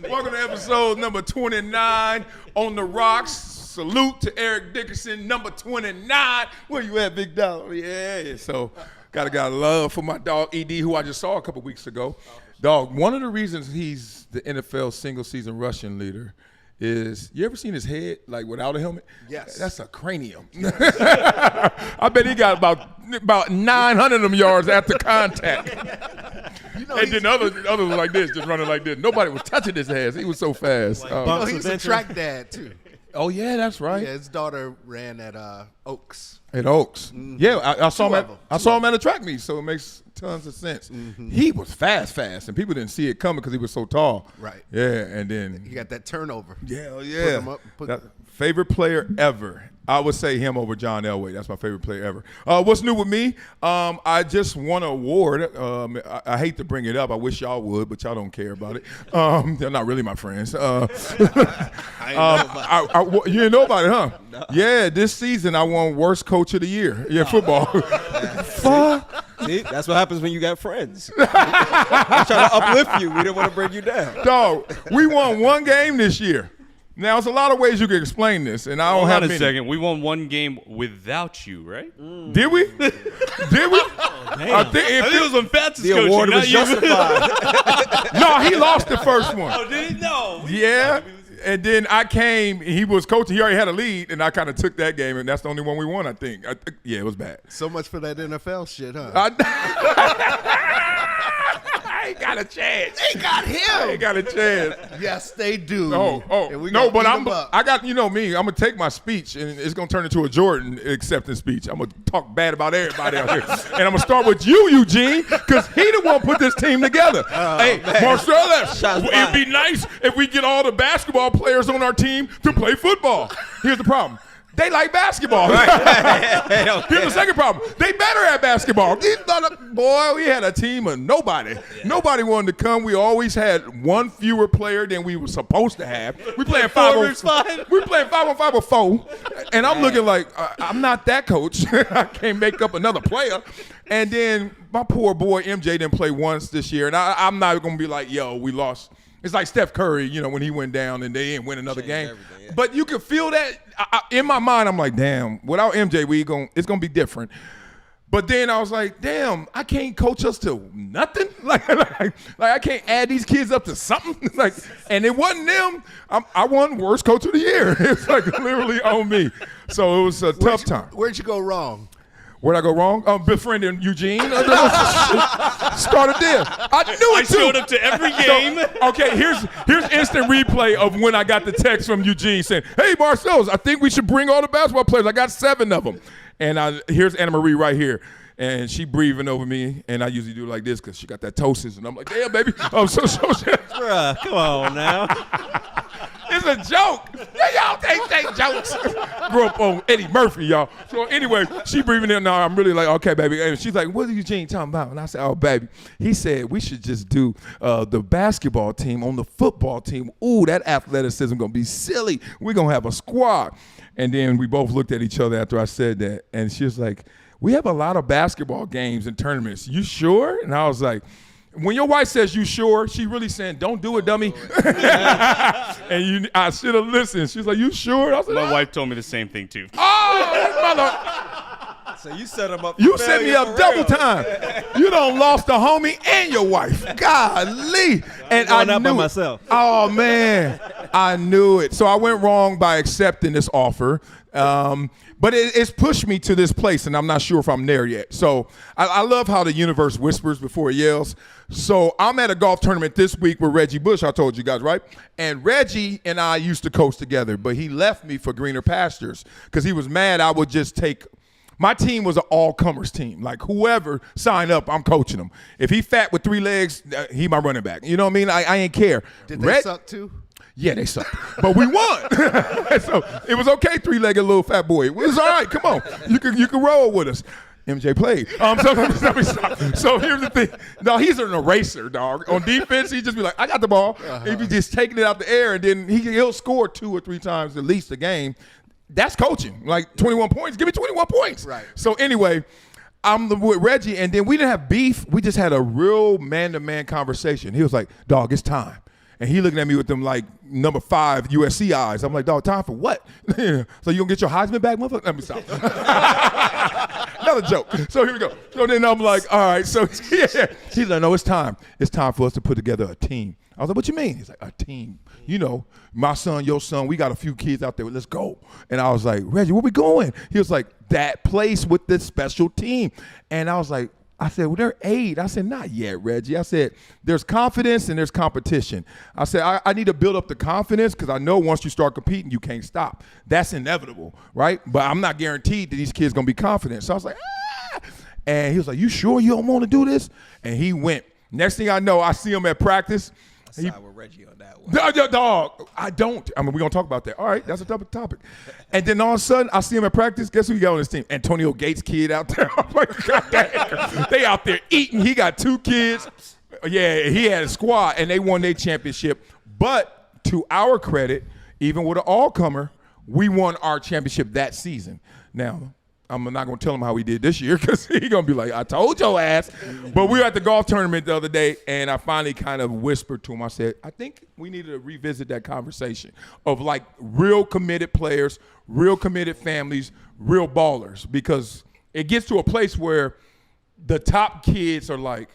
Welcome to episode number 29 on the rocks. Salute to Eric Dickerson, number 29. Where you at, Big Dollar? Yeah, so got love for my dog, ED, who I just saw a couple weeks ago. Dog, one of the reasons he's the NFL single-season rushing leader is, you ever seen his head, like, without a helmet? Yes. That's a cranium. I bet he got about 900 of them yards after contact. And then others were like this, just running like this. Nobody was touching his ass. He was so fast. He's a track dad, too. Oh, yeah, that's right. Yeah, his daughter ran at Oaks. At Oaks. Mm-hmm. Yeah, I saw him at a track meet, so it makes tons of sense. Mm-hmm. He was fast, and people didn't see it coming because he was so tall. Right. Yeah, and then he got that turnover. Yeah. Favorite player ever. I would say him over John Elway. That's my favorite player ever. What's new with me? I just won an award. I hate to bring it up. I wish y'all would, but y'all don't care about it. They're not really my friends. You didn't know about it, huh? No. Yeah, this season I won worst coach of the year. Yeah, football. Fuck. See, that's what happens when you got friends. I'm trying to uplift you. We didn't want to bring you down. Dog, we won one game this year. Now, there's a lot of ways you can explain this, and I don't have many. Hold on a second. We won one game without you, right? Did we? Did we? I think it was when Fats the award was justified. No, he lost the first one. Oh, did he? No. Yeah. And then I came, he was coaching, he already had a lead, and I kind of took that game, and that's the only one we won, I think. Yeah, it was bad. So much for that NFL shit, huh? I ain't got a chance. They got him. I ain't got a chance. Yes, they do. No, but I got, you know me, I'm going to take my speech, and it's going to turn into a Jordan acceptance speech. I'm going to talk bad about everybody out here. And I'm going to start with you, Eugene, because he the one put this team together. Hey, Marcellus, it'd be nice if we get all the basketball players on our team to play football. Here's the problem. They like basketball. Right. Here's the second problem. They better at basketball. Boy, we had a team of nobody. Yeah. Nobody wanted to come. We always had one fewer player than we were supposed to have. We playing 5-on-5. We playing 5-on-5 with 4. And I'm looking like, I'm not that coach. I can't make up another player. And then my poor boy MJ didn't play once this year. And I'm not going to be like, yo, we lost. It's like Steph Curry, you know, when he went down and they didn't win another game. Yeah. But you can feel that in my mind. I'm like, damn, without MJ, it's gonna be different. But then I was like, damn, I can't coach us to nothing. Like I can't add these kids up to something. And it wasn't them. I won worst coach of the year. It's like literally on me. So it was a tough time. Where'd you go wrong? Where'd I go wrong? Befriending Eugene. Started there. I knew it too. I showed up to every game. So, okay, here's instant replay of when I got the text from Eugene saying, hey, Marcellus, I think we should bring all the basketball players. I got 7 of them. And here's Anna Marie right here. And she breathing over me, and I usually do it like this because she got that ptosis. And I'm like, damn, baby. Bruh, come on now. It's a joke. Y'all take jokes. Grew up on Eddie Murphy, y'all. So anyway, she breathing in. Now I'm really like, okay, baby. And she's like, what are Eugene talking about? And I said, oh, baby. He said we should just do the basketball team on the football team. Ooh, that athleticism going to be silly. We're going to have a squad. And then we both looked at each other after I said that. And she was like, we have a lot of basketball games and tournaments. You sure? And I was like, when your wife says you sure, she really saying, don't do it, dummy. And I should have listened. She's like, you sure? I said, my wife told me the same thing, too. Oh, mother. So you set him up. You set me up double time. You done lost a homie and your wife. Golly. And I knew by myself. Oh, man. I knew it. So I went wrong by accepting this offer. But it's pushed me to this place, and I'm not sure if I'm there yet. So I love how the universe whispers before it yells. So I'm at a golf tournament this week with Reggie Bush, I told you guys, right? And Reggie and I used to coach together, but he left me for greener pastures because he was mad I would just take – my team was an all-comers team. Like, whoever signed up, I'm coaching them. If he fat with 3 legs, he my running back. You know what I mean? I ain't care. Did they suck too? Yeah, they suck. But we won. So it was okay, 3-legged little fat boy. It was all right. Come on. You can roll with us. MJ played. So here's the thing. No, he's an eraser, dog. On defense, he just be like, I got the ball. He be just taking it out the air, and then he'll score 2 or 3 times at least a game. That's coaching. Like 21 points. Give me 21 points. Right. So anyway, I'm with Reggie, and then we didn't have beef. We just had a real man-to-man conversation. He was like, dog, it's time. And he looking at me with them like number 5 USC eyes. I'm like, dog, time for what? So you gonna get your Heisman back, motherfucker? Let me stop. Another joke. So here we go. So then I'm like, all right. So yeah. He's like, no, it's time. It's time for us to put together a team. I was like, what you mean? He's like, a team. You know, my son, your son, we got a few kids out there. Let's go. And I was like, Reggie, where we going? He was like, that place with this special team. And I was like, I said, well, they're 8. I said, not yet, Reggie. I said, there's confidence and there's competition. I said, I need to build up the confidence because I know once you start competing, you can't stop. That's inevitable, right? But I'm not guaranteed that these kids going to be confident. So I was like, ah. And he was like, you sure you don't want to do this? And he went. Next thing I know, I see him at practice. I side with Reggie on that one. Dog, I don't. I mean, we're going to talk about that. All right, that's a topic. And then all of a sudden, I see him at practice. Guess who he got on his team? Antonio Gates' kid out there. I'm like, God damn. They out there eating. He got 2 kids. Yeah, he had a squad, and they won their championship. But to our credit, even with an all-comer, we won our championship that season. Now, I'm not going to tell him how we did this year because he's going to be like, I told your ass. But we were at the golf tournament the other day, and I finally kind of whispered to him. I said, I think we need to revisit that conversation of, like, real committed players, real committed families, real ballers, because it gets to a place where the top kids are like,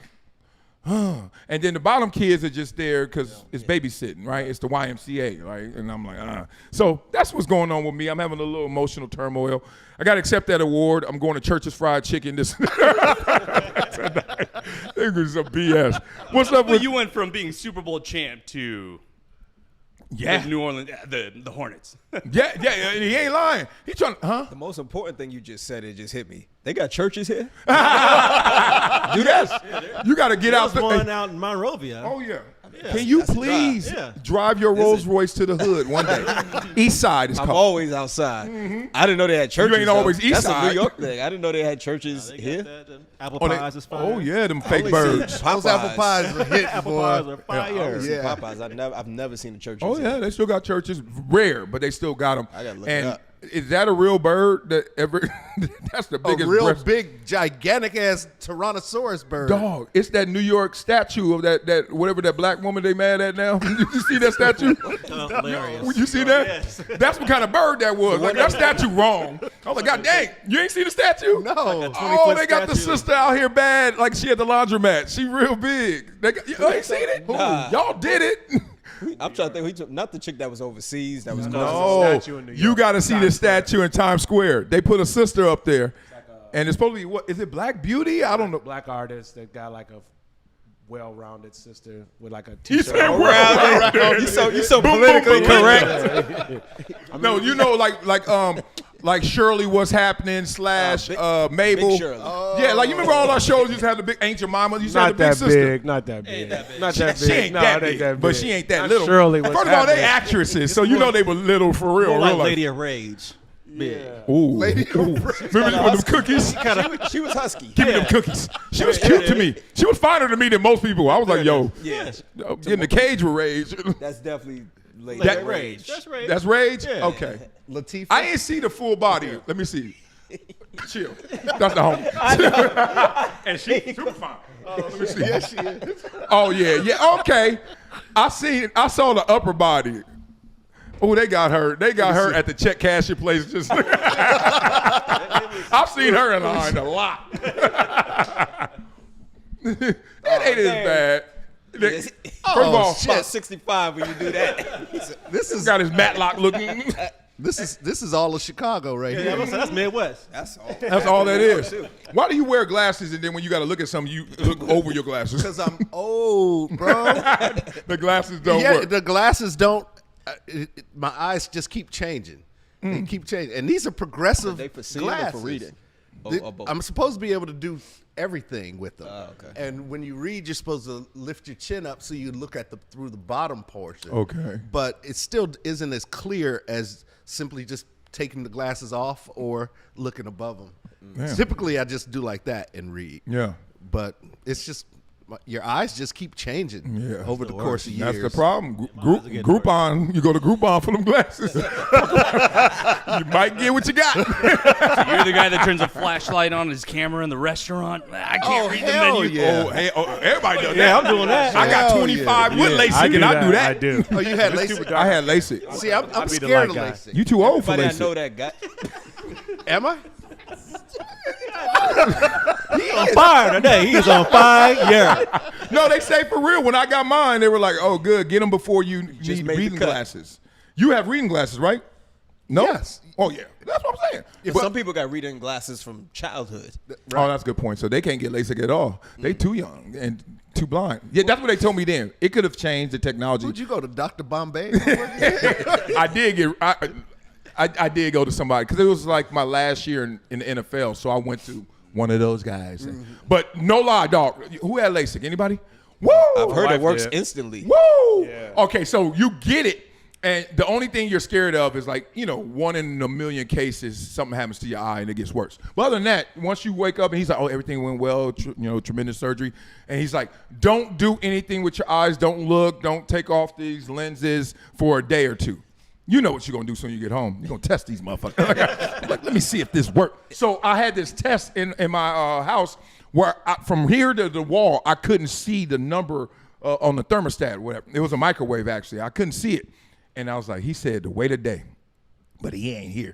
and then the bottom kids are just there because it's babysitting, right? It's the YMCA, right? And I'm like, So that's what's going on with me. I'm having a little emotional turmoil. I got to accept that award. I'm going to Church's Fried Chicken this tonight. This is some BS. What's up with you? Went from being Super Bowl champ to the New Orleans, the Hornets. yeah, he ain't lying. He trying, The most important thing you just said, it just hit me. They got churches here? Yes. You got to get out. There's one out in Monrovia. Oh, yeah. Can you please drive your Rolls Royce to the hood one day? East Side is called. I'm always outside. I didn't know they had churches. You ain't always though. East That's Side. a New York thing. I didn't know they had churches here. Apple pies is fire. Oh, yeah, them fake Only birds. seen Those apple pies are hitting, Apple boy. pies are fire. Yeah. Popeyes. I've never seen a church. Oh, yeah, they still got churches. Rare, but they still got them. I gotta look it and up. is that a real bird that ever that's the A biggest real breast- big, gigantic-ass Tyrannosaurus bird. dog. It's that New York statue of that whatever that black woman they mad at now. Did you see that statue? Hilarious. Would you see that? Yes. That's what kind of bird that was. Like, that statue wrong. I was like, God dang, you ain't see the statue? No. Oh, they got the statue. sister out here bad, like she at the laundromat. She real big. They got, you ain't seen it? Nah. Y'all did it. I'm trying to think. Not the chick that was overseas. That was No, statue in New you York. got to see the statue in Times Square. They put a sister up there, and it's supposed to be what? Is it Black Beauty? I don't know. Black artist that got like a well-rounded sister with like a You t-shirt. said well-rounded. You so Boom, politically boom, boom. correct. No, you know, like Shirley, What's Happening / Mabel. Big Shirley. Yeah, like you remember all our shows used to have the big Ain't Your Mama. You used to have Not the big that sister. big. Not that big. Not She, that she big. ain't No, that it ain't big, that but big. she ain't that Not little. Shirley What's First of all, they Happening. actresses, so you know they were little for real. More like real life. Lady of Rage. Big. Ooh. Remember with them cookies? She was husky. Give me them cookies. She was cute to me. She was finer to me than most people. I was like, yo, Yeah. get in the cage with Rage. That's definitely Lady That- of Rage. That's right. That's Rage? Yeah. Okay. Latifah. I ain't see the full body. Let me see. Chill. That's the homie. And she super fine. Let me see. Yes, she is. Oh, yeah. Okay. I saw the upper body. Oh, they got her. They got her at the check cashier place. Just I've seen her in line a lot. That ain't as bad. First of all, Shit. About 65 when you do that. This is got his Matlock looking. this is all of Chicago right Yeah, here. that's Midwest. That's all. That's all that is. Why do you wear glasses and then when you got to look at something, you look over your glasses? Because I'm old, bro. The glasses don't Yeah, work. the glasses don't. My eyes just keep changing. They keep changing, and these are progressive They for seeing or glasses. for reading? Or both? I'm supposed to be able to do everything with them. okay. And when you read, you're supposed to lift your chin up so you look at through the bottom portion. Okay. But it still isn't as clear as simply just taking the glasses off or looking above them. Damn. Typically, I just do like that and read. Yeah. But it's just your eyes just keep changing over the course of years. That's the problem. Groupon, you go to Groupon for them glasses. You might get what you got. So you're the guy that turns a flashlight on his camera in the restaurant. I can't read the menu. Yeah. Everybody does that. Yeah, I'm doing that. I got 25 with LASIK, and I do that. I do. Oh, you had LASIK? I had LASIK. See, I'm I'd be the scared of light guy. LASIK. You too old for Everybody I know LASIK. that guy. Am I? On fire today. He is on fire. Yeah. No, they say for real. When I got mine, they were like, "Oh, good, get them before you need made the reading cut. glasses." You have reading glasses, right? No. Yes. Oh yeah, that's what I'm saying. If But- some people got reading glasses from childhood. Oh, that's a good point. So they can't get LASIK at all. They too young and too blind. Yeah, that's what they told me then. It could have changed the technology. Would you go to Dr. Bombay? I did get. I did go to somebody because it was like my last year in the NFL. So I went to one of those guys. But no lie, dog. Who had LASIK? Anybody? Woo! I've heard wife it works did. instantly. Woo! Yeah. Okay, so you get it, and the only thing you're scared of is like, 1 in a million cases, something happens to your eye and it gets worse. But other than that, once you wake up and he's like, oh, everything went well, tremendous surgery, and he's like, don't do anything with your eyes, don't look, don't take off these lenses for a day or two. You know what you're gonna do soon you get home. You're gonna test these motherfuckers. Like, let me see if this works. So I had this test in my house where from here to the wall, I couldn't see the number on the thermostat or whatever. It was a microwave, actually. I couldn't see it. And I was like, he said to wait a day, but he ain't here.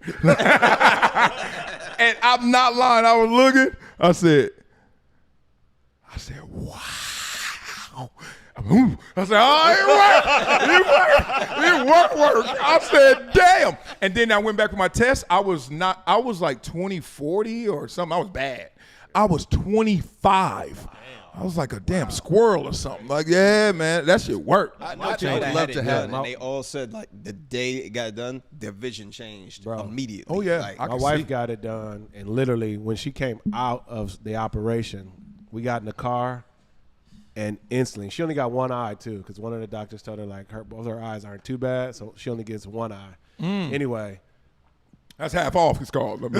And I'm not lying. I was looking. I said, wow. I said, oh, it worked. I said, damn. And then I went back for my test. I was like 20/40 or something. I was bad. I was 25. I was like a damn squirrel or something. Like, yeah, man, that shit worked. I I'd would love to have and they all said like the day it got done, their vision changed immediately. Oh, yeah. Like, I My can wife see. got it done, and literally when she came out of the operation, we got in the car, and instantly she only got one eye too, because one of the doctors told her like both her eyes aren't too bad, so she only gets one eye. Anyway, That's half off, it's called. That's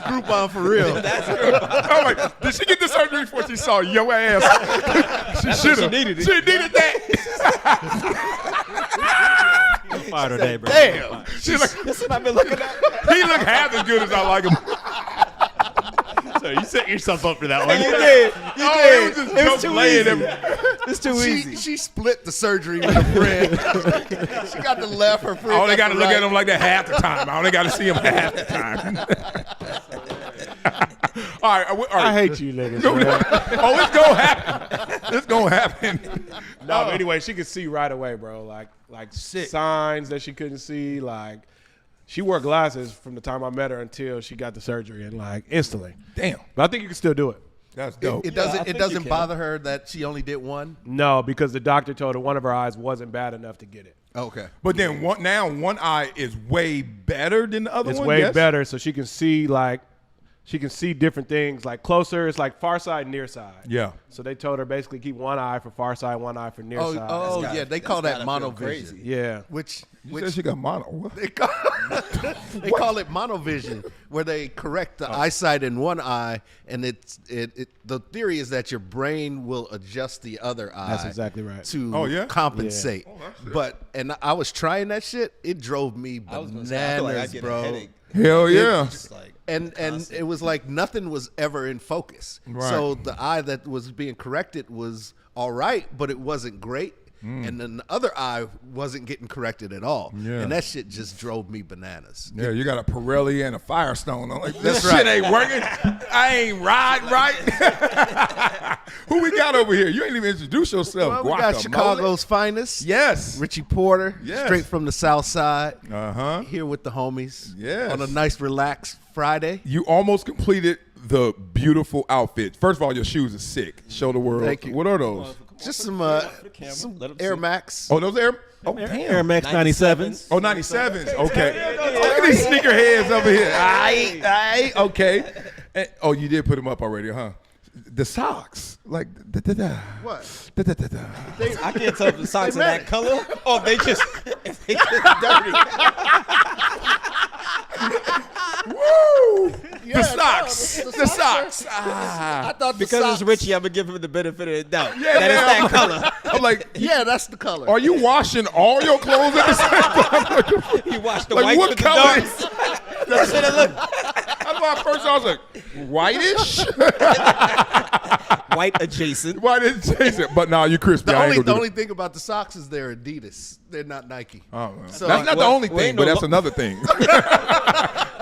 Groupon for real. I'm like, did she get the surgery before she saw your ass? She should have. She needed that. Fire today, bro. Damn. She like, that's what I've been looking at. he look half as good as I like him. So you set yourself up for that one. You did. You Oh, did. it was just It was dope too laying easy. him. It's too easy. She split the surgery with a friend. She got the left, her friend. I only got got to the look right. at him like that half the time. I only got to see him half the time. All right. I hate you niggas. Man. Oh, it's gonna happen. It's gonna happen. No, but anyway, she could see right away, bro. Like signs that she couldn't see. Like she wore glasses from the time I met her until she got the surgery, and like instantly. Damn, But I think you can still do it. that's dope. It doesn't. I It think doesn't you can. bother her that she only did one. No, because the doctor told her one of her eyes wasn't bad enough to get it. Okay. But then one eye is way better than the other It's one. way yes? better, so she can see different things like closer. It's like far side, near side. Yeah. So they told her basically keep one eye for far side, one eye for near Oh, side. oh yeah. They call that gotta feel monovision. crazy. Yeah. Which You said she got mono. What? they call it monovision, where they correct the eyesight in one eye, and the theory is that your brain will adjust the other eye. That's exactly right. To Oh, yeah? compensate. And I was trying that shit. It drove me I was gonna say, I feel like bananas, I'd get bro. a headache. Hell yeah. Just like And it was like nothing was ever in focus. Right. So the eye that was being corrected was all right, but it wasn't great. And then the other eye wasn't getting corrected at all. Yeah. And that shit just drove me bananas. Yeah, you got a Pirelli and a Firestone. I'm like, this That's shit right. ain't working. I ain't riding right. Who we got over here? You ain't even introduced yourself. Well, we got Guacamole. Chicago's finest. Yes. Richie Porter, Yes. straight from the South Side. Uh-huh. Here with the homies. Yes. On a nice, relaxed Friday. You almost completed the beautiful outfit. First of all, your shoes are sick. Show the world. Thank you. What are those? Just some Let 'em Air see. Max. Oh, those Air. Oh, Air damn. Max 97s. Oh, 97s. Okay. Look at these sneakerheads over here. Aight. Okay. Oh, you did put them up already, huh? The socks. Like, da-da-da. What? Da-da-da-da. I can't tell if the socks are that color or if they just dirty. Woo! The socks. The socks. I thought the Because socks. it's Richie, I'm gonna give him the benefit of the doubt. Yeah, That is that color. I'm like, Yeah, that's the color. are you washing all your clothes at the same time? He washed the Like, white what with the color darks. is- That's why at first I was like, whitish? White adjacent. Why didn't you chase it? But nah, you crispy. The I ain't only, gonna the do only thing about the socks is they're Adidas. They're not Nike. that. Oh, well. So, That's not the well, only well, thing, ain't but no that's lo- another thing.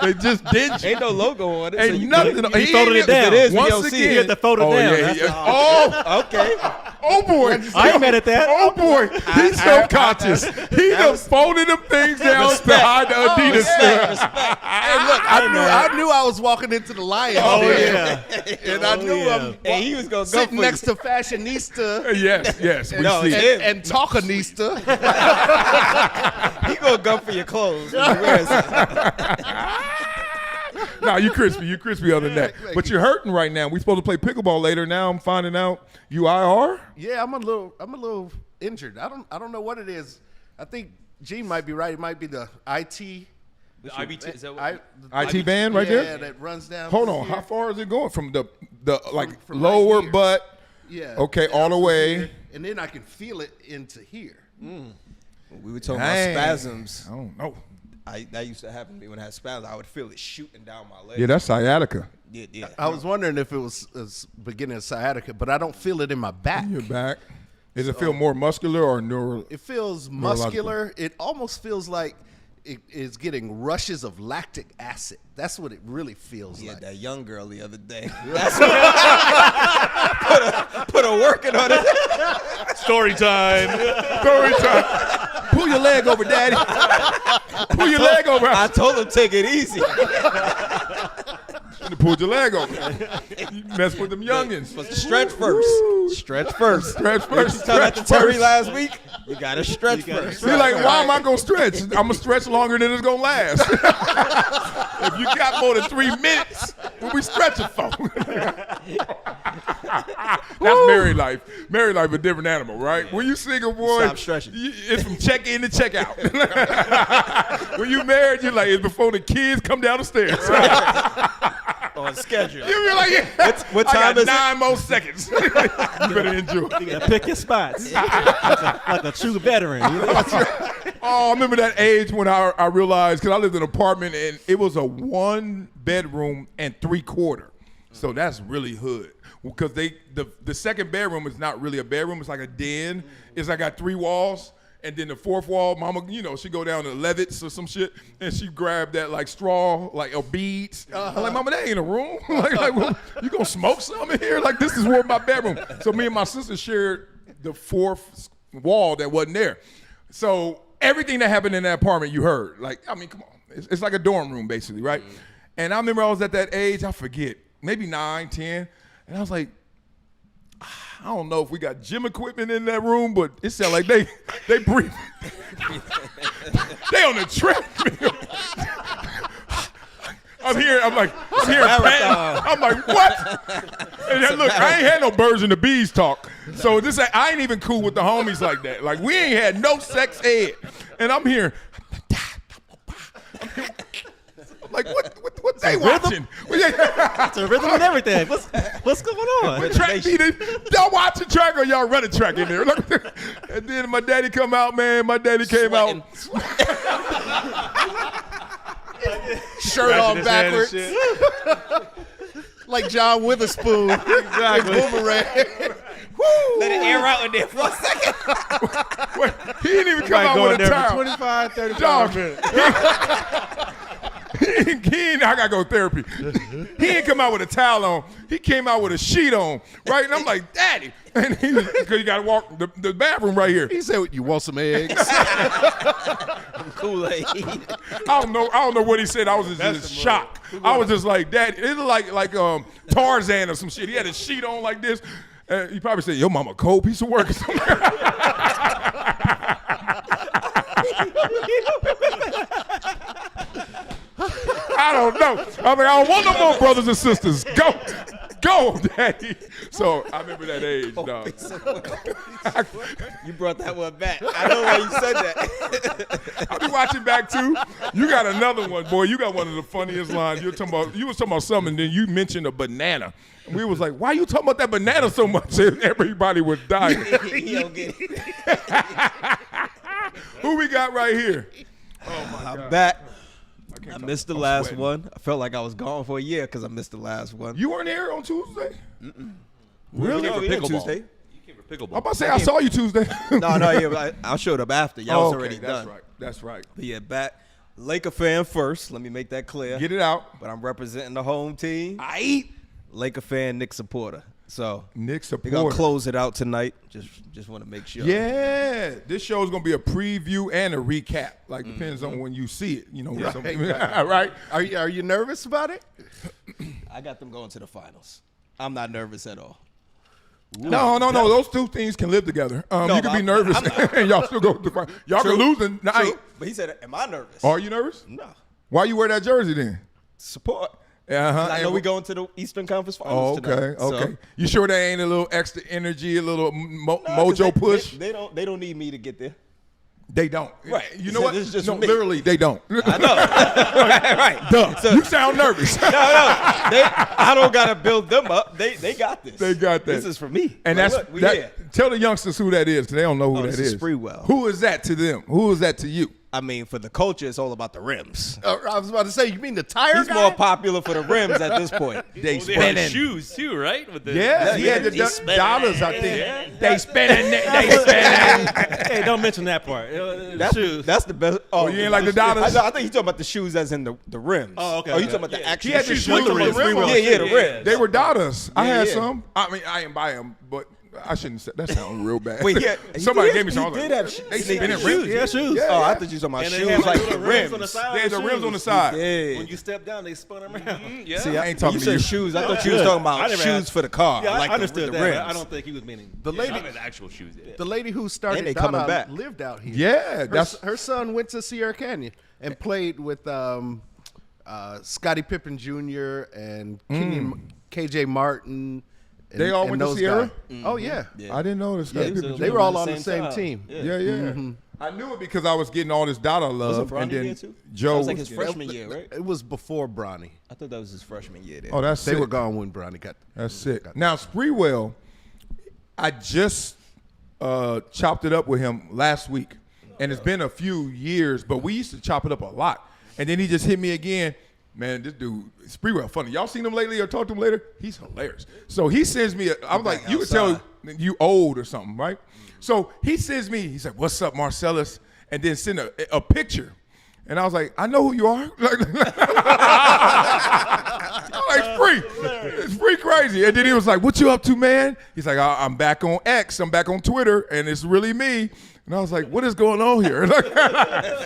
They just did. Ain't no logo on it. so Ain't you nothing. good. He folded it down. If it is, we Once don't see again, You had to fold it oh, down. Yeah, That's yeah. all. Okay. Oh boy! I ain't mad at that. Oh boy! He's self-conscious. He done folded them things down to hide the Adidas. Hey, look, I knew I was walking into the Lions. Oh, Den, yeah. and I knew I'm And he was gonna go sitting for next you. to Fashionista Yes. We No, see. it's him. and Talkanista. He gonna go for your clothes. When he wears it. Nah, you crispy other than that. But you're hurting right now. We supposed to play pickleball later. Now I'm finding out you IR. Yeah, I'm a little injured. I don't know what it is. I think Gene might be right. It might be the IT. The IBT, is that what? IT band right yeah, there. that runs down. Hold through on. here. How far is it going from the like from right lower here. butt? Yeah. Okay, all the down way. here, and then I can feel it into here. We were talking Dang. about spasms. I don't know. That used to happen to me when I had spasms. I would feel it shooting down my leg. Yeah, that's sciatica. Yeah. I was wondering if it was beginning of sciatica, but I don't feel it in my back. Your back. Does it feel more muscular or neural? It feels muscular. It almost feels like it is getting rushes of lactic acid. That's what it really feels Yeah, like. that young girl the other day. That's what put a working on it. Story time. Story time. Pull your leg over, Daddy. Pull your leg over. I told him take it easy. You pulled your leg over. You mess with them youngins. Stretch first. Stretch first. Stretch first. You talking about the Terry first. last week? You gotta stretch first. You're like, why am I gonna stretch? I'm gonna stretch longer than it's gonna last. If you got more than 3 minutes, what we stretching for? That's married life. Married life, a different animal, right? When you single, boy, Stop stretching. it's from check in to check out. When you married, you're like, it's before the kids come down the stairs. On schedule. You be like, yeah, What I time got is it? 9 more seconds. You better enjoy. You gotta pick your spots. like a true veteran. You know? Oh, I remember that age when I realized, because I lived in an apartment and it was a 1 bedroom and 3/4. So that's really hood. Because the second bedroom is not really a bedroom. It's like a den. It's like got 3 walls. And then the 4th wall, mama, she go down to Levitt's or some shit, and she grabbed that like straw, like beads. I'm like, mama, that ain't a room. like well, you gonna smoke something in here? Like, this is where my bedroom. So me and my sister shared the 4th wall that wasn't there. So everything that happened in that apartment, you heard. Like, I mean, come on. It's like a dorm room, basically, right? And I remember I was at that age, I forget, maybe 9, 10, and I was like, I don't know if we got gym equipment in that room, but it sounded like they breathe. They on the treadmill. I'm hearing panting. I'm like, what? And then, look, I ain't had no birds and the bees talk. So I ain't even cool with the homies like that. Like, we ain't had no sex ed. And I'm hearing, like, what they watching? It's a rhythm and everything. What's going on? Track meet, y'all watching track or y'all running track in there? And then my daddy come out, man. My daddy came out. Shirt on backwards. Like John Witherspoon. Exactly. Boomerang. Let it air out in there for a second. Wait, he didn't even come out with a towel. 25, 35 Dog. minutes. I gotta go to therapy. He didn't come out with a towel on. He came out with a sheet on, right? And I'm like, Daddy. And because you gotta walk the bathroom right here. He said, "You want some eggs?" Kool-Aid. I don't know what he said. I was just shocked. I was just like, Daddy. It's like Tarzan or some shit. He had a sheet on like this. He probably said, "Your mama cold piece of work or something." I don't know. I mean, I don't want no more brothers and sisters. Go, Daddy. So I remember that age, dog. You brought that one back. I know why you said that. I be watching back too. You got another one, boy. You got one of the funniest lines. You was talking about something, then you mentioned a banana. And we was like, why you talking about that banana so much? And everybody was dying. Who we got right here? I'm back. I missed the last one. I felt like I was gone for a year because I missed the last one. You weren't here on Tuesday? Really? You came for Tuesday? You came for pickleball. I'm about to say I saw you Tuesday. No, yeah, but I showed up after. Y'all was already done. That's right. But yeah, back. Laker fan first. Let me make that clear. Get it out. But I'm representing the home team. Aight. Laker fan, Knicks supporter. So Knicks we're supporter. gonna close it out tonight. Just want to make sure. Yeah, this show is gonna be a preview and a recap. Like depends on when you see it. You know, right? Are you nervous about it? I got them going to the finals. I'm not nervous at all. No. Those two things can live together. You can be nervous and y'all still go to the final. Y'all can lose tonight. But he said, "Am I nervous?" Are you nervous? No. Why you wear that jersey then? Support. Uh-huh. I know we going to the Eastern Conference Finals tonight. Okay. You sure that ain't a little extra energy, a little mojo push? They don't need me to get there. They don't. Right. You know what? This is just no, for me. literally, they don't. I know. Right. Duh. So- you sound nervous. I don't gotta build them up. They got this. They got that. This is for me. And Like, that's look, we that, here. tell the youngsters who that is, because they don't know who this that is is. Sprewell. Who is that to them? Who is that to you? I mean, for the culture, it's all about the rims. I was about to say, you mean the tire He's guy? more popular for the rims at this point. They Well, they had spinning. shoes too, right? With the Yeah, he had the dollars, I think. They spinning. They spinning. Hey, don't mention that part. Shoes. That's the best. Oh, you ain't like the dollars? I think he's talking about the shoes as in the rims. Oh, okay, Oh, you okay. talking about the actual He had the shoes? shoes with the rim on. Yeah, the rims. They were dollars. I had yeah. some. I mean, I didn't buy them, but I shouldn't say that. Sounds real bad. Wait, yeah, somebody gave me some. I He was did like, have they sneaker spinning shoes. rims. Yeah, shoes. Yeah, Oh, I yeah. thought you were talking about And they shoes had like little the rims rims. on the side. They had the of rims on the shoes. side. Yeah. When you step down, they spun around. Yeah. See, I ain't talking you to you. said shoes. I thought you Good. was talking I about never shoes asked- for the car. Yeah, like I understood the that. rims. I don't think he was meaning. The I lady, mean, the actual shoes. Yeah. the lady who started they coming Dada back. lived out here. Yeah, that's her son went to Sierra Canyon and played with Scottie Pippen Jr. and KJ Martin. And, They all and went to those Sierra? guys. Oh yeah, I didn't know this. yeah. They were all on the same team. Yeah. I knew it because I was getting all this data love, and then That Joe. was like his freshman year, right? It was before Bronny. I thought that was his freshman year there. Oh, that's They sick. were gone when Bronny got. That's sick. Now Sprewell, I just chopped it up with him last week, and it's been a few years, but we used to chop it up a lot. And then he just hit me again. Man, this dude, Sprewell, funny. Y'all seen him lately or talked to him later? He's hilarious. So he sends me, I was like, you can tell you old or something, right? So he sends me, he's like, what's up, Marcellus? And then send a picture. And I was like, I know who you are. I'm like, free. It's free crazy. And then he was like, what you up to, man? He's like, I'm back on X. I'm back on Twitter, and it's really me. And I was like, what is going on here?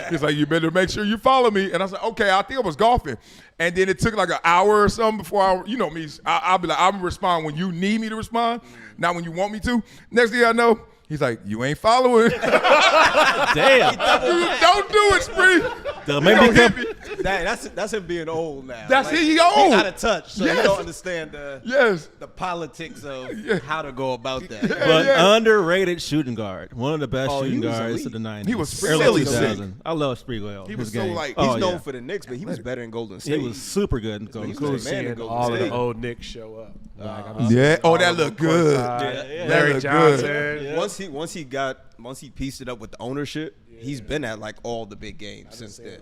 He's like, you better make sure you follow me. And I was like, okay, I think I was golfing. And then it took like an hour or something before you know me, I'll be like, I'm going to respond when you need me to respond, not when you want me to. Next thing I know, he's like, you ain't following. Damn. Don't do it, Spree. Maybe That's him being old now. That's Like, he old. He out of touch, so Yes. he don't understand Yes. the politics of how to go about that. But Yeah. underrated shooting guard. One of the best Oh, he shooting was guards elite. of the 90s. He was early silly 2000s. I love Sprewell. He his was so game. like- He's oh, known yeah. for the Knicks, but he was better in Golden He State. was super good in Golden He was State. man in Seeing Golden all of State. the old Knicks show up. Like, Yeah. Oh, that looked good. Larry That looked Johnson. good. Once he pieced it up with the ownership, he's been at like all the big games since then.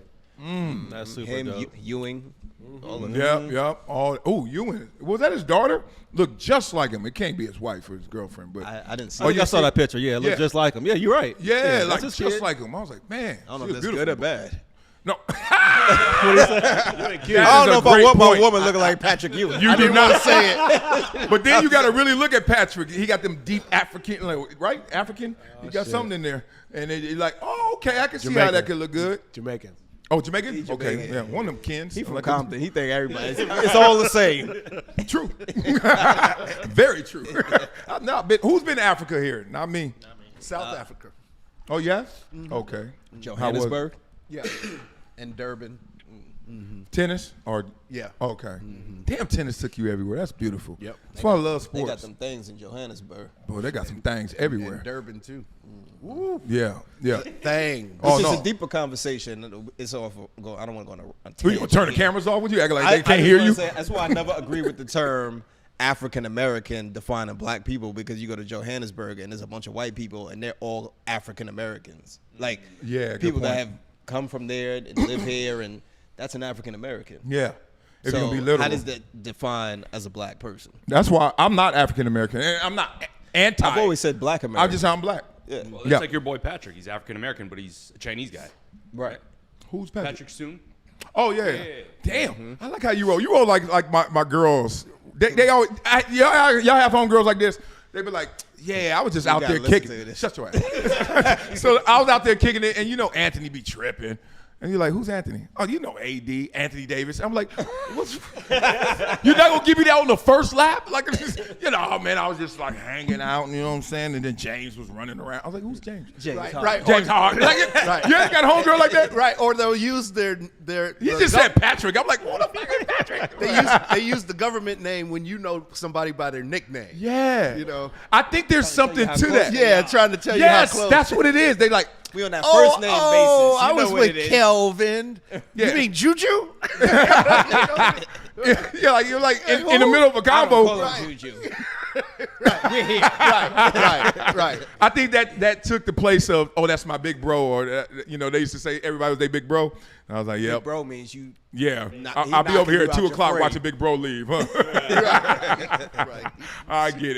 That's super Him, dope. Ewing, all of them. Yep. Oh, Ewan. Was that his daughter? Looked just like him. It can't be his wife or his girlfriend, but I didn't see. I think you I saw see- that picture. Yeah, it looked Yeah. just like him. Yeah, you're right. yeah, that's like his just kid. like him. I was like, man. I don't know she if was that's good or beautiful. bad. No. I don't know if I want my woman looking like Patrick Ewing. You do not Say it. But then you got to really look at Patrick. He got them deep African, like, right? African. He got something in there, and you're like, oh, okay, I can see how that could look good. Jamaican. Oh, Jamaican? Okay, Jamaican. yeah, one of them Kens. He from Like, Compton. He think everybody. It's all the same. True. Very true. I've not been. Who's been to Africa here? Not me. South Africa. Oh, yes? Okay. How was it? Johannesburg. Yeah. And Durban. Tennis or Yeah. Okay. Damn, tennis took you everywhere. That's beautiful. Yep. That's why I love They got sports. them things in Johannesburg. Boy, they got some things everywhere. And Durban too. Yeah, yeah. Thing. Oh, This is no. a deeper conversation. It's off. I don't want to go on a So you gonna turn the cameras off with you? Acting like they I can't just hear wanna you? say, that's why I never agree with the term African American defining black people, because you go to Johannesburg and there's a bunch of white people and they're all African Americans. Like Yeah, good people that point. have come from there and live here, and that's an African American. Yeah. If So you're gonna be literal. how does that define as a black person? That's why I'm not African American, and I'm not anti. I've always said black American. I'm black. Yeah. Well, it's Yeah. like your boy Patrick. He's African American, but he's a Chinese guy. Right. Who's Patrick? Patrick Soon. Oh yeah. Damn. I like how you roll. You roll like my girls. They always y'all have homegirls like this. They be like, yeah, I was just out gotta there listen kicking. to this. Shut your ass. So I was out there kicking it, and you know Anthony be tripping. And you're like, who's Anthony? Oh, you know AD, Anthony Davis. I'm like, what's you're not gonna give me that on the first lap? Like, you know, oh, man, I was just like hanging out, you know what I'm saying? And then James was running around. I was like, who's James? James Right, Harden. right. James Harden. Like, Right. You ain't got a homegirl like that? Right, or they'll use their You just said Patrick. I'm like, what the fuck is Patrick? they use the government name when you know somebody by their nickname. Yeah. You know. I think there's something how to close that. they Yeah, trying to tell you how Yes, close. that's what it is. They like, We on that first name basis. You I know was what with it is. Kelvin. Yeah. You mean Juju? yeah, like you're like in the middle of a I don't combo. call him Juju. right. I think that took the place of, oh, that's my big bro, or you know, they used to say everybody was their big bro. And I was like, yep. Big bro means you. Yeah, Not- he I'll be over knocking here you at out 2 your o'clock frame. watching Big Bro leave, huh? Right. I get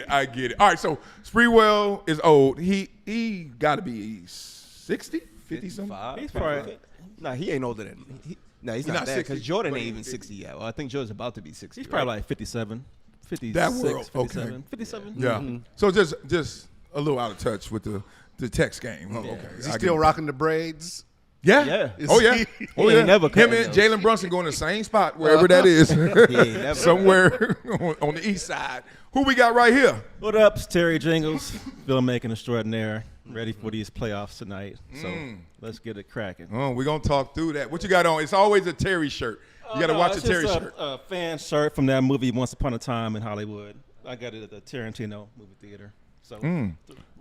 it. All right, so Spreewell is old. He got to be 60, 50 something. He's probably Nah, he ain't older than me. He's not not that, 60, because Jordan but ain't he- even 60 yet. Well, I think Jordan's about to be 60. he's probably like 57, 56, That world, okay. 57, 57. Yeah. So just a little out of touch with the text game. Huh? Okay. Is he I get still it. rocking the braids? Yeah. Yeah. Oh yeah. Oh He yeah. ain't never Him cutting and those. Jalen Brunson going to the same spot wherever that is. He ain't never. Somewhere on the east side. Who we got right here? What up, it's Terry Jingles, filmmaking extraordinaire, ready for these playoffs tonight. So let's get it cracking. Oh, we're gonna talk through that. What you got on? It's always a Terry shirt. You gotta watch a it's Terry just shirt. A fan shirt from that movie Once Upon a Time in Hollywood. I got it at the Tarantino movie theater. So the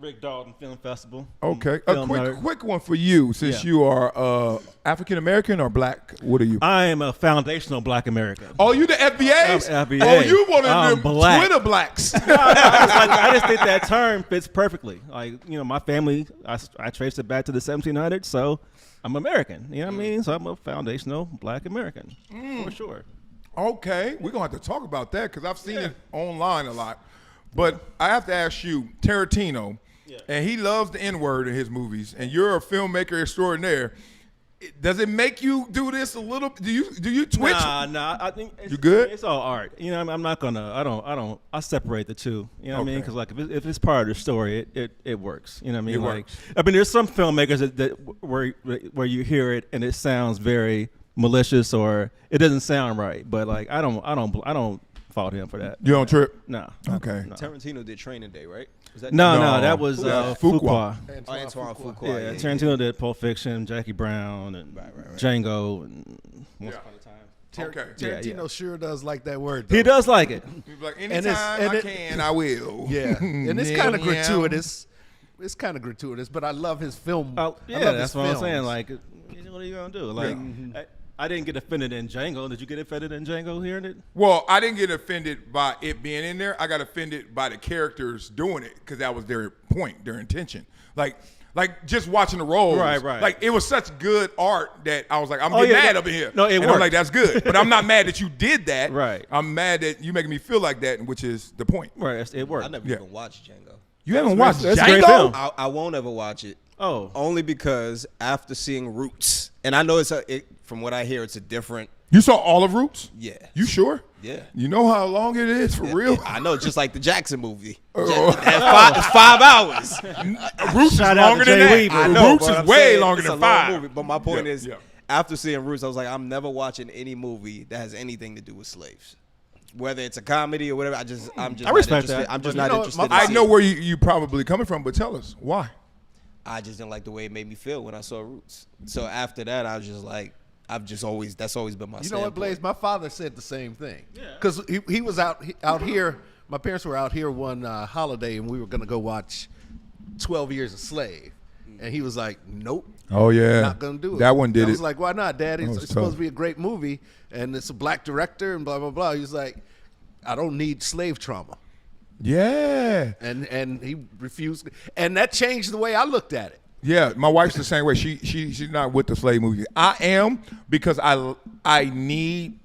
Rick Dalton Film Festival. Okay. A Film nerd. quick one for you, since Yeah. you are African American or black. What are you? I am a foundational black American. Oh, you the FBAs? I'm FBA. Oh, you one of I'm them black. Twitter blacks. I just think that term fits perfectly. Like, you know, my family, I traced it back to the 1700s, so I'm American. You know what I mean? So I'm a foundational black American, for sure. Okay, we're gonna have to talk about that because I've seen it online a lot. But I have to ask you, Tarantino, and he loves the N-word in his movies, and you're a filmmaker extraordinaire. Does it make you do this a little? Do you twitch? Nah. I think You good? It's all art. You know, I'm not gonna. I separate the two. You know what I mean? Okay. Because like if it's part of the story, it works. You know what I mean? It like, works. I mean, there's some filmmakers that where you hear it and it sounds very malicious or it doesn't sound right. But like I don't fault him for that. You don't trip? No. Okay. No. Tarantino did Training Day, right? Was that No, No. that was Yeah, Fuqua. Antoine Fuqua. Yeah, Tarantino did Pulp Fiction, Jackie Brown, and Django, and Once Upon a Time. Okay. Tarantino sure does like that word. Though. He does like it. He's like, And anytime it's- I and can, I will. Yeah, and it's Yeah, kind of yeah. gratuitous. It's kind of gratuitous, but I love his film. Oh, I yeah, love that's his what I'm films. saying. Like, what are you gonna do? Like, I didn't get offended in Django. Did you get offended in Django hearing it? Well, I didn't get offended by it being in there. I got offended by the characters doing it because that was their point, their intention. Like just watching the roles. Right. Like it was such good art that I was like, I'm Oh, getting yeah, mad that- up in here. no, it and I'm worked. like, that's good. But I'm not mad that you did that. Right. I'm mad that you making me feel like that, which is the point. Right, it I worked. never Yeah. even watched Django. You haven't watched that's a great Django? film. I won't ever watch it. Oh, Only because after seeing Roots, and I know from what I hear, it's a different. You saw all of Roots? Yeah. You sure? Yeah. You know how long it is for real? I know, just like the Jackson movie. Oh. It's 5 hours. Roots is Shout out to longer than Jay that. Weaver. I know, Roots but is I'm way saying longer it's than a long 5. movie. But my point is, yeah. after seeing Roots, I was like, I'm never watching any movie that has anything to do with slaves. Whether it's a comedy or whatever, I'm just I not respect interested. that. I'm just But not you know, interested. my- I in know seeing where you probably coming from, but tell us why. I just didn't like the way it made me feel when I saw Roots. So after that, I was just like, that's always been my. You know what, Blaze? My father said the same thing. Because he was out here. My parents were out here one holiday, and we were gonna go watch 12 Years a Slave, and he was like, "Nope." Oh yeah, not gonna do it. That one did it. I was like, "Why not, Dad? It's supposed tough. to be a great movie, and it's a black director, and blah blah blah." He was like, "I don't need slave trauma." Yeah. And he refused, and that changed the way I looked at it. Yeah, my wife's the same way. She's not with the slave movie. I am, because I need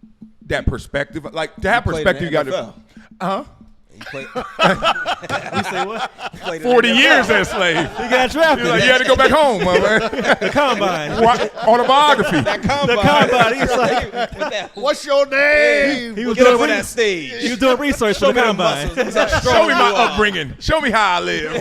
that perspective. Like, to have perspective, you got to. You played. You say what? 40 years as slave. He got drafted. Like, you had to go back home, man. The combine. Autobiography. That combine. The combine. He's like, What's your name? he was Get doing over that stage. He was doing research for the combine. Show me my upbringing. Show me how I live.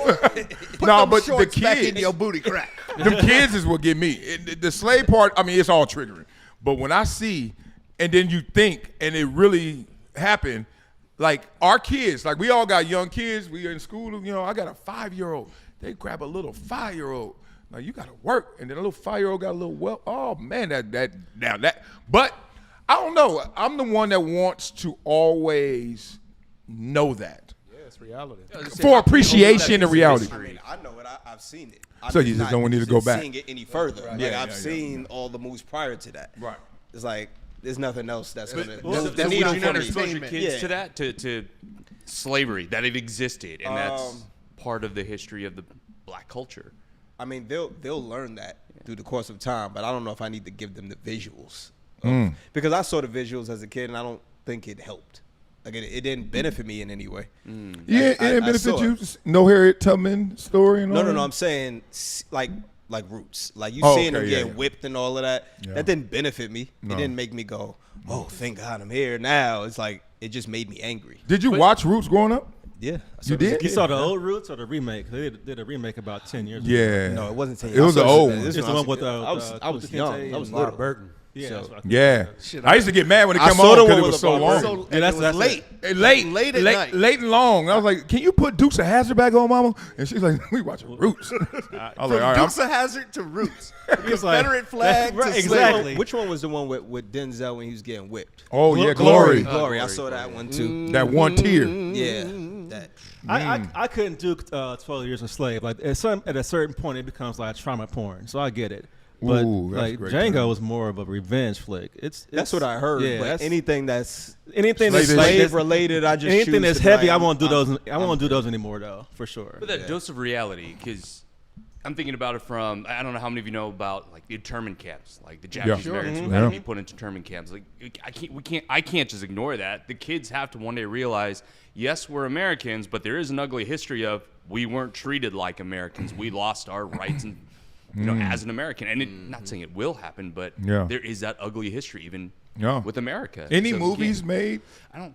No, but the back in kids, your booty crack. them kids is what get me. The slave part, I mean, it's all triggering. But when I see, and then you think, and it really happened, like our kids, like we all got young kids. We in school, you know, I got a 5-year-old. They grab a little 5-year-old. Like, you got to work. And then a little 5-year-old got a little, oh man, that. But I don't know. I'm the one that wants to always know that. Yeah, it's reality. For appreciation and reality. I mean, I know it. I've seen it. So you just don't need to go back. Seeing it any further. Right. Like, Yeah, I've seen all the moves prior to that. Right. It's like there's nothing else that's gonna. Would the you needle not for me. expose your kids Yeah. to that, to slavery, that it existed, and that's part of the history of the black culture? I mean, they'll learn that through the course of time, but I don't know if I need to give them the visuals because I saw the visuals as a kid, and I don't think it helped. Like it didn't benefit me in any way. Yeah, it didn't benefit you. No Harriet Tubman story and all No. that? I'm saying like Roots. Like you Oh, seeing okay, them yeah, getting yeah. whipped and all of that. Yeah. That didn't benefit me. No. It didn't make me go, oh, thank God I'm here now. It's like it just made me angry. Did you watch Roots growing up? Yeah. You did? You saw the old Roots or the remake? They did a remake about 10 years ago. Yeah. No, it wasn't 10 It was the old one. This It's the one with I was Kunta young. Kinte I was and little. Burton. Yeah. that's what I think. Yeah. I used to get mad when it I came saw on the because one it with was so LeVar long. Burton. And that's- it was that's late. Late at night. late and long. I was like, "Can you put Dukes of Hazzard back on, Mama?" And she's like, "We watching Roots." I was like, "All right." Dukes of Hazzard to Roots. It's like- Confederate flag Right, to exactly. slavery. Which one was the one with Denzel when he was getting whipped? Oh yeah, Glory. Glory. I saw that one too. That one tear. Yeah. That. I couldn't do 12 Years a Slave. Like at a certain point, it becomes like trauma porn. So I get it. But Ooh, that's like great Django term. was more of a revenge flick. That's what I heard. Yeah, but that's- anything that's anything that's Slave like, related, I just anything choose that's to be heavy, like, I won't do I'm- those. I won't do those anymore, though, for sure. But that dose of reality, because I'm thinking about it from, I don't know how many of you know about like the internment camps, like the Japanese Americans who had to be put into internment camps. Like I can't just ignore that. The kids have to one day realize, yes, we're Americans, but there is an ugly history of we weren't treated like Americans. We lost our rights and as an American. And not saying it will happen, but there is that ugly history even with America. Any So you movies can't- made? I don't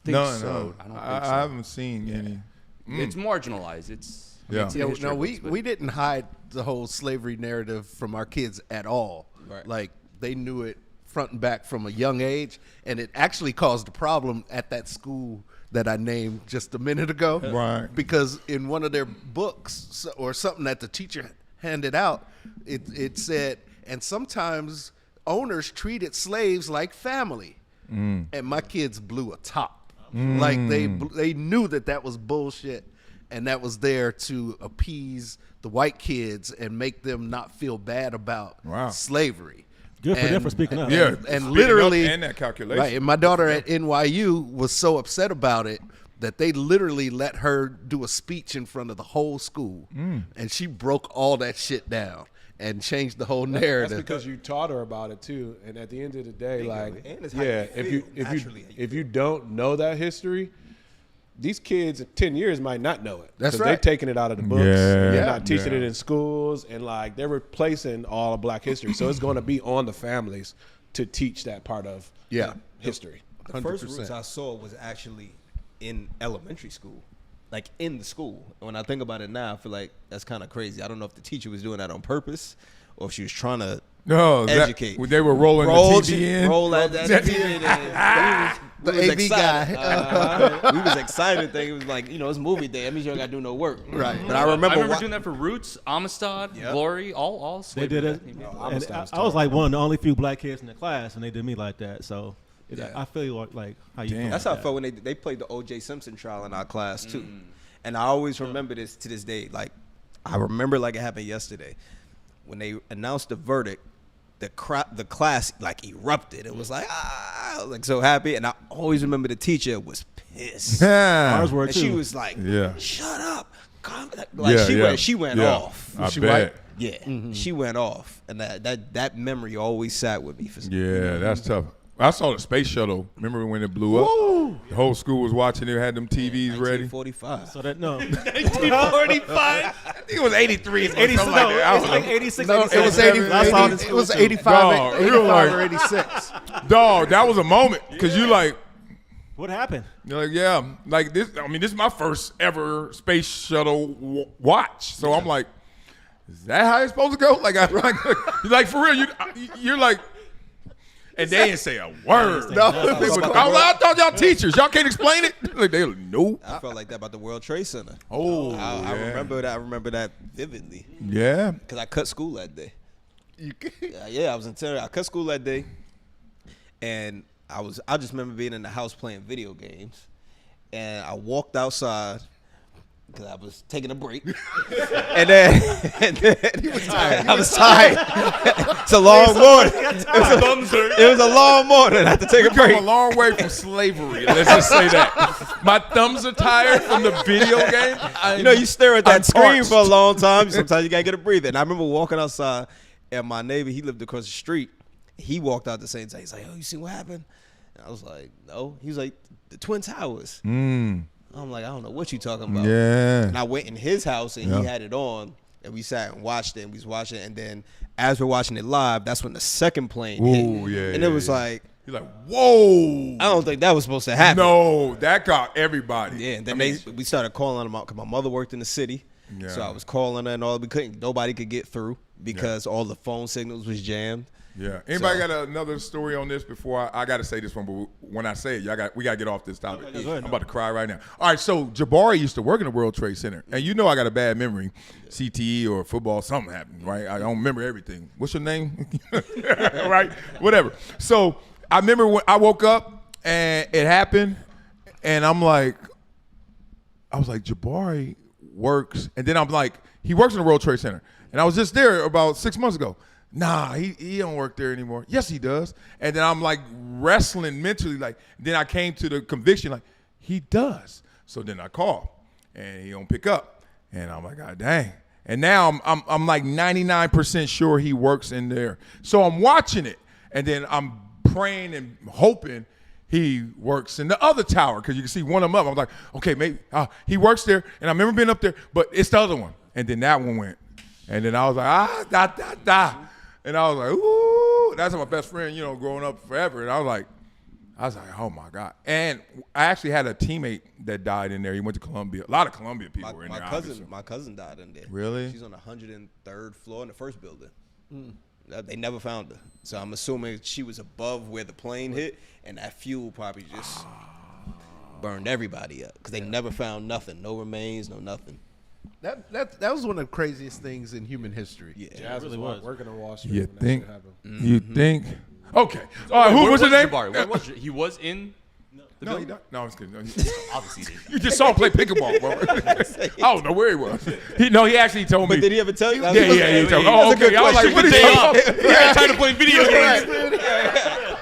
think No. so. I don't think so. I haven't seen any. It's marginalized. It's Yeah. it's in Yeah, history no, books, but- we didn't hide the whole slavery narrative from our kids at all. Right. Like they knew it front and back from a young age, and it actually caused a problem at that school that I named just a minute ago. Right. Because in one of their books or something that the teacher handed out, it said, and sometimes owners treated slaves like family, and my kids blew a top. Like they knew that was bullshit. And that was there to appease the white kids and make them not feel bad about slavery. Good for them for speaking up. Yeah, And speaking literally, up and that calculation. right? And my daughter at NYU was so upset about it that they literally let her do a speech in front of the whole school, and she broke all that shit down and changed the whole narrative. That's because you taught her about it too. And at the end of the day, like, and it's how yeah, you feel, naturally how you if you don't know that history, these kids in 10 years might not know it. That's 'Cause right. They're taking it out of the books. Yeah. They're Yeah. not teaching Yeah. it in schools, and like they're replacing all of Black history. So it's going to be on the families to teach that part of history. The first 100%. Roots I saw was actually in elementary school, like in the school. And when I think about it now, I feel like that's kind of crazy. I don't know if the teacher was doing that on purpose or if she was trying to No, educate. They were rolling Roll the TV in. Roll that TV in. The We was AV excited. guy. We was excited. It was like, it's movie day. That means you don't got to do no work. Right. But I remember doing that for Roots, Amistad, Glory, all. They did it. slavery. And I was like one of the only few black kids in the class, and they did me like that. So I feel like how you. Feel That's like how I felt when they played the O.J. Simpson trial in our class too. And I always remember this to this day. Like I remember like it happened yesterday when they announced the verdict. The class like erupted. It was like I was like so happy, and I always remember the teacher was pissed. Ours were And too. she was like, "Shut up!" She went off. I She bet. white? Yeah, she went off, and that memory always sat with me for some Yeah, that's tough. I saw the space shuttle. Remember when it blew up? The whole school was watching it, had them TVs ready. 1945. So that no, 1945. I think it was 83. Or 86. something like that. I It was was like like, 86. No, it was 80. I saw it in It school, was too. 85, Dog, 85 real like- or 86. dog, that was a moment because you like, What happened? you're like, yeah, like this. I mean, this is my first ever space shuttle watch. So I'm like, is that how it's supposed to go? Like, like for real, you're like. And they didn't say a word. No, I thought y'all teachers. Y'all can't explain it. Like they nope. I felt like that about the World Trade Center. Oh, I remember that. I remember that vividly Yeah. because I cut school that day. Yeah, I was in terror. I cut school that day, and I just remember being in the house playing video games, and I walked outside because I was taking a break, and then he was tired. I was tired. It's a long morning. It was a long morning. I had to take a Come break. a long way from slavery. Let's just say that. My thumbs are tired from the video game. You stare at I'm that screen parched. for a long time. Sometimes you gotta get a breather. And I remember walking outside, and my neighbor, he lived across the street. He walked out the same time. He's like, "Oh, you see what happened?" And I was like, "No." He was like, "The Twin Towers." I'm like, "I don't know what you talking about." Yeah. And I went in his house, and he had it on, and we sat and watched it. And we was watching it, and then as we're watching it live, that's when the second plane Ooh, hit. yeah, And yeah, it was yeah. like, You're like, whoa. I don't think that was supposed to happen. No, that got everybody. Yeah, and then we started calling them out because my mother worked in the city. Yeah. So I was calling her and all. Nobody could get through because all the phone signals was jammed. Yeah. Anybody got another story on this before I got to say this one? But when I say it, we got to get off this topic. go ahead. I'm about to cry right now. All right. So Jabari used to work in the World Trade Center, and you know I got a bad memory. CTE or football, something happened, right? I don't remember everything. What's your name? Right? Whatever. So I remember when I woke up and it happened, and I was like, Jabari works, and then I'm like, he works in the World Trade Center, and I was just there about 6 months ago. Nah, he don't work there anymore. Yes, he does. And then I'm like wrestling mentally, like, then I came to the conviction, like, he does. So then I call, and he don't pick up, and I'm like, God dang. And now I'm like 99% sure he works in there. So I'm watching it, and then I'm praying and hoping he works in the other tower because you can see one of them up. I'm like, okay, maybe he works there, and I remember being up there, but it's the other one. And then that one went, and then I was like, and I was like, ooh, that's my best friend, growing up forever. And I was like, oh my God. And I actually had a teammate that died in there. He went to Columbia. A lot of Columbia people were in there. My cousin died in there. Really? She's on the 103rd floor in the first building. They never found her. So I'm assuming she was above where the plane hit, and that fuel probably just burned everybody up because they never found nothing. No remains, no nothing. That was one of the craziest things in human history. Yeah. Jazz really was was. working on Wall Street. You when that think? shit happened. You think? Okay. All right, who was his name? Jabari? What was it? He was in the No, he building? died. No, I was kidding. No, Obviously he did. you just saw him play pickleball, bro. I don't know where he was. He actually told me. But did he ever tell you? Yeah, he told me. Oh, That's a good okay. I was like, question. what is Day he off. talking? Yeah, trying to play video games.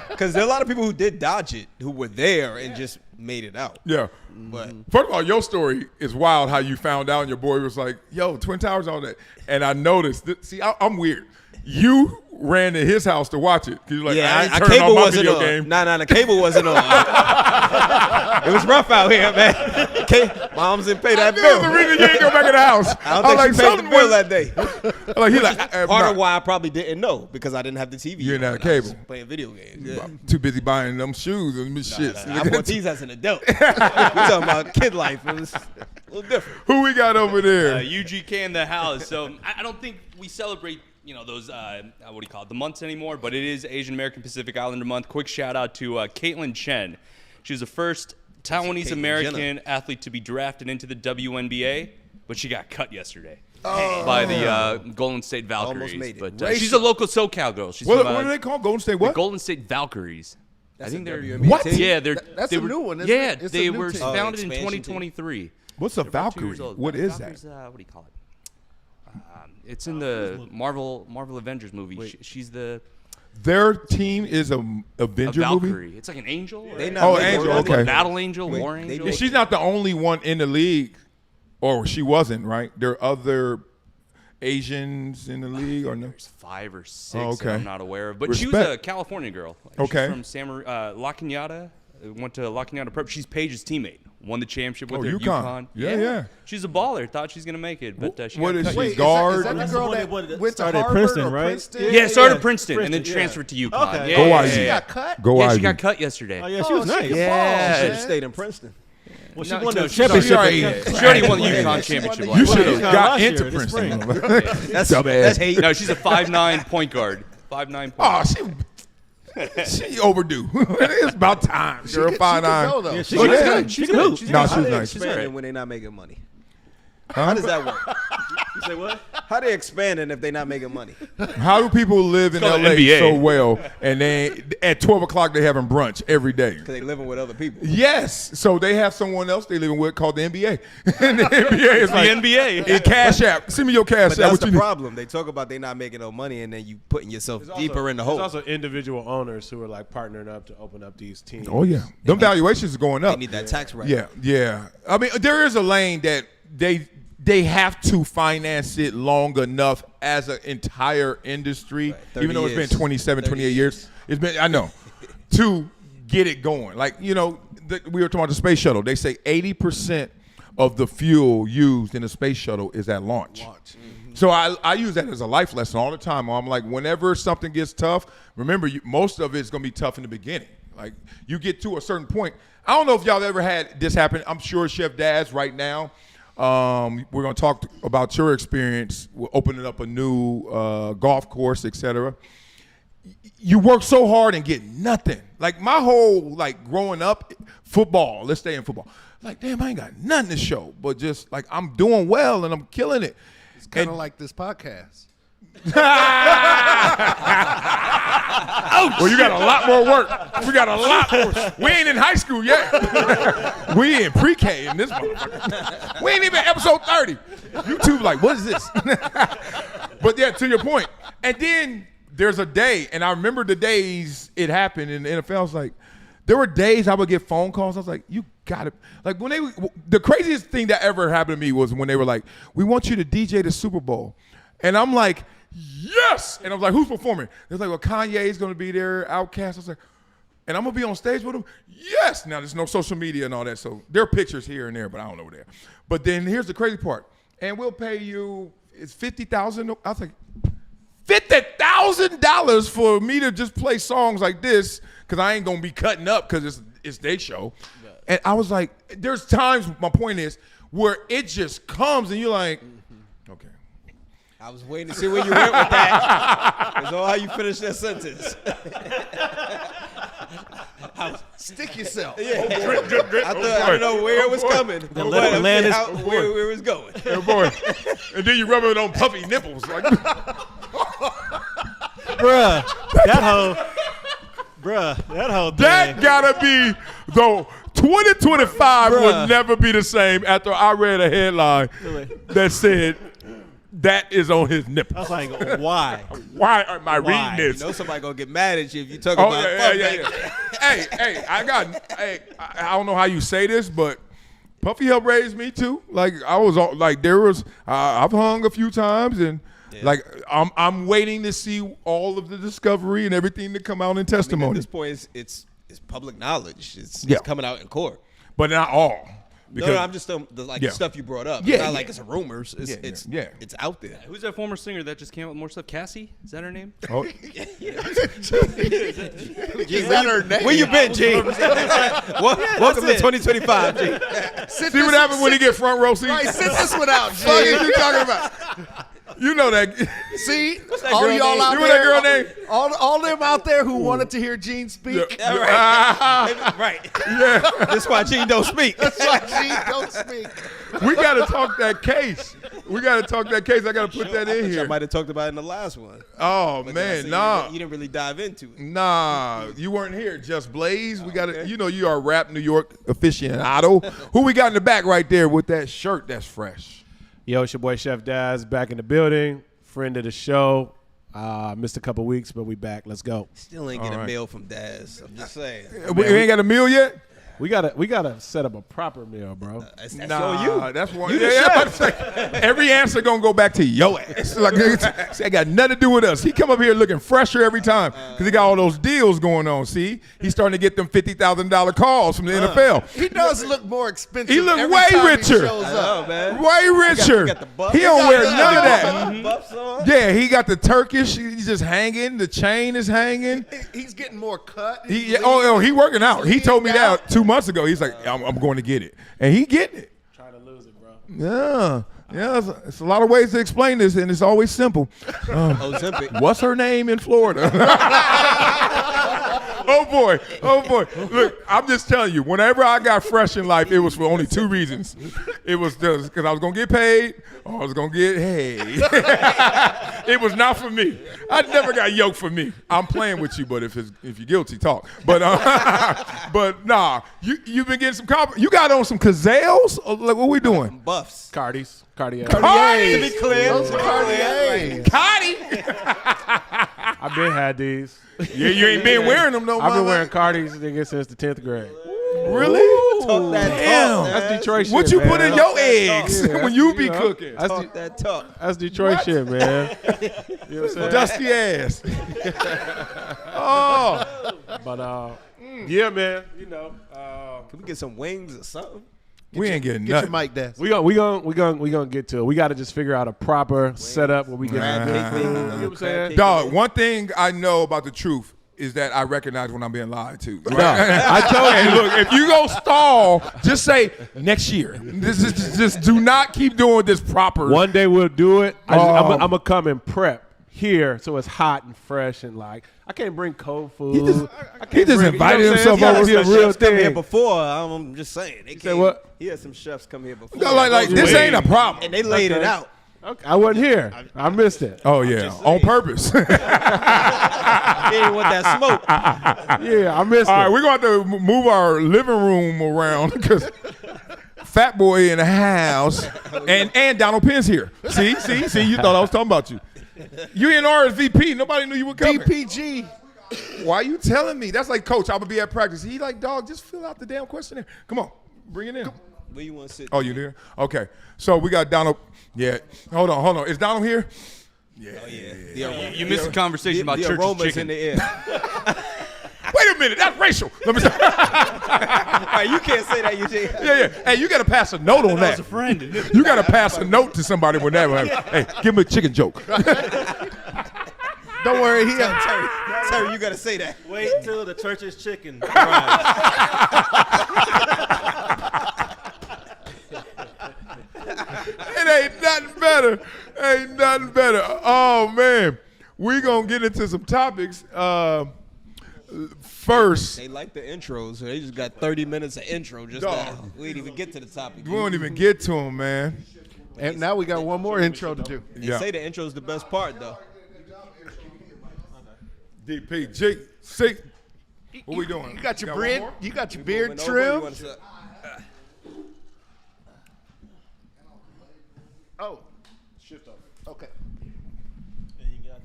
Because there are a lot of people who did dodge it, who were there and just made it out. Yeah. But First of all, your story is wild how you found out and your boy was like, yo, Twin Towers on that. And I noticed, see, I'm weird. You ran to his house to watch it. Cause you're like, I ain't our turning cable on my wasn't video on. game. Nah, the cable wasn't on. It was rough out here, man. Moms didn't pay that That was bill. the reason you didn't go back in the house. I don't think she paid the bill that day. Like, he like, Part of why I probably didn't know because I didn't have the TV. You didn't have on. a cable. I was playing video games. Yeah. I'm too busy buying them shoes and shit. I bought these as an adult. We're talking about kid life. It was a little different. Who we got over there? UGK in the house. So I don't think we celebrate you know, those, what do you call it, the months anymore, but it is Asian American Pacific Islander Month. Quick shout out to Caitlin Chen. She was the first Taiwanese American athlete to be drafted into the WNBA, but she got cut yesterday by the Golden State Valkyries. Almost made it. But she's a local SoCal girl. She's What from, do they call Golden State? What? the Golden State Valkyries. That's I think a they're WNBA What? team? Yeah, That's they a were, new one, isn't yeah, it? It's a they new were team. founded in expansion team. 2023. What's a They're about 2 Valkyrie? years old. What is that? Valkyries, what do you call it? It's in the Marvel Avengers movie. She's the Their team is a Avenger Valkyrie. movie. It's like an angel. They or- not Oh, making angel, money. okay. Battle angel, war they angel. do- She's not the only one in the league, or she wasn't, right? There are other Asians in the league, or no? There's 5 or 6 Oh, okay. that I'm not aware of. But she was Respect. a California girl. Okay. She's from La Cañada. Went to La Cañada Prep. She's Paige's teammate. Won the championship with Oh, her UConn. UConn. Yeah. She's a baller. Thought she's gonna make it, but she What got is cut. she? Wait, is guard? that the That's girl the one that that went to started at Harvard Princeton, or right? Princeton? Yeah, started yeah. Princeton and then Princeton, transferred to UConn. Okay. Yeah, Go yeah, Ivy. yeah, She yeah. got cut? Go Yeah, Ivy. she got cut yesterday. Oh, yeah, she was she nice. can Yeah. She should ball, have stayed in Princeton. Well, she No, won no, the she- championship. she already- She already won the Yeah, UConn she won championship. the You last should year. have UConn got last into year, this Princeton. That's Dumbass. hate. No, she's a 5'9" point guard. 5'9" point Oh, guard. she overdue. It's about time. Girl, She can 5'9". go, though. Yeah, Oh, yeah. good. She's good. She's No, good. she was nice. She's all right. Expanding when they not making money. Huh? How does that work? You say what? How they expanding if they not making money? How do people live in called LA NBA. so well, and they at 12 o'clock they having brunch every day? Because they living with other people. Yes, so they have someone else they living with called the NBA, and the NBA is The like NBA. in Cash App. Send me your Cash But App. that's What the you need? problem. They talk about they not making no money, and then you putting yourself deeper in the hole. There's also individual owners who are like partnering up to open up these teams. Oh yeah, them valuations are going They up. need that tax right. Yeah. I mean, there is a lane that they have to finance it long enough as an entire industry, 30 even though it's years. been 27, 30 28 years. It's been, I know, to get it going. Like, you know, we were talking about the space shuttle. They say 80% of the fuel used in the space shuttle is at launch. So I use that as a life lesson all the time. I'm like, whenever something gets tough, remember, most of it's going to be tough in the beginning. Like, you get to a certain point. I don't know if y'all ever had this happen. I'm sure Chef Daz right now, we're going to talk about your experience opening up a new golf course, etc. You work so hard and get nothing. Like, my whole, like, growing up, football, let's stay in football. Like, damn, I ain't got nothing to show. But just, like, I'm doing well and I'm killing it. It's kind of like this podcast. Well, you got a lot more work. We got a lot more. We ain't in high school yet. We in pre-K in this motherfucker. We ain't even episode 30. YouTube like, what is this? But yeah, to your point. And then there's a day, and I remember the days it happened in the NFL. I was like, there were days I would get phone calls. I was like, you got it. Like, when the craziest thing that ever happened to me was when they were like, we want you to DJ the Super Bowl. And I'm like, yes! And I was like, who's performing? They're like, well, Kanye's going to be there, Outkast. I was like, and I'm going to be on stage with him? Yes! Now, there's no social media and all that, so there are pictures here and there, but I don't know where they are. But then here's the crazy part. And we'll pay you, it's $50,000. I was like, $50,000 for me to just play songs like this, because I ain't going to be cutting up because it's their show. And I was like, there's times, my point is, where it just comes and you're like, okay. I was waiting to see where you went with that. That's all how you finish that sentence. Stick yourself. I didn't know where it was coming. But let it land where it was going. Oh boy. And then you rub it on puffy nipples. Like, Bruh, that whole thing. that gotta be, though, 2025 will never be the same after I read a headline that said that is on his I nipple. was like, why? Why am I Why? reading this? You know somebody gonna get mad at you if you talk Oh, about yeah. Hey, I don't know how you say this, but Puffy helped raise me too. Like, I was all, like, I've hung a few times, and like, I'm waiting to see all of the discovery and everything to come out in testimony. At this point, it's public knowledge. It's coming out in court. But not all. Because, No, I'm just the stuff you brought up. Yeah, It's not like it's rumors. It's out there. Who's that former singer that just came out with more stuff? Cassie? Is that her name? Oh, Is that her name? Where you been, G? Welcome to 2025, G. see what happens when he get front row seats? Right, sit this one out, G. What are you talking about? You know that. See, that all girl y'all name? out You know there, that girl name? all them out there who wanted to hear Gene speak. Yeah, right. Right. Yeah. That's why Gene don't speak. That's why Gene don't speak. We got to talk that case. I got to put that in I here. might have talked about it in the last one. Oh, But man, then nah. you didn't really dive into it. Nah, you weren't here. Just Blaze. We got to, you are Rap New York aficionado. Who we got in the back right there with that shirt that's fresh? Yo, it's your boy Chef Daz back in the building. Friend of the show. Missed a couple weeks, but we back. Let's go. Still ain't get a mail from Daz. I'm just saying. We ain't got a meal yet? We gotta set up a proper meal, bro. That's on you. That's one. You the Yeah, chef. I'm saying, every answer gonna go back to your ass. Like, it got nothing to do with us. He come up here looking fresher every time because he got all those deals going on. See, he's starting to get them $50,000 calls from the NFL. He does look more expensive. He look every way time richer. He shows up. man. Way richer. got the buff. He don't wear the none of buff that. on. Buffs on. Yeah, he got the Turkish. He's just hanging. The chain is hanging. He's getting more cut. He working out. He told me that 2 months ago. He's like, I'm going to get it, and he getting it. Trying to lose it, bro. Yeah. It's a lot of ways to explain this, and it's always simple. Ozempic. What's her name in Florida? Oh boy. Look, I'm just telling you, whenever I got fresh in life, it was for only 2 reasons. It was just because I was going to get paid or I was going to get hay. It was not for me. I never got yoked for me. I'm playing with you, but if you're guilty, talk. But but nah, you've been getting some you got on some Cazales? Like, what we doing? Buffs. Cardi's. Cartier. Cardi. To be clear. Those are Cartier. Cardi. I've been had these. Yeah, you ain't been wearing them though. I've been mama. wearing Cardi's nigga since the 10th grade. Really? Talk that Damn. talk. That's Detroit shit. What you man. put in your eggs Yeah, when you be know, cooking? That's, Talk that talk. that's Detroit shit, man. You know what I'm saying? Dusty ass. Oh. But yeah, man. You know, Can we get some wings or something? We ain't getting Get your nothing. mic, Des. we gonna get to it. We got to just figure out a proper setup where we get. Crab You cake know thing. what I'm saying? Dog, one thing I know about the truth is that I recognize when I'm being lied to. Right? I told Hey, look, if you go stall, just say next year. This is just do not keep doing this proper. One day we'll do it. I'm Oh. gonna come and prep here so it's hot and fresh and like I can't bring cold food. He just invited himself It's over gotta be here. a real Chefs come here thing. before. I'm just saying. They said came- what? He had some chefs come here before. No, like this ain't a problem. And they laid it Okay. out. Okay. I wasn't here. I missed it. Oh yeah, on purpose. All He didn't want that smoke. Yeah, I missed right, it. we're going to have to move our living room around because Fat Boy in the house and Donald Penn's here. See, you thought I was talking about you. You in RSVP. Nobody knew you were coming. DPG. Why you telling me? That's like, Coach, I'm going to be at practice. He like, dog, just fill out the damn questionnaire. Come on, bring it in. Where you want to sit? Oh, you there? Okay. So we got Donald. Yeah. Hold on. Is Donald here? Yeah. You missed the conversation about the church's aromas chicken. in the air. Wait a minute. That's racial. Let me stop. All right, you can't say that, Eugene. Yeah. Hey, you got to pass a note on that. was a friend. You got to pass a note to somebody when that happens. Hey, give him a chicken joke. Don't worry, he Terry, you got to say that. Wait till the church's chicken arrives. It ain't nothing better. Oh, man. We going to get into some topics. First, They like the intros, so they just got 30 minutes of intro just Dog. now. We didn't even get to the topic. we won't even get to them, man. And now we got one more intro to do. They Yeah. say the intro is the best part, though. DPG. See, what we doing? You got your one beard. more? You got your Moving beard over, you trimmed. wanna say- Oh, okay.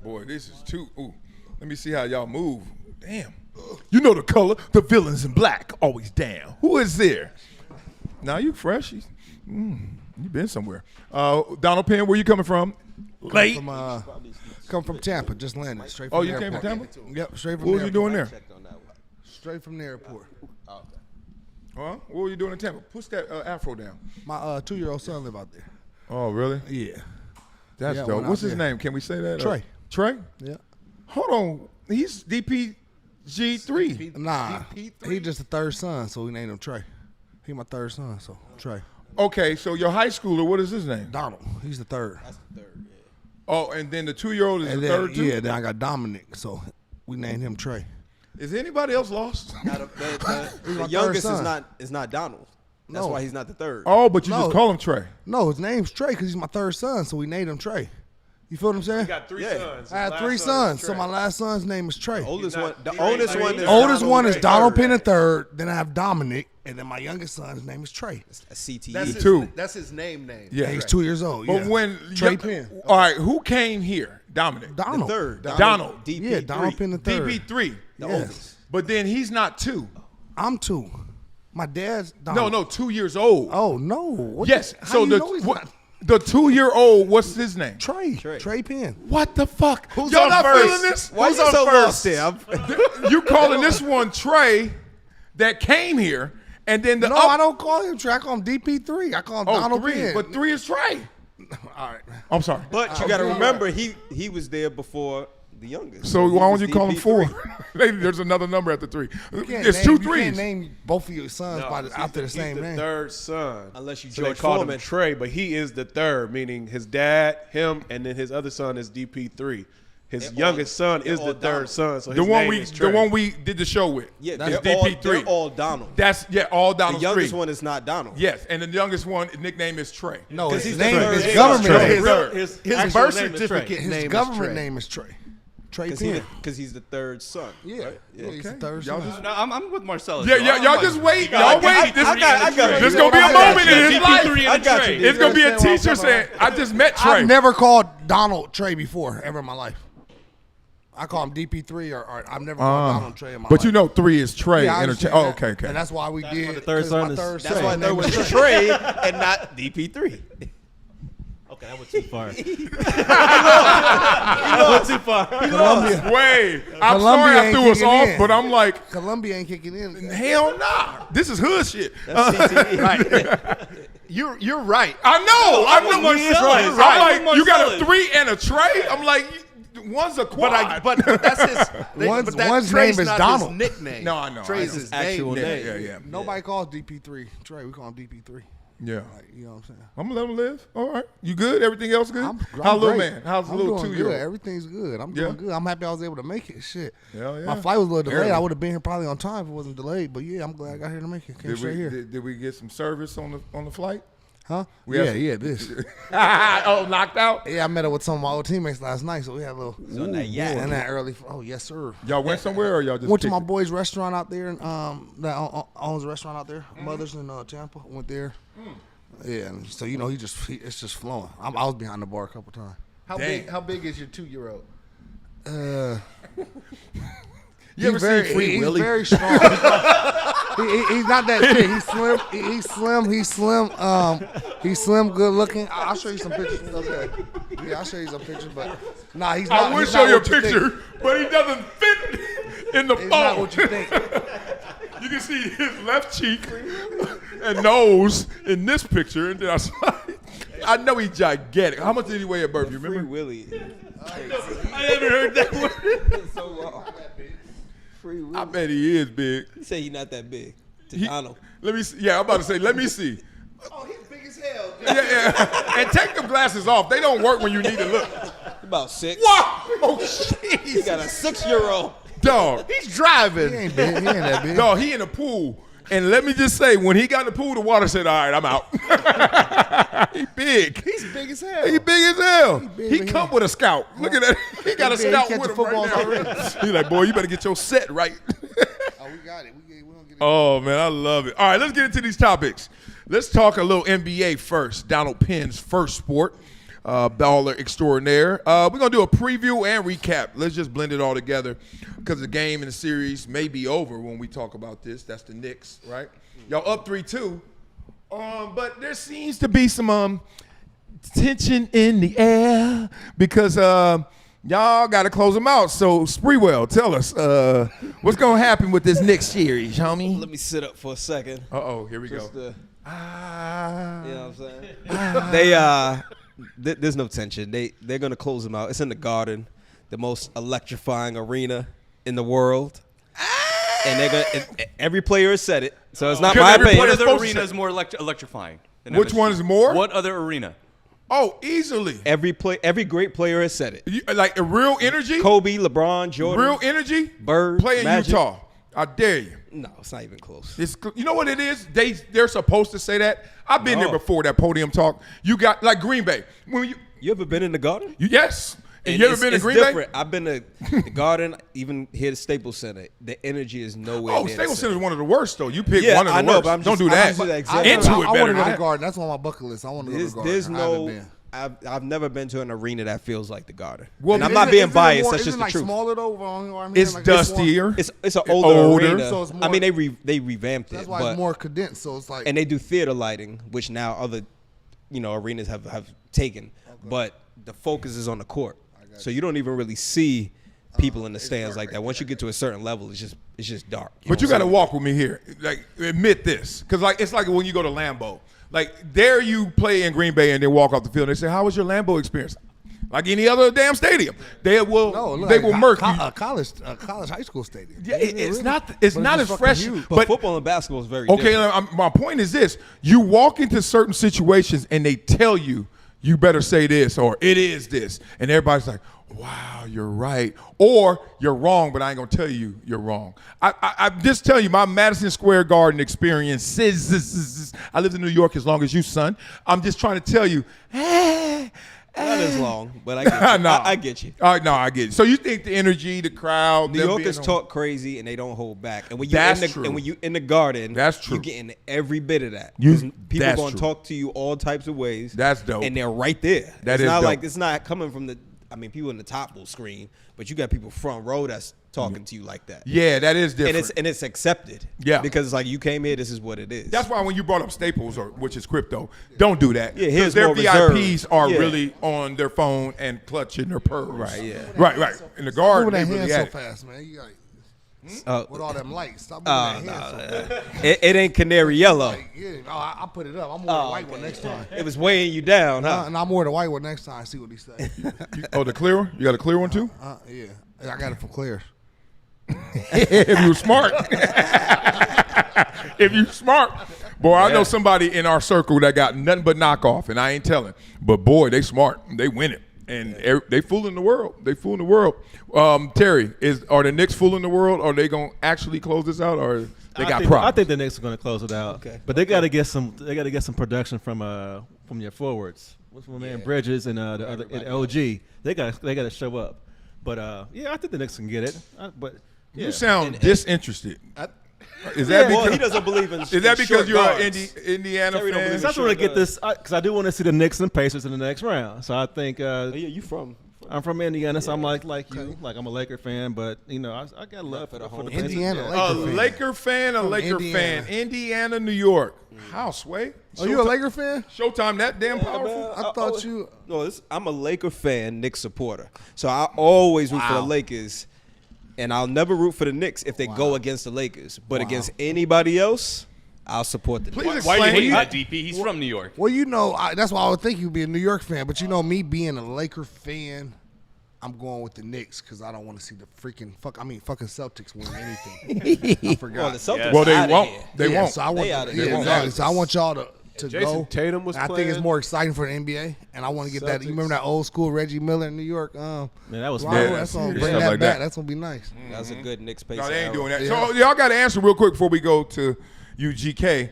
Boy, this is too. Ooh, let me see how y'all move. Damn. You know the color. The villains in black, always down. Who is there? Now you fresh. You been somewhere. Donald Penn, where you coming from? Late. Come from Tampa, just landed straight from Oh, the you airport. came from Tampa? Yep, straight from What the was you airport. doing there? Checked on that one. Straight from the airport. Huh? What were you doing in Tampa? Push that afro down. My 2-year-old son live out there. Oh, really? Yeah. That's Yeah, dope. went What's out his there. name? Can we say that? Trey. Trey? Yeah. Hold on. He's DPG3. Nah, he just the third son, so we named him Trey. He my third son, so Trey. Okay, so your high schooler, what is his name? Donald, he's the third. That's the third, yeah. Oh, and then the 2-year-old is And the then, third too? yeah, then I got Dominic, so we named him Trey. Is anybody else lost? Now, the my youngest third is son. not Donald. That's No. why he's not the third. Oh, but you No. just call him Trey. No, his name's Trey because he's my third son, so we named him Trey. You feel what I'm saying? You got 3 sons. I had His 3 last son is sons, so Trey. my last son's name is Trey. Oldest He's one. not- The he oldest ain't- one is Oldest Donald one is Trey Donald third. Penn III. Then I have Dominic, and then my youngest son's name is Trey. A CTE. That's his, Two. That's his name. Yeah. And he's 2 years old. But yeah. when Trey Penn. All right, who came here? Dominic. the Donald. third. Donald. DP3. Yeah, Donald Penn III. DP3. The Yes. oldest. But then he's not 2. I'm 2. My dad's No, Donald. no, 2 years old. Oh no. What Yes. How So you know he's not? the 2-year-old, what's his name? Trey. Trey Penn. What the fuck? Who's Y'all on not first? feeling this? Why Who's you on so first? lost there? You calling this one Trey that came here, and then the No, I don't call him Trey. I call him DP3. I call him Donald 3, Penn. but 3 is Trey. All right. I'm sorry. But you got to remember, he was there before the youngest. So he why was don't you call him 4? DP3. There's another number after 3. You can't It's name, 2 You 3s. can't name both of your sons No, by he's after the same he's name. the third son. Unless you So they George called Foreman. him Trey, but he is the third, meaning his dad, him, and then his other son is DP3. His They're youngest all- son is they're the all third Donald. son, so his The one name we is Trey. did the show with. Yeah, That's they're all, DP3. they're all Donald. That's all down The the youngest street. one is not Donald. Yes, and the youngest one nickname is Trey. No, 'Cause his he's the name, third. his His government Trey. name. His His actual birth name is Trey. certificate His name government is Trey. name is Trey. Trey Penn. Because he's the third son. Yeah. right? Yeah, he's the Okay. third Y'all son. just- No, I'm with Marcellus. Yeah, though. yeah, I'm y'all like- just wait. got Y'all like wait. DP3 and Trey. This gonna be a moment in his life. DP3 I and got Trey. you, It's gonna be a understand where I'm teacher coming saying, "I just met Trey." I've never called Donald Trey before ever in my life. I call him DP3 or I've never called Donald Trey in my life. But you know, 3 is Trey. Yeah, I interchange. understand Oh, that. okay, okay. And that's why we did. why the third 'cause son my is- third That's son why there name was is Trey and not DP3. Okay, I went too far. I went too far. Columbia. Wait, I'm Columbia sorry I ain't threw us kicking off, in. but I'm like, Columbia ain't kicking in. hell nah. This is hood shit. That's CTE. You're right. I know. I know. Marcellus. I'm like, you got a Marcellus. 3 and a Trey. I'm like, one's a quad. But that's his. One's- but that one's Trey's name is not Donald. His nickname. No, I know. Trey's I know. his Actual name. name. yeah, yeah, Nobody calls DP3 Trey. We call him DP3. yeah. Like, you know what I'm saying? I'm gonna let him live. All right. You good? Everything else good? I'm How's little great. man? How's the I'm little doing 2-year-old? good. Everything's good. I'm Yeah. doing good. I'm happy I was able to make it. Shit. Hell yeah. My flight was a little delayed. Early. I would have been here probably on time if it wasn't delayed. But yeah, I'm glad I got here to make it. Came straight here. Did we get some service on the flight? Huh? We have Yeah, some- this. Oh, knocked out? Yeah, I met up with some of my old teammates last night, so we had a little. on that yacht. And that early. Oh yes, sir. Y'all went somewhere or y'all just Went to my kicked it? boy's restaurant out there, that owns a restaurant out there, Mother's in Tampa. Went there. Yeah, and so you know it's just flowing. I was behind the bar a couple times. How big is your 2-year-old? You ever seen Free he's Willy? very strong. He's not that big. He's slim. He's slim. Good looking. I'll show you some pictures. Okay. Yeah, I'll show you some pictures. But nah, he's not. I would he's show not you a what think. picture, but he doesn't fit in the He's phone. not what you think. You can see his left cheek and nose in this picture, and then I know he's gigantic. How much did he weigh at birth? You Free remember? Willy. I haven't heard that word. So long. Free Willy. I bet he is big. He say he's not that big. To He- Donald. Let me see. Yeah, I'm about to say, let me see. Oh, he's big as hell. Yeah, yeah. And take them glasses off. They don't work when you need to look. About 6. Wow. Oh, shit. He got a 6-year-old. Dog. He's driving. He ain't big. He ain't that big. Dog, he in the pool. And let me just say, when he got in the pool, the water said, all right, I'm out. He big. He's big as hell. He big as hell. big He as come hell. with a scout. Look at that. He got a big. He scout catch with the him footballs right already. now. He's like, boy, you better get your set right. Oh, we got it. We gonna get it. Oh, man, I love it. All right, let's get into these topics. Let's talk a little NBA first. Donald Penn's first sport, baller extraordinaire. We're going to do a preview and recap. Let's just blend it all together because the game and the series may be over when we talk about this. That's the Knicks, right? Y'all up 3-2. But there seems to be some tension in the air because y'all got to close them out. So, Spreewell, tell us what's going to happen with this Knicks series, homie? Let me sit up for a second. Uh-oh, here we go. Just to, you know what I'm saying? There's no tension. They're gonna close them out. It's in the Garden, the most electrifying arena in the world. And they're gonna. Every player has said it, so it's not Because my every opinion. What player- other supposed to arena say- is more electrifying? than Which MSG? one is more? What other arena? Oh, easily. Every great player has said it. Like a real energy. Kobe, LeBron, Jordan. Real energy. Bird, Play in Magic. Utah. I dare you. No, it's not even close. You know what it is? They're supposed to say that. I've been there before, that podium talk. You got like Green Bay. When You ever been in the Garden? Yes. And you ever been to Green different. Bay? I've been to the Garden, even here to Staples Center. The energy is nowhere near Staples the Center center. is one of the worst, though. You pick Yeah, one of the I know, worst. but I'm Don't do just- that. I'm just like, Into I it want better to than go to that. Garden. That's on my bucket list. I want to go to Garden. There's I haven't no. been. I've never been to an arena that feels like the Garden. Well, and I'm isn't not it- being Isn't it biased. more- That's isn't just it the like truth. smaller though? I mean, It's like dustier. It's an older arena. So it's more- I mean, they revamped That's it, why but it's more condensed. So it's like. and they do theater lighting, which now other, arenas have taken. But the focus is on the court, so you don't even really see people in the stands like that. Once you get to a certain level, it's just dark. But you got to walk with me here. Like, admit this. Because, like, it's like when you go to Lambeau. Like, there you play in Green Bay and then walk off the field. And they say, how was your Lambeau experience? Like any other damn stadium. They will murk you. A college high school stadium. Yeah, it's Really? not But as fucking fresh. huge. But football and basketball is very Okay, different. my point is this. You walk into certain situations and they tell you, you better say this or it is this. And everybody's like, wow, you're right. Or you're wrong, but I ain't going to tell you you're wrong. I'm just telling you my Madison Square Garden experience. I lived in New York as long as you, son. I'm just trying to tell you, Not as long, but I get you. No. I get you. No, I get it. So you think the energy, the crowd, New them Yorkers being talk crazy and they don't hold back. And when you That's in the true. and when you in the Garden, That's true. you're getting every bit of that. You- 'Cause people that's gonna true. talk to you all types of ways. That's dope. And they're right there. That it's is not dope. like it's not coming from the. I mean, people in the top will scream, but you got people front row that's talking to you like that. Yeah, that is different. And it's accepted. Yeah. Because it's like you came here, this is what it is. That's why when you brought up Staples, which is crypto, don't do that. Yeah, 'Cause here's their more VIPs reserved. are Yeah. really on their phone and clutching their purse. Right, yeah. Right. In the Garden, Moving they that really hand at so it. fast, man. You got with all them lights. Stop moving Oh, that hand so fast. it ain't canary yellow. Yeah, I put it up. I'm wearing the white one next time. It was weighing you down, huh? And I'm wearing the white one next time. See what he say. Oh, the clear one? You got a clear one too? Yeah, I got it from Claire. If you were smart. If you smart. Boy, I know somebody in our circle that got nothing but knockoff, and I ain't telling. But boy, they smart. They win it. And they fooling the world. They fooling the world. Terry, are the Knicks fooling the world? Or are they going to actually close this out? Or they got problems? I think the Knicks are going to close it out. Okay. But they got to get some. They got to get some production from your forwards. What's my man Bridges and the other and LG. They got to show up. But I think the Knicks can get it. But yeah. You sound disinterested. Is that Well, because he doesn't believe in. is that because short you're an guards. Indiana Terry don't fan? believe So I just want to get this because I do want to see the Knicks and Pacers in the next round. So I think Oh, yeah, you from? I'm from Indiana, so I'm like you. Like I'm a Laker fan, but I got love for the Pacers. Indiana, A Laker fan. Laker fan, Indiana, New York. How, Sway? Oh, you a Laker fan? Showtime that damn powerful? I thought you. No, I'm a Laker fan, Knicks supporter. So I always root for the Lakers, and I'll never root for the Knicks if they go against the Lakers. But against anybody else, I'll support the Knicks. Please Why explain. you hate that, DP? He's from New York. Well, that's why I would think you'd be a New York fan. But me being a Laker fan, I'm going with the Knicks because I don't want to see the fucking Celtics win anything. I forgot. Well, the Celtics Yes. Well, they outta won't. here. They won't. So I want, They outta yeah, here. exactly. So I want y'all to Jason go. Tatum was I think playing. it's more exciting for the NBA, and I want to get that. You remember that old school Reggie Miller in New York? Man, that was Wow, fun. that's gonna yeah, bring stuff that like back. that. That's gonna be nice. That's a good Knicks pace. No, they ain't doing that. Yeah. So y'all got to answer real quick before we go to UGK.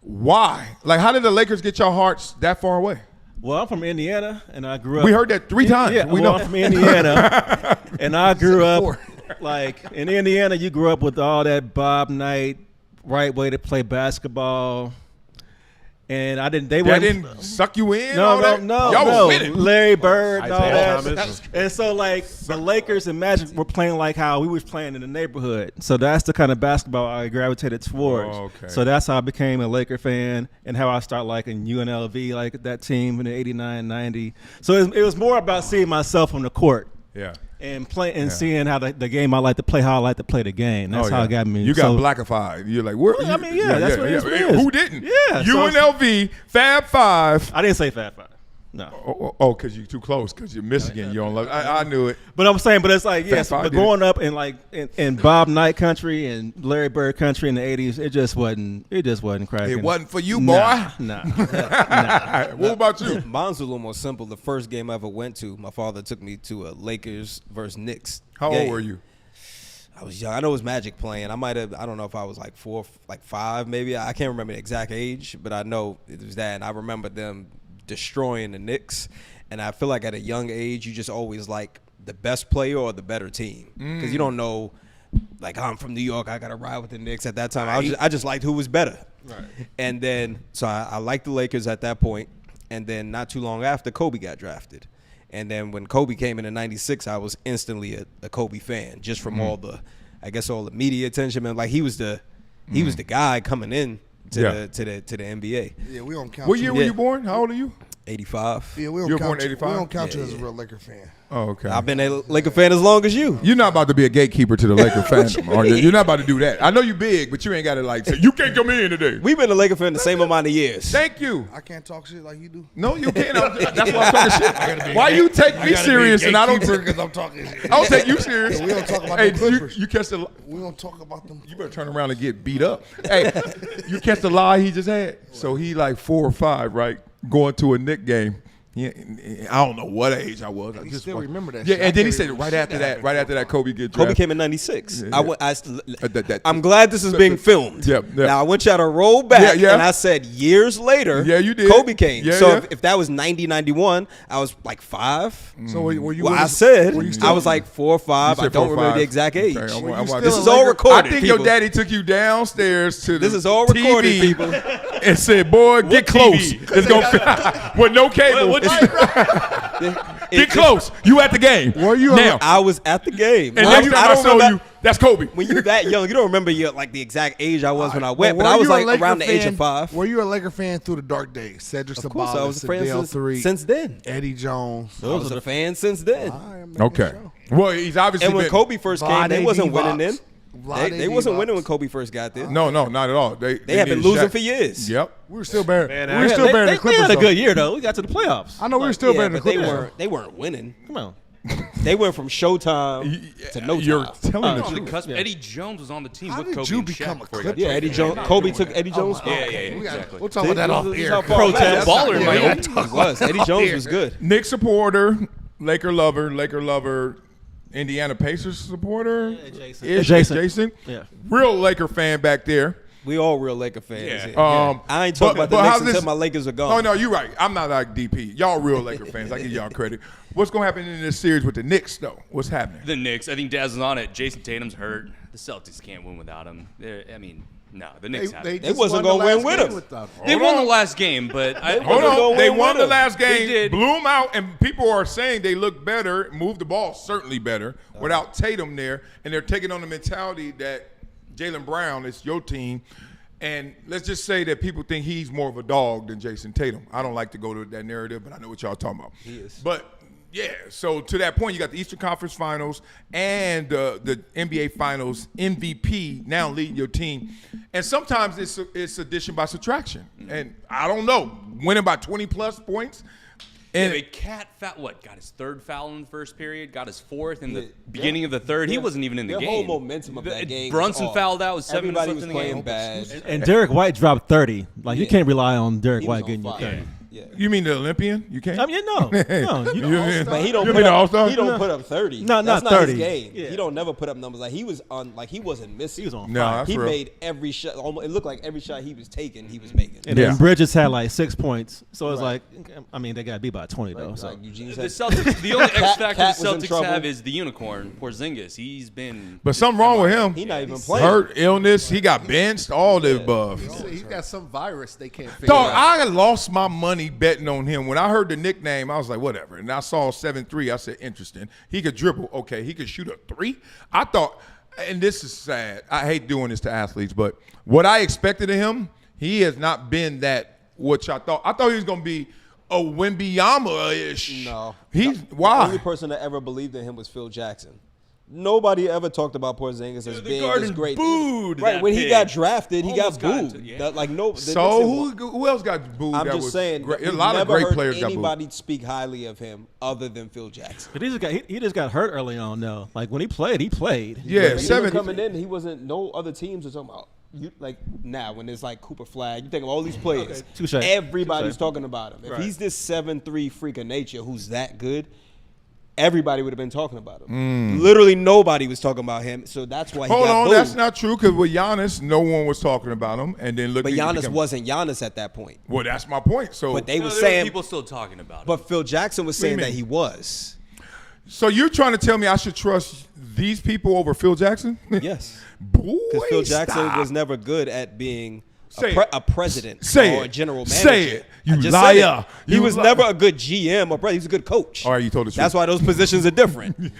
Why? Like, how did the Lakers get your hearts that far away? Well, I'm from Indiana, and I grew up. We heard that 3 times. Yeah, we well, know. I'm from Indiana, and I grew up Four. like in Indiana. You grew up with all that Bob Knight, right way to play basketball, and I didn't. They That wouldn't. didn't suck you in? all that? No, Y'all no. was winning. Larry Bird and all Isaiah that. Thomas. And so, like, the Lakers and Magic were playing like how we was playing in the neighborhood. So that's the kind of basketball I gravitated towards. Oh, okay. So that's how I became a Laker fan and how I started liking UNLV, like that team in the 89, 90. So it was more about seeing myself on the court Yeah. and seeing how the game I like to play, how I like to play the game. That's how it got me. You got So- blackified. You're like, where? Well, I mean, yeah, that's what it is. Who didn't? Yeah, so- UNLV, Fab Five. I didn't say Fat Five. No. Oh, because you're too close. Because you're Michigan. You don't love. I knew it. But I'm saying, but it's like, yes, Five but did growing up in like in Bob Knight country and Larry Bird country in the '80s, it just wasn't cracking. It wasn't for you, boy. Nah. What about you? Mine's a little more simple. The first game I ever went to, my father took me to a Lakers versus Knicks. How game. old were you? I was young. I know it was Magic playing. I don't know if I was like 4, like 5 maybe. I can't remember the exact age, but I know it was that. And I remember them destroying the Knicks. And I feel like at a young age, you just always like the best player or the better team. Because you don't know, like, I'm from New York, I got to ride with the Knicks. At that time, I just liked who was better. Right. And then, so I liked the Lakers at that point. And then not too long after, Kobe got drafted. And then when Kobe came in '96, I was instantly a Kobe fan, just from all the media attention. Man, like he was the guy coming in to the NBA. Yeah, we don't count. What year were you born? How old are you? 85. Yeah, we don't You were count born you. 85? We don't count you as a real Laker fan. Oh, okay. I've been a Laker fan as long as you. You're not about to be a gatekeeper to the Laker fandom, are you? You're not about to do that. I know you're big, but you ain't got to like say, you can't come in today. We've been a Laker fan the same amount of years. Thank you. I can't talk shit like you do. No, you can't. That's why I'm talking shit. Why you take me serious and I don't because I'm talking shit. I don't take you serious. We don't talk about Hey, the Clippers. you catch the. We don't talk about them. You better turn around and get beat up. Hey, you catch the lie he just had. So he like 4 or 5, right? Going to a Knicks game. Yeah, I don't know what age I was. I You just still remember that Yeah, shit. and then he I said can't right remember after shit that, Kobe get Kobe drafted. came in '96. Yeah. I'm glad this is being filmed. Yep. Now I want y'all to roll back, Yeah. and I said years later, Yeah, you did. Kobe came. Yeah, so yeah. If that was 90, 91, I was like 5. So were you? Well, I were said you still- I was like 4 or 5. You I said don't 4 or remember 5. the exact age. Okay, Were you I'm still This a is all Laker- recorded. I think people. your daddy took you downstairs to the This is all TV recorded, people. and said, "Boy, get close. It's gonna with no cable. Get close. You at the game. Were you now? I was at the game. And Well, next time I saw you, that's Kobe. when you're that young, you don't remember like the exact age I was when I went, but were I was you a like Laker around the age fan- of 5. Were you a Laker fan through the dark days? Cedric Of course, I was a fan Sadale 3, since then. Eddie Jones. I was a fan since then. I am making Okay. sure. Well, he's obviously And when been, Kobe first came, they Vlade wasn't Divac. winning then. Vlade They wasn't Divac. winning when Kobe first got there. No, not at all. They They have been needed losing Shaq. for years. Yep. We were still better. Man, we were still better than the They Clippers. had a though. good year though. We got to the playoffs. I know we were still Yeah, better than the but they Clippers. they weren't winning. Come on. They went from Showtime to no You're time. telling the On the truth. cusp. Eddie Jones was on the team How with did Kobe you and become Shaq a before he Clipper? Yeah, Eddie Jones. Kobe took Eddie Jones. Yeah, spot. We'll talk about that off This is air. how far Protest. back- Baller, Yeah, man. yeah. He was. Eddie Jones was good. Knicks supporter, Laker lover, Indiana Pacers supporter. Jason. Yeah. Real Laker fan back there. We all real Laker fans. Yeah. here. I ain't talking about the Knicks how's until this- my Lakers are Oh gone. no, you're right. I'm not like DP. Y'all real Laker fans. I give y'all credit. What's gonna happen in this series with the Knicks though? What's happening? The Knicks. I think Daz is on it. Jason Tatum's hurt. The Celtics can't win without him. No, the Knicks have it. They wasn't gonna win with him. They won the last game, but Hold on. They won the last They game, did. blew them out, and people are saying they look better, moved the ball certainly better without Tatum there, and they're taking on the mentality that Jaylen Brown is your team. And let's just say that people think he's more of a dog than Jason Tatum. I don't like to go to that narrative, but I know what y'all talking about. He is. But yeah, so to that point, you got the Eastern Conference Finals and the NBA Finals MVP now leading your team. And sometimes it's addition by subtraction. And I don't know, winning by 20-plus points. And Yeah, but Cat got his 3rd foul in the first period, got his 4th in the beginning of the 3rd. He wasn't even in the Their game. whole momentum of that game was Brunson off. fouled out with 7 minutes Everybody left was in the playing game. bad. And Derek White dropped 30. Like you Yeah. can't rely on Derek He was White on getting you fire. 30. Yeah. you mean the Olympian? You can't? I mean, no. You don't. But he don't You put mean the up, All-Star? he don't put up 30. No, That's not not 30. his game. Yeah. He don't never put up numbers. Like he was on, like he wasn't missing. He was on No, fire. that's He real. made every shot. Almost, it looked like every shot he was taking, he was making. And Yeah. then Bridges had like 6 points. So it's like, I mean, they got to be by 20 though. So Like Eugene The said, Celtics, the only X factor Cat the was in Celtics trouble. have is the unicorn, Porzingis. He's been But something wrong with him. he not even playing. Hurt, illness, he got benched, all the above. He's got some virus they can't figure Dog, out. I lost my money betting on him. When I heard the nickname, I was like, whatever. And I saw 7'3", I said, interesting. He could dribble. Okay, he could shoot a 3. I thought, and this is sad, I hate doing this to athletes, but what I expected of him, he has not been that which I thought. I thought he was going to be a Wembanyama-ish. No. He's, The why? only person that ever believed in him was Phil Jackson. Nobody ever talked about Porzingis as the being Garden this great. booed Right that when he pick. got drafted, he Almost got got booed. to- yeah. That, like no. So who else got booed? I'm that just was saying. great? A we've lot of never great heard players got booed. anybody speak highly of him other than Phil Jackson. But he just got hurt early on though. Like when he played, he played. Yeah, But seven. even coming in, he wasn't. No other teams are talking about. You, like now, when there's like Cooper Flag, you think of all these players. Touche. Everybody's Touche. talking about him. If Right. he's this 7'3" freak of nature who's that good, everybody would have been talking about him. Literally nobody was talking about him, so that's why he Hold got on, booed. that's not true. Because with Giannis, no one was talking about him, and then look. But he Giannis became- wasn't Giannis at that point. Well, that's my point. So, But they No, were there saying. people still talking about it. But Phil Jackson was saying mean? that he was. so you're trying to tell me I should trust these people over Phil Jackson? Yes. Boy, Because Phil Jackson stop. was never good at being Say a president Say or a it. general manager. Say it. You I just liar. said it. He You was li- never a good GM or president. He was a good coach. All right, you told the truth. That's why those positions are different.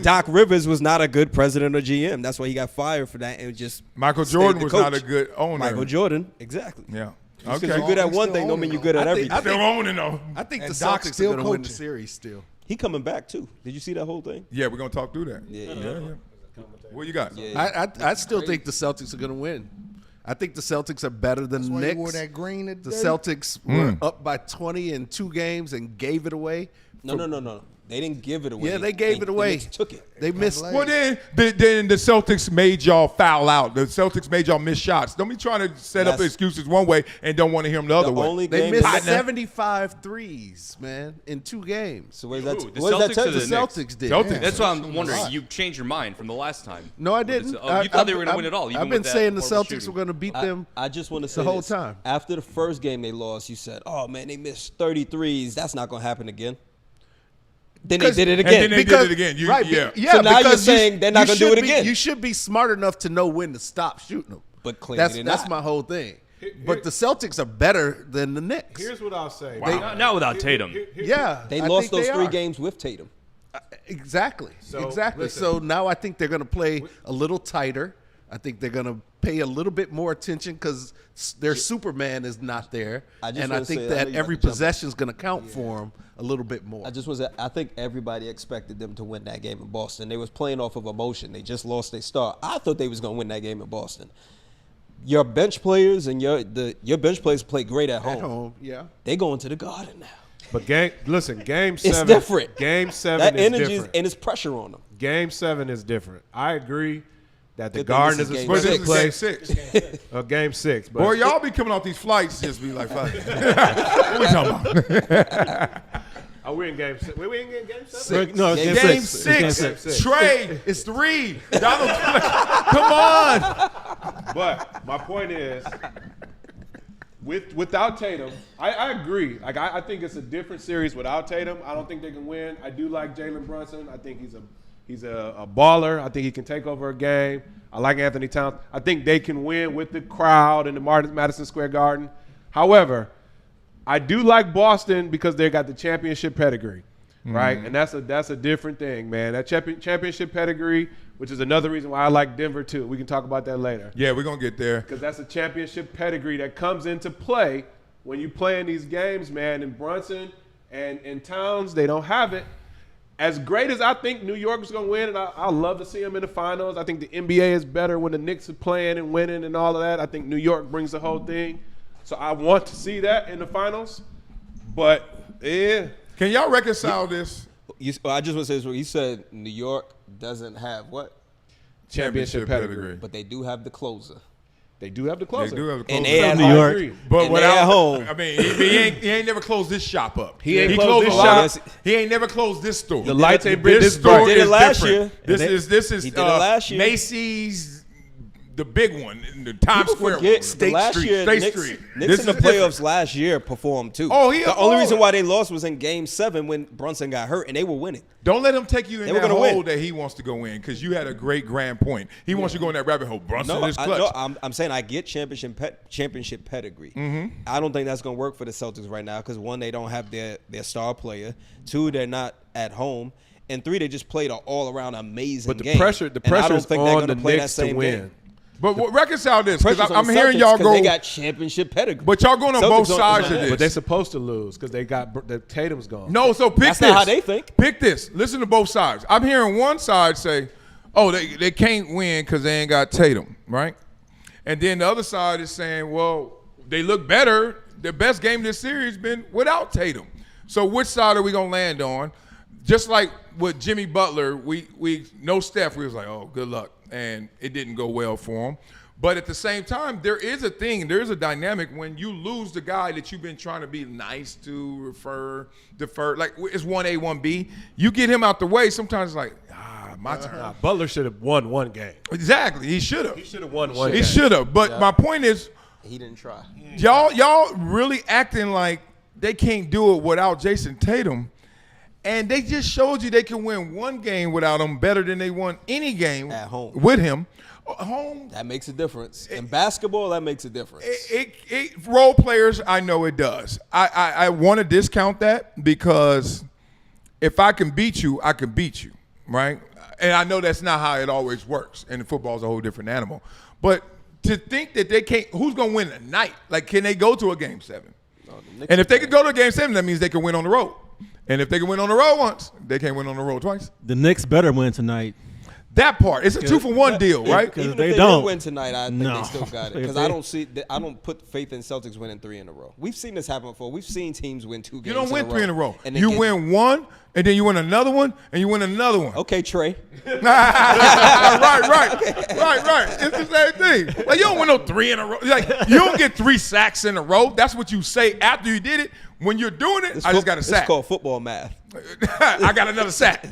Doc Rivers was not a good president or GM. That's why he got fired for that and just Michael stayed Jordan the was coach. not a good owner. Michael Jordan, exactly. Yeah. Because Okay. you're good at He's one still thing, don't mean owning you're good at though. I everything. think- Still owning though. I think And the Doc's Celtics still are going to win the coaching. series still. He coming back too. Did you see that whole thing? Yeah, we're gonna talk through that. Yeah. What you got? Yeah. I still think the Celtics are going to win. I think the Celtics are better than the That's why you wore Knicks. that green The today? Celtics were up by 20 in 2 games and gave it away. No. They didn't give it away. Yeah, they gave it The away. Knicks took it. They missed. blame. Well, then the Celtics made y'all foul out. The Celtics made y'all miss shots. Don't be trying to set up That's- excuses one way and don't want to hear them the other way. only They game missed that- 75 threes, man, in 2 games. So what does that? Ooh, the What does that Celtics tell or you? The the Knicks? Celtics did. Celtics. That's why I'm That's wondering. a lot. You changed your mind from the last time. No, I didn't. Oh, you thought they were going to win it all. Even I've been with that saying the horrible Celtics shooting. were going to beat them. I just want to say the whole this. time. After the first game they lost, you said, "Oh man, they missed 33s. That's not going to happen again." Then they did it And again. then they did it again. Right, Yeah. So now you're because saying they're not you gonna do should it be- again. You should be smart enough to know when to stop shooting them. But clearly they're that's not. my whole thing. But the Celtics are better than the Knicks. Here's what I'll say. Not without Tatum. Yeah, They I lost think those they 3 are. games with Tatum. Exactly. Exactly. listen. So now I think they're going to play a little tighter. I think they're going to pay a little bit more attention because their Superman is not there, I just and I wanna think say- I that know you every about to jump. possession is going to count for them a little bit more. I just was. I think everybody expected them to win that game in Boston. They was playing off of emotion. They just lost their start. I thought they was going to win that game in Boston. Your bench players and your bench players play great at home. At home, yeah. They going to the Garden now. But game 7. It's different. Game 7 That is energy different. and it's pressure on them. Game 7 is different. I agree that the Good thing Garden this is is a game But special this six. is game place. 6. Game 6. But Boy, y'all be coming off these flights just be like, fuck. What we talking about? are we in game 6? We in game 7? No, it's Game game Game six. It's game 6. six. Trey, it's 3. Donald, come on. But my point is, without Tatum, I agree. Like I think it's a different series without Tatum. I don't think they can win. I do like Jalen Brunson. I think he's a baller. I think he can take over a game. I like Anthony Towns. I think they can win with the crowd in the Madison Square Garden. However, I do like Boston because they got the championship pedigree, right? And that's a different thing, man. That championship pedigree, which is another reason why I like Denver too. We can talk about that later. Yeah, we're going to get there. Because that's a championship pedigree that comes into play when you play in these games, man. And Brunson and Towns, they don't have it. As great as I think New York is going to win, and I love to see them in the finals. I think the NBA is better when the Knicks are playing and winning and all of that. I think New York brings the whole thing. So I want to see that in the finals. But, yeah. Can y'all reconcile this? I just want to say this. You said New York doesn't have what? Championship pedigree. But they do have the closer. They do have the closer. They do have a And closer. they at New home. York. agree. But and without they at home. I mean, he ain't never closed this shop up. He ain't closed this a lot shop. He ain't never closed this store. The lights ain't been This this store bright. Did it is last different. year. This is He did it last year. Macy's, the big one, in the Times Square one. Forget State last Street. year, State Knicks, Street. Knicks This in the is different. playoffs last year performed too. Oh, the only reason why they lost was in Game 7 when Brunson got hurt and they were winning. Don't let him take you in They were that gonna hole win. that he wants to go in, because you had a great grand point. He wants you to go in that rabbit hole. Brunson is clutch. I'm saying I get championship pedigree. I don't think that's going to work for the Celtics right now because 1, they don't have their star player. 2, they're not at home. And 3, they just played an all-around amazing But the game. pressure And I don't pressure's think they're on gonna the play that Knicks to same win. game. But reconcile this, because Pressure's on I'm the hearing Celtics y'all 'cause go. They got championship pedigree. But y'all going on Celtics both don't- sides of But this. But they're supposed to lose because they got the Tatum's gone. No, so pick That's this. not how they think. Pick this. Listen to both sides. I'm hearing one side say, oh, they can't win because they ain't got Tatum, right? And then the other side is saying, well, they look better. The best game this series has been without Tatum. So which side are we going to land on? Just like with Jimmy Butler, we no Steph, we was like, oh, good luck. And it didn't go well for him. But at the same time, there is a dynamic when you lose the guy that you've been trying to be nice to, defer. Like, it's 1A, 1B. You get him out the way, sometimes it's like, my turn. Butler should have won one game. Exactly. He should have. He should have won one game. He should have. But my point is, He didn't try. y'all really acting like they can't do it without Jason Tatum. And they just showed you they can win one game without him better than they won any game At home. with him. Home. That makes a difference. In basketball, that makes a difference. Role players, I know it does. I want to discount that because if I can beat you, I can beat you, right? And I know that's not how it always works. And football is a whole different animal. But to think that they can't, who's going to win tonight? Like, can they go to a Game 7? And if they could go to a Game 7, that means they can win on the road. And if they can win on the road once, they can't win on the road twice. The Knicks better win tonight. That part. It's a 2-for-1 deal, right? Because Even they if they don't win tonight, I think No. they still got it. If Because they- I don't put faith in Celtics winning 3 in a row. We've seen this happen before. We've seen teams win 2 games. You don't win in a 3 in a row. And they You get- win one, and then you win another one, and you win another one. Okay, Trey. right. It's the same thing. Like, you don't win no 3 in a row. Like, you don't get 3 sacks in a row. That's what you say after you did it. When you're doing it, I just got a sack. It's called football math. I got another sack.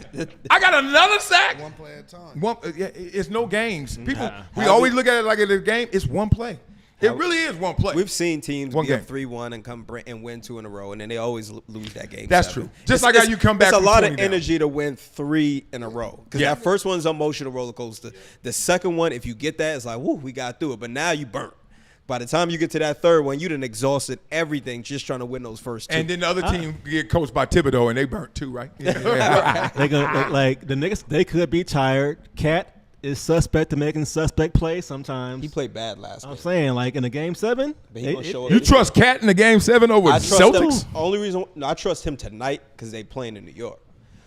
I got another sack. One play at a time. It's no games. People, we always look at it like it's a game. It's one play. It really is one play. We've seen teams One be up game. 3-1 and and win 2 in a row, and then they always lose that game. That's 7. true. Just like how you come back It's a from lot 20 of down. energy to win 3 in a row because Yeah. that first one's an emotional roller coaster. The second one, if you get that, it's like, woo, we got through it. But now you burnt. By the time you get to that third one, you done exhausted everything just trying to win those first 2. And then the other team get coached by Thibodeau, and they burnt too, right? They go like the Knicks. They could be tired. Cat is suspect to making suspect plays sometimes. He played bad last I'm game. saying like in a game 7. But he gonna show You it. trust Cat in the Game 7 over I trust Celtics? him. Only reason I trust him tonight because they playing in New York.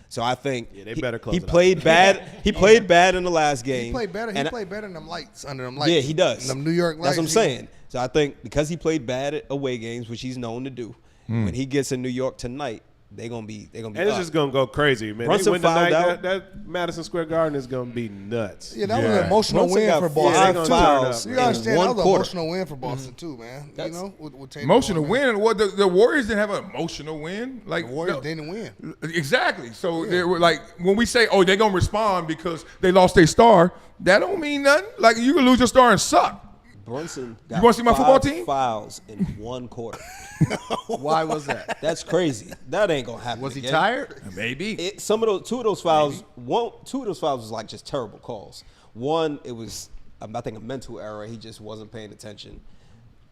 So I think they better close he it out. played bad. He played bad in the last game. He played better. He And played better than them lights under them lights. Yeah, he does. Them New York lights. That's what I'm saying. So I think because he played bad at away games, which he's known to do, when he gets in New York tonight, they gonna be. And it's just gonna go crazy, man. Brunson They win tonight, fouled out. that Madison Square Garden is gonna be nuts. Yeah, that was an emotional Brunson win got for 5 Boston. Yeah, too. fouls You in gotta understand one that was an quarter. emotional win for Boston too, man. That's- you know, with Tatum Emotional going, man. win. Well, the Warriors didn't have an emotional win. Like The Warriors no. didn't win. Exactly. So they were like, when we say, "Oh, they're gonna respond because they lost their star," that don't mean nothing. Like, you can lose your star and suck. Brunson got wanna see my football team? fouls in one quarter. Why was that? That's crazy. That ain't gonna happen. Was he again. tired? Maybe. Two of those fouls was like just terrible calls. One, it was I think a mental error. He just wasn't paying attention.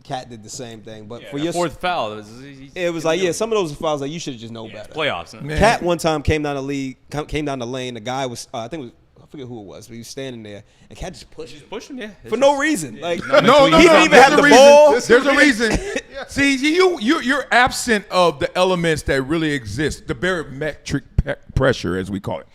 Cat did the same thing, but for your 4th foul, it was like some of those fouls like you should just know better. playoffs. Man. Cat one time came down the lane. The guy was I forget who it was, but he was standing there, and Cat just pushed Pushing, yeah. for no reason. Like No, he didn't even There's have a the reason. ball. There's a reason. See, you're absent of the elements that really exist, the barometric pressure, as we call it.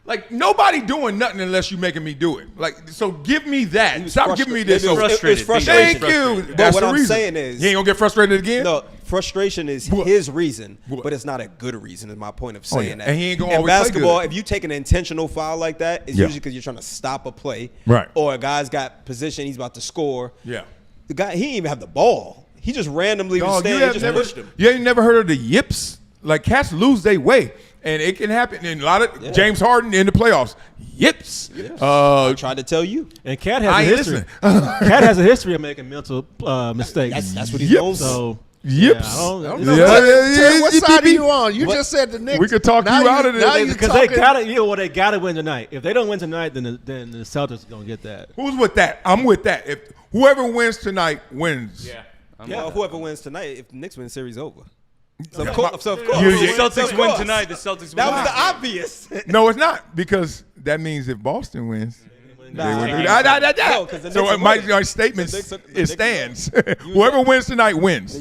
Like, nobody doing nothing unless you making me do it. Like, so give me that. Stop giving me this. It was Frustrated. frustration. Thank you. But That's what the I'm reason. saying is, he ain't gonna get frustrated again. no, frustration is What? his reason, What? but it's not a good reason. Is my point of saying yeah. that. And he ain't gonna in always play basketball, good. if you take an intentional foul like that, it's Yeah. usually because you're trying to stop a play, Right. Or a guy's got position, he's about to score. Yeah. The guy, he didn't even have the ball. He just randomly was Dog, standing, just pushed him. You ain't never heard of the yips? Like, cats lose their way. And it can happen in a lot of James Harden in the playoffs. Yips. I tried to tell you. And Cat has I a ain't history. Cat has a history of making mental mistakes. That's what he's Yep. known for. So Yips. yeah, I don't- Yeah. Terry, what side are you on? You just said the Knicks. We could talk Now you out of this. now you because they talking- gotta, they gotta win tonight. If they don't win tonight, then the Celtics are gonna get that. Who's with that? I'm with that. If whoever wins tonight wins. Yeah. Well, whoever wins tonight, if the Knicks win, series over. So Yeah. of course, You- The you- Celtics Of win course. tonight. The Celtics win That was tonight. the obvious. No, it's not, because that means if Boston wins. Nah. They win. No, 'cause the So Knicks are my winning. statement The Knicks are- the it Knicks are stands. Whoever wins tonight wins.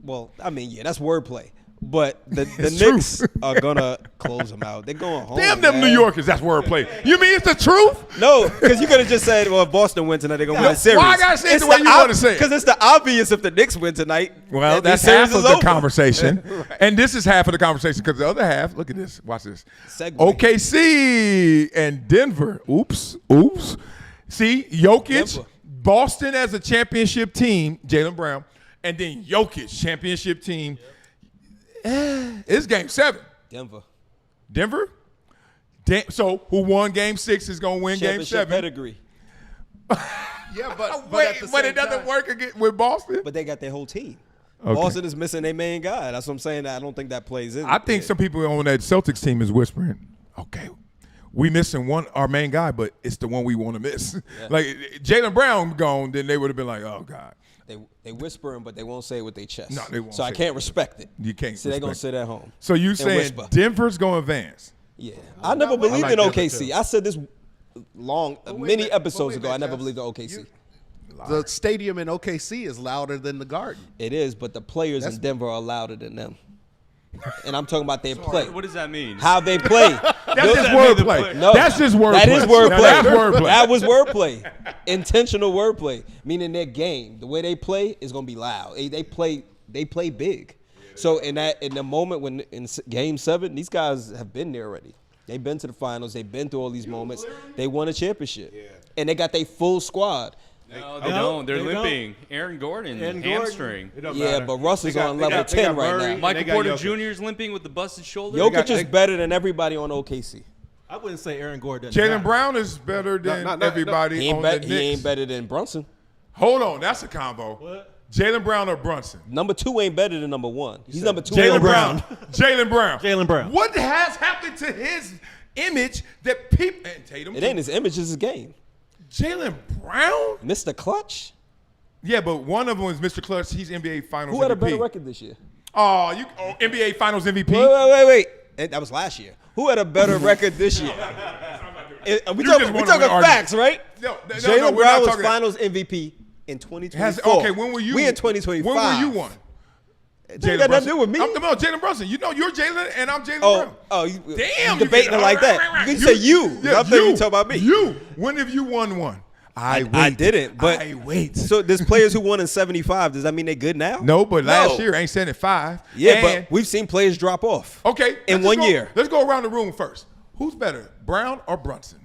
Well, I mean, yeah, that's wordplay. But the It's Knicks true. are gonna close them out. They're going home. Damn them man. New Yorkers. That's wordplay. You mean it's the truth? No, because you could have just said, well, if Boston wins tonight, they're going to win the series. Why I gotta say it the way you wanna say it? Because it's the obvious if the Knicks win tonight. Well, the that's series half of is the over. conversation. And this is half of the conversation because the other half, look at this. Watch this. Segue. OKC and Denver. Oops. See, Jokic, Denver. Boston as a championship team, Jaylen Brown, and then Jokic, championship team. It's game 7. Denver. So who won game 6 is going to win game Championship 7. pedigree. Yeah, but Wait, at the but same it doesn't time- work again with Boston? But they got their whole team. Okay. Boston is missing their main guy. That's what I'm saying. I don't think that plays in. I think some people on that Celtics team is whispering, okay, we missing our main guy, but it's the one we want to miss. Like Jaylen Brown gone, then they would have been like, oh God. They whispering, but they won't say it with their chest. No, they won't So I say can't it. respect it. You can't So they're going to respect sit at home. So you and saying whisper. Denver's going to advance? Yeah. I never believed like in Denver, OKC. too. I said this many episodes wait a ago. I minute, never Jess. believed in OKC. The stadium in OKC is louder than the Garden. It is, but the players in Denver are louder than them. And I'm talking about their play. What does that mean? How they play. That's just wordplay. No, That's just wordplay. That is wordplay. That's wordplay. That was wordplay. Intentional wordplay. Meaning their game, the way they play is gonna be loud. They play big. So in the moment when in game 7, these guys have been there already. They've been to the finals. They've been through all these moments. They won a championship. And they got their full squad. No, they don't. They're limping. Aaron Gordon, hamstring. Yeah, but Russell's on level 10 right now. Michael Porter Jr. is limping with the busted shoulder. Jokic is better than everybody on OKC. I wouldn't say Aaron Gordon. Jaylen Brown is better than everybody He on the Knicks. ain't better than Brunson. Hold on, that's a combo. What? Jaylen Brown or Brunson? Number 2 ain't better than number 1. He's number 2. Jaylen Brown. Jaylen Brown. Jaylen Brown. What has happened to his image that people and Tatum? It ain't his image, it's his game. Jaylen Brown? Mr. Clutch? Yeah, but one of them is Mr. Clutch. He's NBA Finals Who had a MVP. better record this year? Oh, NBA Finals MVP. Wait. And that was last year. Who had a better record this year? We talking facts, right? No, Jaylen we're Brown not was talking that. Finals MVP in 2024. Okay, when were you? We in 2025. When were you one? That ain't got nothing to do with me. I'm Jaylen Brunson. You know you're Jaylen and I'm Jaylen Brown. You Damn, debating it like that. You say you. Yeah, I thought you talking about me. You. When have you won one? I didn't, but I wait. So there's players who won in 75. Does that mean they good now? No, but last year ain't 75. Yeah, and, but we've seen players drop off. Okay. In one year. Let's go around the room first. Who's better, Brown or Brunson?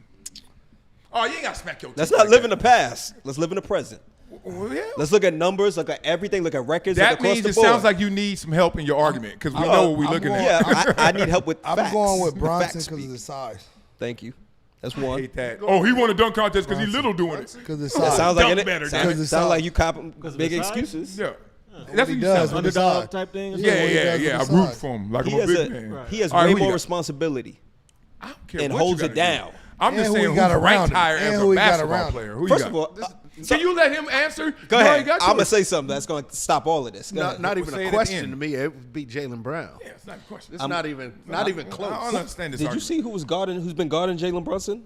Oh, you ain't got to smack your Let's teeth not like live in that. the past. Let's live in the present. Well, yeah. Let's look at numbers, look at everything, look at records. That look across means the it board. sounds like you need some help in your argument because we know what we're looking at. Yeah, I need help with I'm facts. going with The Bronson facts because of speak. his size. Thank you. That's I one. hate that. Oh, he won a dunk contest because he's little doing it. Because of his That size. sounds like Dunk it. better, Sounds, damn it. sounds like you cop Because of big his size? excuses. Yeah. That's what you does sound with like. his Underdog size. type thing. Yeah, what he yeah, does yeah. I with his root size. for him like He I'm a has big man. he has All right, way who you more got? responsibility. I don't care and what you holds gotta it do. down. I'm just And who saying he who's got around ranked him. higher And as who a he got basketball around him. player. Who you First got? of all, Can you let him answer? go You ahead. already got I'm gonna yours. say something that's gonna stop all of this. Go ahead. Not We'll even say it a at the question end. to me. It would be Jaylen Brown. Yeah, it's not a question. It's not even close. I don't understand this Did you argument. see who's been guarding Jalen Brunson?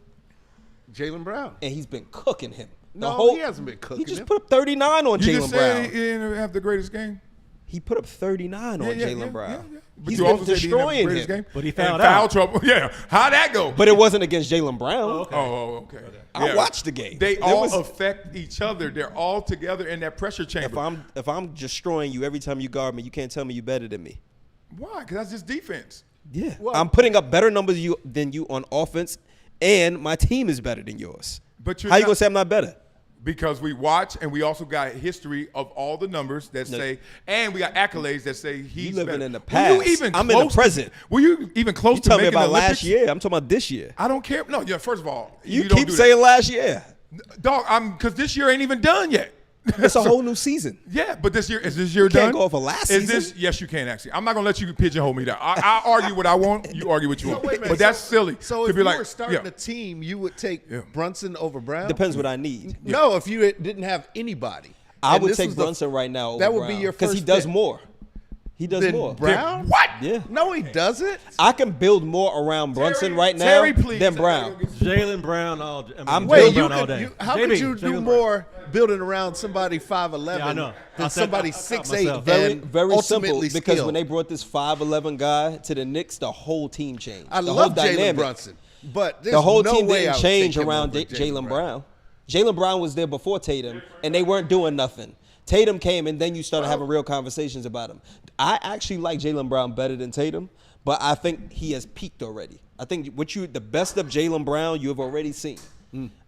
Jaylen Brown. And he's been cooking him. No, he hasn't been cooking He just him. put up 39 on You Jalen just said Brown. he didn't have the greatest game? He put up 39 on Jalen Brown. yeah. But He's you been also said he didn't have the destroying greatest him. game? But he And fouled foul out. trouble. Yeah. How'd that go? But it wasn't against Jalen Brown. Oh, okay. I watched the game. They There all was- affect each other. They're all together in that pressure chamber. If I'm destroying you every time you guard me, you can't tell me you're better than me. Why? Because that's just defense. Yeah. I'm putting up better numbers than you on offense, and my team is better than yours. But you're How you not- gonna say I'm not better? Because we watch and we also got history of all the numbers that say, and we got accolades that say he's living better. in the Were you past. even I'm in the close present. were you even close You to tell me making about the last Olympics? year. I'm talking about this year. I don't care. No, yeah. First of all, You don't keep do saying last year. that. Dog. Because this year ain't even done yet. It's a whole new season. Yeah, but this year is this year You can't done? go off of last Is season. this? Yes, you can actually. I'm not gonna let you pigeonhole me down. I argue what I want. You argue what you want. Wait a minute, But that's silly. So to if be you like, were starting yeah. a team, you would take Brunson over Brown? Depends what I need. No, if you didn't have anybody. I And would this take was the- Brunson right now. Over that would be Brown, your because he first does pick. more. He does Than more. Brown? What? Yeah. No, he doesn't. I can build more around Brunson right now Terry, please. than Brown. Jaylen Brown all. I'm Wait, Jaylen you Brown all day. could, how could you do Jaylen more building around somebody 5'11" Yeah, I know. than I somebody thought 6'8"? myself. Very simple. ultimately Because skilled? when they brought this 5'11" guy to the Knicks, the whole team changed. I the love whole Jalen dynamic. Brunson, but there's The whole no team way I didn't would change take him around over Jaylen Brown. Jaylen Brown was there before Tatum, and they weren't doing nothing. Tatum came, and then you started having real conversations about him. I actually like Jaylen Brown better than Tatum, but I think he has peaked already. I think the best of Jaylen Brown you have already seen.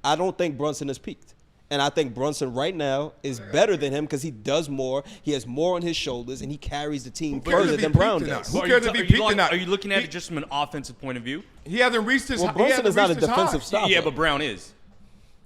I don't think Brunson has peaked. And I think Brunson right now is better than him because he does more. He has more on his shoulders, and he carries the team further than Brown does. Who Are cares you, if he are, peaked you, or not? are you looking at it just from an offensive point of view? He hasn't reached his. Well, he Brunson hasn't is not a reached his defensive high. stopper. Yeah, but Brown is.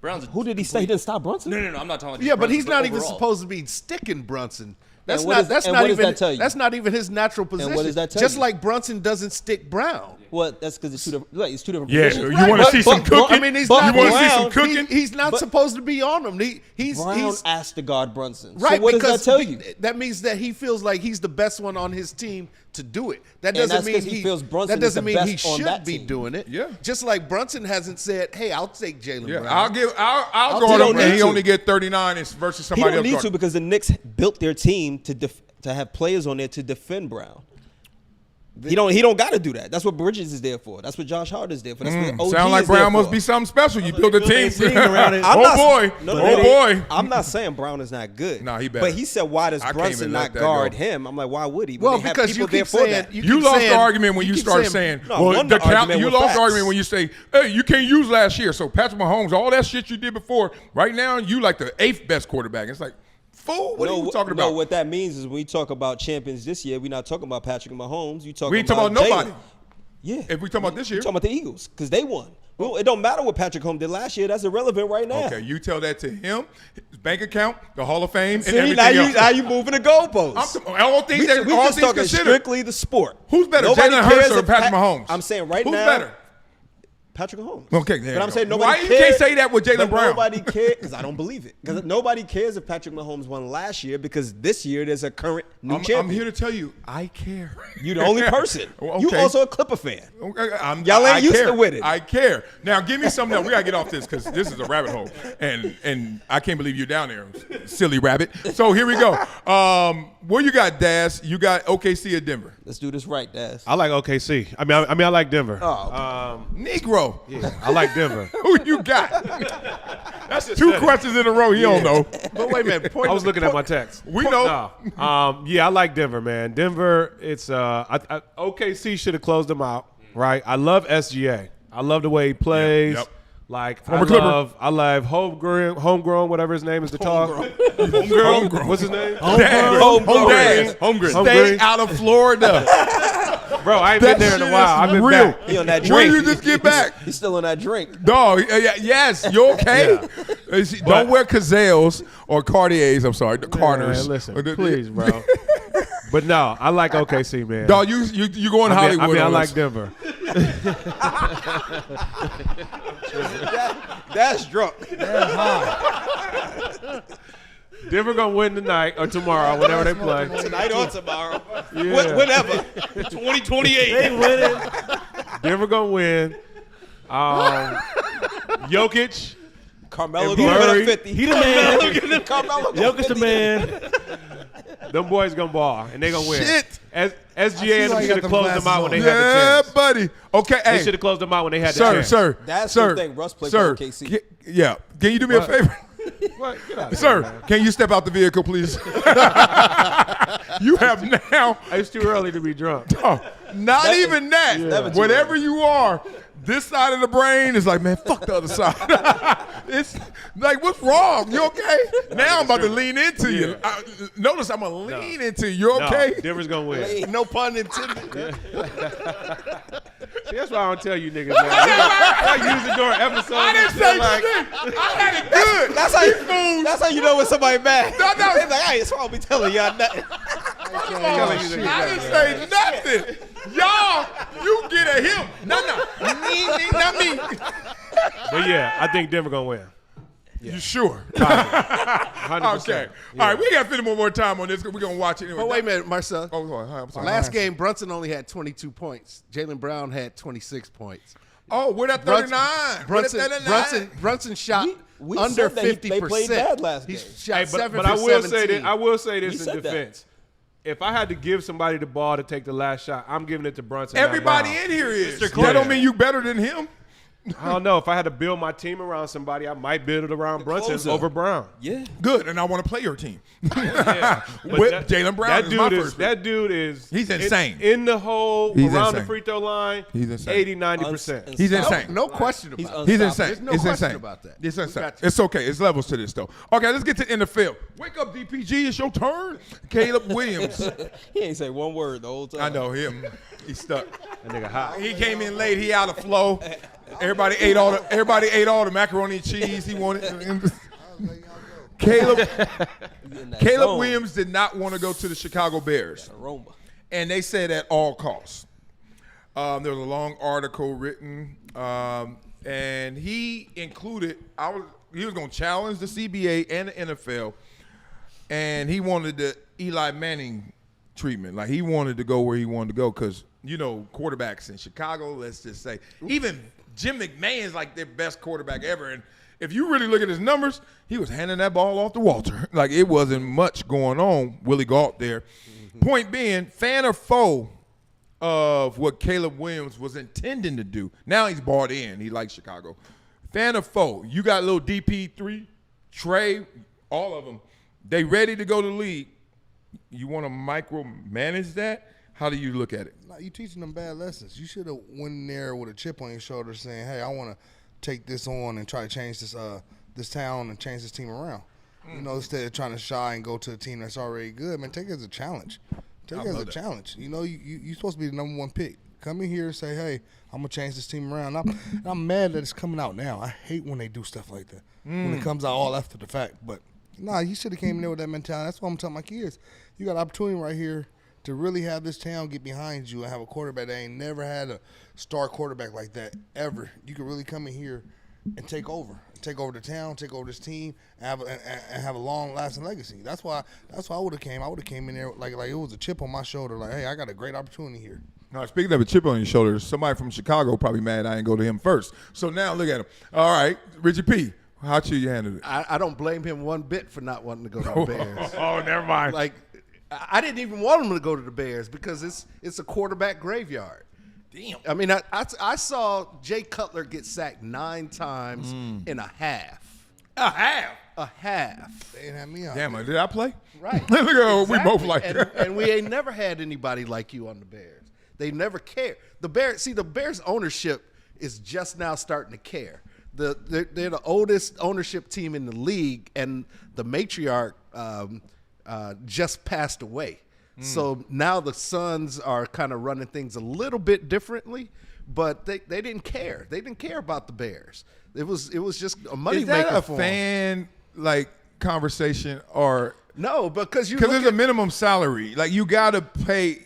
Brown's. Who did he say? He didn't stop Brunson? No, I'm not talking about. Yeah, but Brunson, he's not even overall. supposed to be sticking Brunson. That's what not. is- That's and not what does even. that tell you? That's not even his natural position. what does that tell Just you? like Brunson doesn't stick Brown. Well, that's because it's two different. Like, it's two different Yeah, positions. you want to see some cooking? I mean, he's But not. You want to see Brown- some cooking? He's not But- supposed to be on him. He's Brown asked to guard Brunson. right. So what does because that tell you? That means that he feels like he's the best one on his team to do it. That And doesn't that's mean 'cause he feels Brunson That is doesn't the mean he best on should that be team. doing it. Yeah. Just like Brunson hasn't said, "Hey, I'll take Jaylen Yeah, Brown." I'll take guard him him, and he need to. only get 39 versus He somebody don't else. need to guarding. because the Knicks built their team to have players on there to defend Brown. He don't got to do that. That's what Bridges is there for. That's what Josh Hart is there for. That's what OG Sound like is there Brown must for. be something special. You built a team. team around it. I'm Oh not- boy, No, oh boy. I'm not saying Brown is not good. Nah, he better. But he said, why does I can't Brunson even let not that guard go. him? I'm like, why would he? When Well, they have because people you there keep for saying that. You keep lost saying- the argument when you keep started saying, No, I won the argument you with lost facts. the argument when you say, hey, you can't use last year. So Patrick Mahomes, all that shit you did before, right now you like the 8th best quarterback. It's like, fool, what are you talking about? No, what that means is when we talk about champions this year, we're not talking about Patrick Mahomes. You talking We ain't talking about nobody. Jalen. Yeah. If we talking about this year. We're talking about the Eagles because they won. Well, it don't matter what Patrick Mahomes did last year. That's irrelevant right now. Okay, you tell that to him, his bank account, the Hall of Fame, See, and now everything else. you moving the goalposts. All things that We all just things talking considered. strictly the sport. Who's better, Nobody Jalen cares Hurts or if Patrick Mahomes? I'm saying right Who's now. better? Patrick Mahomes. Okay, there but you I'm go. saying nobody Why cares. you can't say that with Jaylen but Brown? Nobody cares because I don't believe it. Because nobody cares if Patrick Mahomes won last year because this year there's a current new champion. I'm here to tell you, I care. You the only person. Well, You okay. also a Clipper fan. Okay, Y'all ain't I used care. to with it. I care. Now give me something else. We gotta get off this because this is a rabbit hole, and I can't believe you're down there, silly rabbit. So here we go. Where you got, Daz? You got OKC or Denver? Let's do this right, Daz. I like OKC. I mean, I like Denver. Oh, Negro. Yeah, I like Denver. Who you got? That's 2 questions in a row. He don't know. But wait a minute. I was looking at my text. We know. No. Yeah, I like Denver, man. Denver, it's OKC should have closed them out, right? I love SGA. I love the way he plays. Yep. Like Former Clipper. I love homegrown, whatever his name is to talk. Homegrown. What's his name? Homegrown. Homegrown. Stay out of Florida. Bro, I ain't been there in a while. I've been real. back. he on that When drink. you just get back? He's still on that drink. Dog, yes, you okay? Don't wear Cazales or Cartiers. I'm sorry, the Carters. Man, listen, please, bro. But no, I like OKC, man. Dog, you going Hollywood? I on like us. Denver. That's drunk. Denver gonna win tonight or tomorrow, whenever they play. Tonight or tomorrow. Yeah. Whenever. 2028. They winning. Denver gonna win. Jokic. Carmelo And going to Murray. win a 50. He the man. Carmelo Jokic the man. Them boys gonna ball and they gonna win. Shit. SGA and why them you should got have them closed them glasses out when on. they had the Yeah, chance. buddy. Okay, They hey, should have closed them out when they had the sir, chance. sir, That's sir, the thing. Russ played sir. for OKC. Yeah, can you do me a favor? What? Get out of here, Sir, man. can you step out the vehicle, please? You have now, It's too early to be drunk. not even that. never too Whatever you are, this side of the brain is like, man, fuck the other side. It's like, what's wrong? You okay? Now I'm about to lean into you. Notice I'm going to lean into you. You okay? No, Denver's gonna win. No pun intended. See, that's why I don't tell you niggas, man. I use it during episodes. I didn't say shit. I had it good. That's how you know when somebody mad. No. They're like, hey, that's why I'll be telling y'all nothing. I didn't say nothing. Y'all, you get at him. No. Not me. But yeah, I think Denver gonna win. You sure? 100%. Okay. All right, we got to spend more time on this because we're going to watch it anyway. But wait a minute, Marcel. Oh, I'm sorry. Last game, Brunson only had 22 points. Jaylen Brown had 26 points. Oh, we're at 39. Brunson shot we under said that 50%. they played bad last game. He shot 7 but for I will 17. say that I will say this We in said that. defense. If I had to give somebody the ball to take the last shot, I'm giving it to Brunson. Everybody not Brown. in here is. Mr. That Clear. don't mean you better than him. I don't know. If I had to build my team around somebody, I might build it around Brunson closer. over Brown. Yeah. Good, and I want to play your team. Yeah. With But Jaylen Brown is my first pick. That dude is. He's insane. In the hole, He's around insane. the free throw line, He's insane. 80, 90%. He's insane. No question about it. He's insane. There's no it's question insane. about that. It's We insane. got you. It's okay. It's levels to this, though. Okay, let's get to NFL. Wake up, DPG. It's your turn. Caleb Williams. He ain't say one word the whole time. I know him. He's stuck. That nigga hot. He came in late. He out of flow. Everybody ate all the macaroni and cheese he wanted. Caleb Williams did not want to go to the Chicago Bears, and they said at all costs. There was a long article written, and he included he was going to challenge the CBA and the NFL, and he wanted the Eli Manning treatment. Like, he wanted to go where he wanted to go because, quarterbacks in Chicago, let's just say, even Jim McMahon's like their best quarterback ever. And if you really look at his numbers, he was handing that ball off to Walter. Like, it wasn't much going on, Willie Gault there. Point being, fan or foe of what Caleb Williams was intending to do. Now he's bought in. He likes Chicago. Fan or foe, you got little DP3, Trey, all of them. They ready to go to the league. You want to micromanage that? How do you look at it? No, you teaching them bad lessons. You should have went in there with a chip on your shoulder saying, hey, I want to take this on and try to change this town and change this team around. Instead of trying to shy and go to a team that's already good, man, take it as a challenge. Take it as a challenge. You're supposed to be the number one pick. Come in here and say, hey, I'm going to change this team around. I'm mad that it's coming out now. I hate when they do stuff like that, when it comes out all after the fact. But, nah, you should have came in there with that mentality. That's what I'm telling my kids. You got an opportunity right here to really have this town get behind you and have a quarterback that ain't never had a star quarterback like that ever. You could really come in here and take over the town, take over this team, and have a long-lasting legacy. That's why I would have came. I would have came in there like it was a chip on my shoulder. Like, hey, I got a great opportunity here. Now, speaking of a chip on your shoulder, somebody from Chicago probably mad I didn't go to him first. So now look at him. All right, Richie P., how you handled it? I don't blame him one bit for not wanting to go to the Bears. Oh, never mind. Like, I didn't even want him to go to the Bears because it's a quarterback graveyard. Damn. I mean, I saw Jay Cutler get sacked 9 times in a half. A half? A half. They didn't have me on. Damn, did I play? Right. Look at we both Exactly. like and we ain't never had anybody like you on the Bears. They never care. The Bears ownership is just now starting to care. They're the oldest ownership team in the league, and the matriarch just passed away. So now the sons are kind of running things a little bit differently, but they didn't care. They didn't care about the Bears. It was just a money maker Is that a for fan conversation or no? Because there's a minimum salary. Like, you gotta pay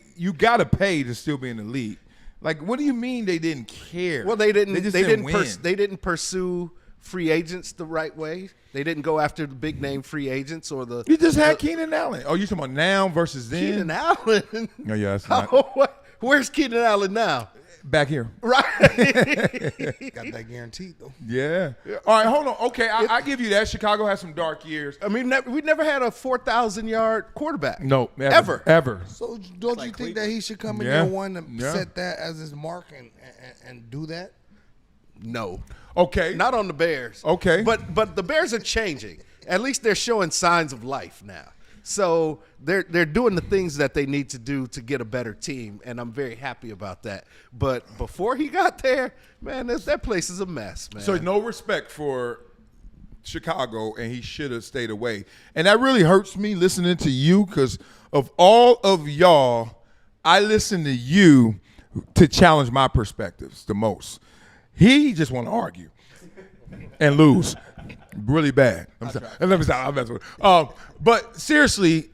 to still be in the league. Like, what do you mean they didn't care? Well, they didn't. They win. didn't pursue free agents the right way. They didn't go after the big name free agents or the. You just had Keenan Allen. Oh, you talking about now versus then? Keenan Allen. Oh, yeah, that's not. Where's Keenan Allen now? Back here. Right. Got that guaranteed, though. Yeah. All right, hold on. Okay, I give you that. Chicago has some dark years. I mean, we never had a 4,000-yard quarterback. No, ever. So don't you think that he should come in year one and set that as his mark and do that? No. Okay. Not on the Bears. Okay. But the Bears are changing. At least they're showing signs of life now. So they're doing the things that they need to do to get a better team, and I'm very happy about that. But before he got there, man, that place is a mess, man. So no respect for Chicago, and he should have stayed away. And that really hurts me listening to you, because of all of y'all, I listen to you to challenge my perspectives the most. He just want to argue and lose really bad. I'm messing with but seriously,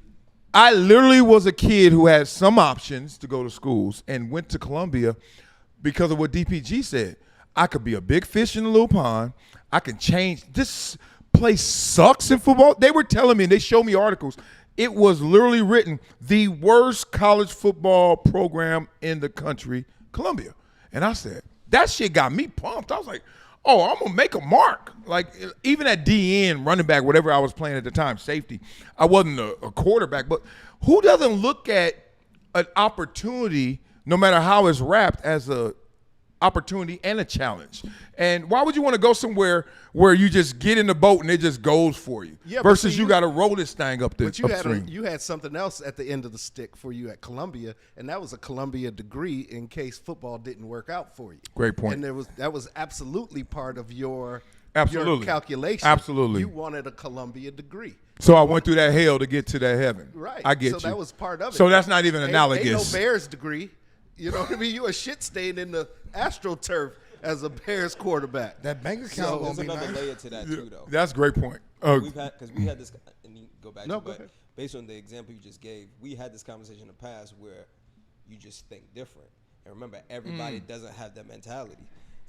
I literally was a kid who had some options to go to schools and went to Columbia because of what DPG said. I could be a big fish in a little pond. I can change this place sucks in football. They were telling me, and they showed me articles. It was literally written, the worst college football program in the country, Columbia. And I said, that shit got me pumped. I was like, oh, I'm going to make a mark. Like, even at DN, running back, whatever I was playing at the time, safety, I wasn't a quarterback. But who doesn't look at an opportunity, no matter how it's wrapped, as a opportunity and a challenge? And why would you want to go somewhere where you just get in the boat and it just goes for you, versus you got to roll this thing up the upstream? You had something else at the end of the stick for you at Columbia, and that was a Columbia degree in case football didn't work out for you. Great point. And that was absolutely part of your calculation. Absolutely. You wanted a Columbia degree. So I went through that hell to get to that heaven. Right. I get so you. that was part of it. So that's not even analogous. Ain't no Bears degree. You know what I mean? You a shit stain in the AstroTurf as a Bears quarterback. That bank account There's gonna be another nice. layer to that too, though. That's a great point. Because we had this, and you go back No, to go but ahead. based on the example you just gave, we had this conversation in the past where you just think different. And remember, everybody doesn't have that mentality.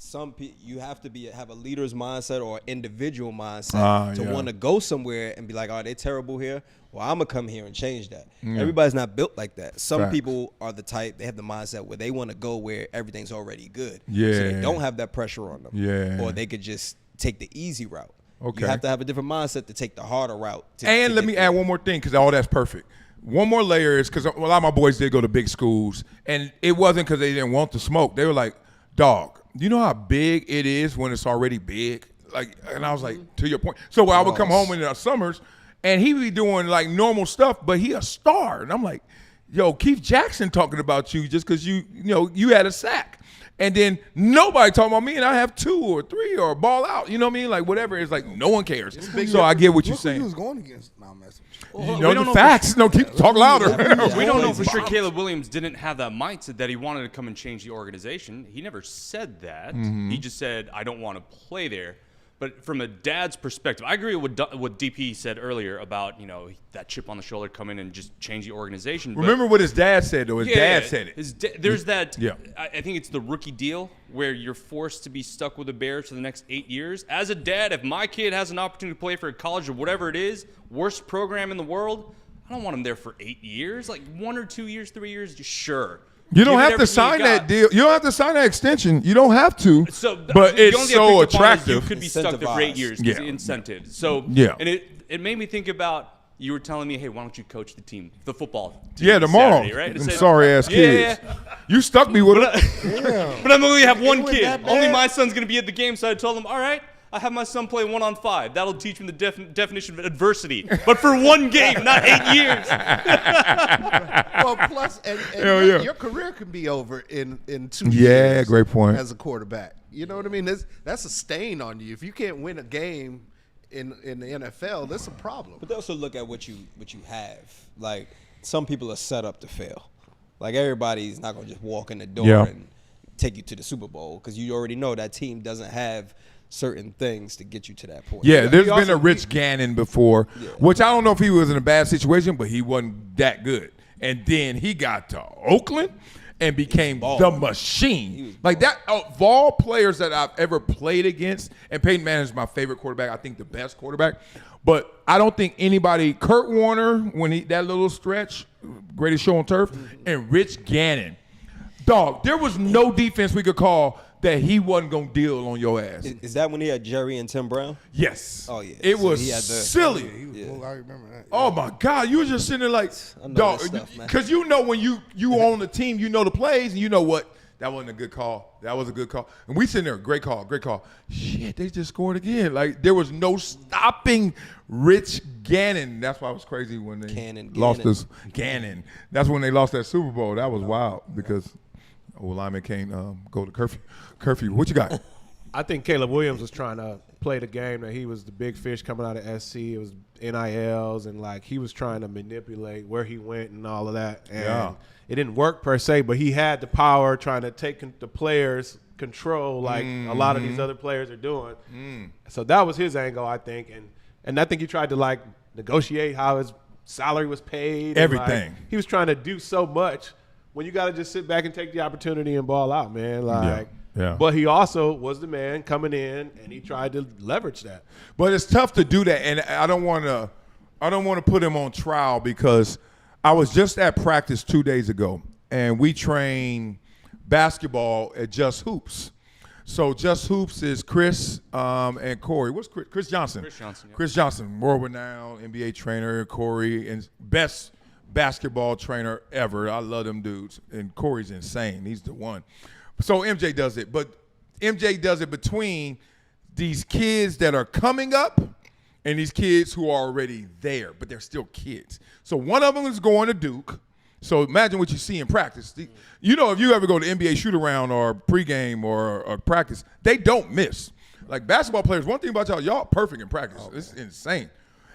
Some people, you have to have a leader's mindset or individual mindset to want to go somewhere and be like, oh, they're terrible here. Well, I'm going to come here and change that. Everybody's not built like that. Some people are the type, they have the mindset where they want to go where everything's already good. Yeah. So they don't have that pressure on them. Yeah. Or they could just take the easy route. Okay. You have to have a different mindset to take the harder route. And let me add one more thing, because all that's perfect. One more layer is because a lot of my boys did go to big schools, and it wasn't because they didn't want to smoke. They were like, dog, you know how big it is when it's already big? Like, and I was like, to your point. So I would come home in the summers, and he would be doing like normal stuff, but he a star. And I'm like, yo, Keith Jackson talking about you just because you had a sack. And then nobody talking about me, and I have 2 or 3 or ball out. You know what I mean? Like, whatever. It's like no one cares. So I get what you're Look who you saying. was going against. Nah, I'm messing with you. You we know don't the know facts. No, keep talk louder. We don't know for sure Caleb Williams didn't have that mindset that he wanted to come and change the organization. He never said that. He just said, I don't want to play there. But from a dad's perspective, I agree with what DP said earlier about, that chip on the shoulder, come in and just change the organization. Remember what his dad said, though. His dad said it. There's that, Yeah. I think it's the rookie deal where you're forced to be stuck with the Bears for the next 8 years. As a dad, if my kid has an opportunity to play for a college or whatever it is, worst program in the world, I don't want him there for 8 years. Like 1 or 2 years, 3 years, just sure. You don't Give it have to everything you sign got. that deal. You don't have to sign that extension. You don't have to. But the it's only thing I so picked up on is attractive. You could be stuck there for 8 years. Yeah. The incentives. So Yeah. and it made me think about. You were telling me, hey, why don't you coach the team, the football team? Yeah, tomorrow. Saturday, right? Them sorry-ass kids. You stuck me with it. But I'm only have one went kid. that Only bad? my son's going to be at the game, so I told him, all right, I have my son play 1-on-5. That'll teach him the definition of adversity. But for one game, not 8 years. Well, plus, and Hell your, yeah. your career can be over in 2 Yeah, years. great point. As a quarterback, you know what I mean? That's a stain on you. If you can't win a game in the NFL, that's a problem. But they also look at what you have. Like, some people are set up to fail. Like, everybody's not going to just walk in the door and take you to the Super Bowl because you already know that team doesn't have certain things to get you to that point. Yeah, there's been a Rich Gannon before, which I don't know if he was in a bad situation, but he wasn't that good. And then he got to Oakland and became the machine. Like that, of all players that I've ever played against, and Peyton Manning is my favorite quarterback, I think the best quarterback, but I don't think anybody, Kurt Warner, when that little stretch, greatest show on turf, and Rich Gannon, dog, there was no defense we could call that he wasn't going to deal on your ass. Is that when he had Jerry and Tim Brown? Yes. Oh, yeah. It So was he had the- silly. I remember that. Oh my God! You were just sitting there like, I know dog, this stuff, man. because you know when you on the team, you know the plays, and you know what. That wasn't a good call. That was a good call. And we sitting there, great call, great call. Shit, they just scored again. Like there was no stopping Rich Gannon. That's why it was crazy when they lost this Gannon. That's when they lost that Super Bowl. That was wild because old lineman can't go to curfew. Curfew. What you got? I think Caleb Williams was trying to play the game that he was the big fish coming out of SC. It was NILs, and like he was trying to manipulate where he went and all of that. And it didn't work per se, but he had the power trying to take the players' control like a lot of these other players are doing. So that was his angle, I think. And I think he tried to like negotiate how his salary was paid. Everything. And, like, he was trying to do so much when you got to just sit back and take the opportunity and ball out, man. Like Yeah. But he also was the man coming in, and he tried to leverage that. But it's tough to do that, and I don't want to put him on trial because I was just at practice 2 days ago, and we train basketball at Just Hoops. So Just Hoops is Chris and Corey. What's Chris Johnson? Chris Johnson. Yeah. Chris Johnson, world-renowned NBA trainer. Corey, and best basketball trainer ever. I love them dudes, and Corey's insane. He's the one. So MJ does it, but MJ does it between these kids that are coming up and these kids who are already there, but they're still kids. So one of them is going to Duke. So imagine what you see in practice. You know, if you ever go to NBA shoot-around or pregame or practice, they don't miss. Like basketball players, one thing about y'all perfect in practice. Okay. It's insane.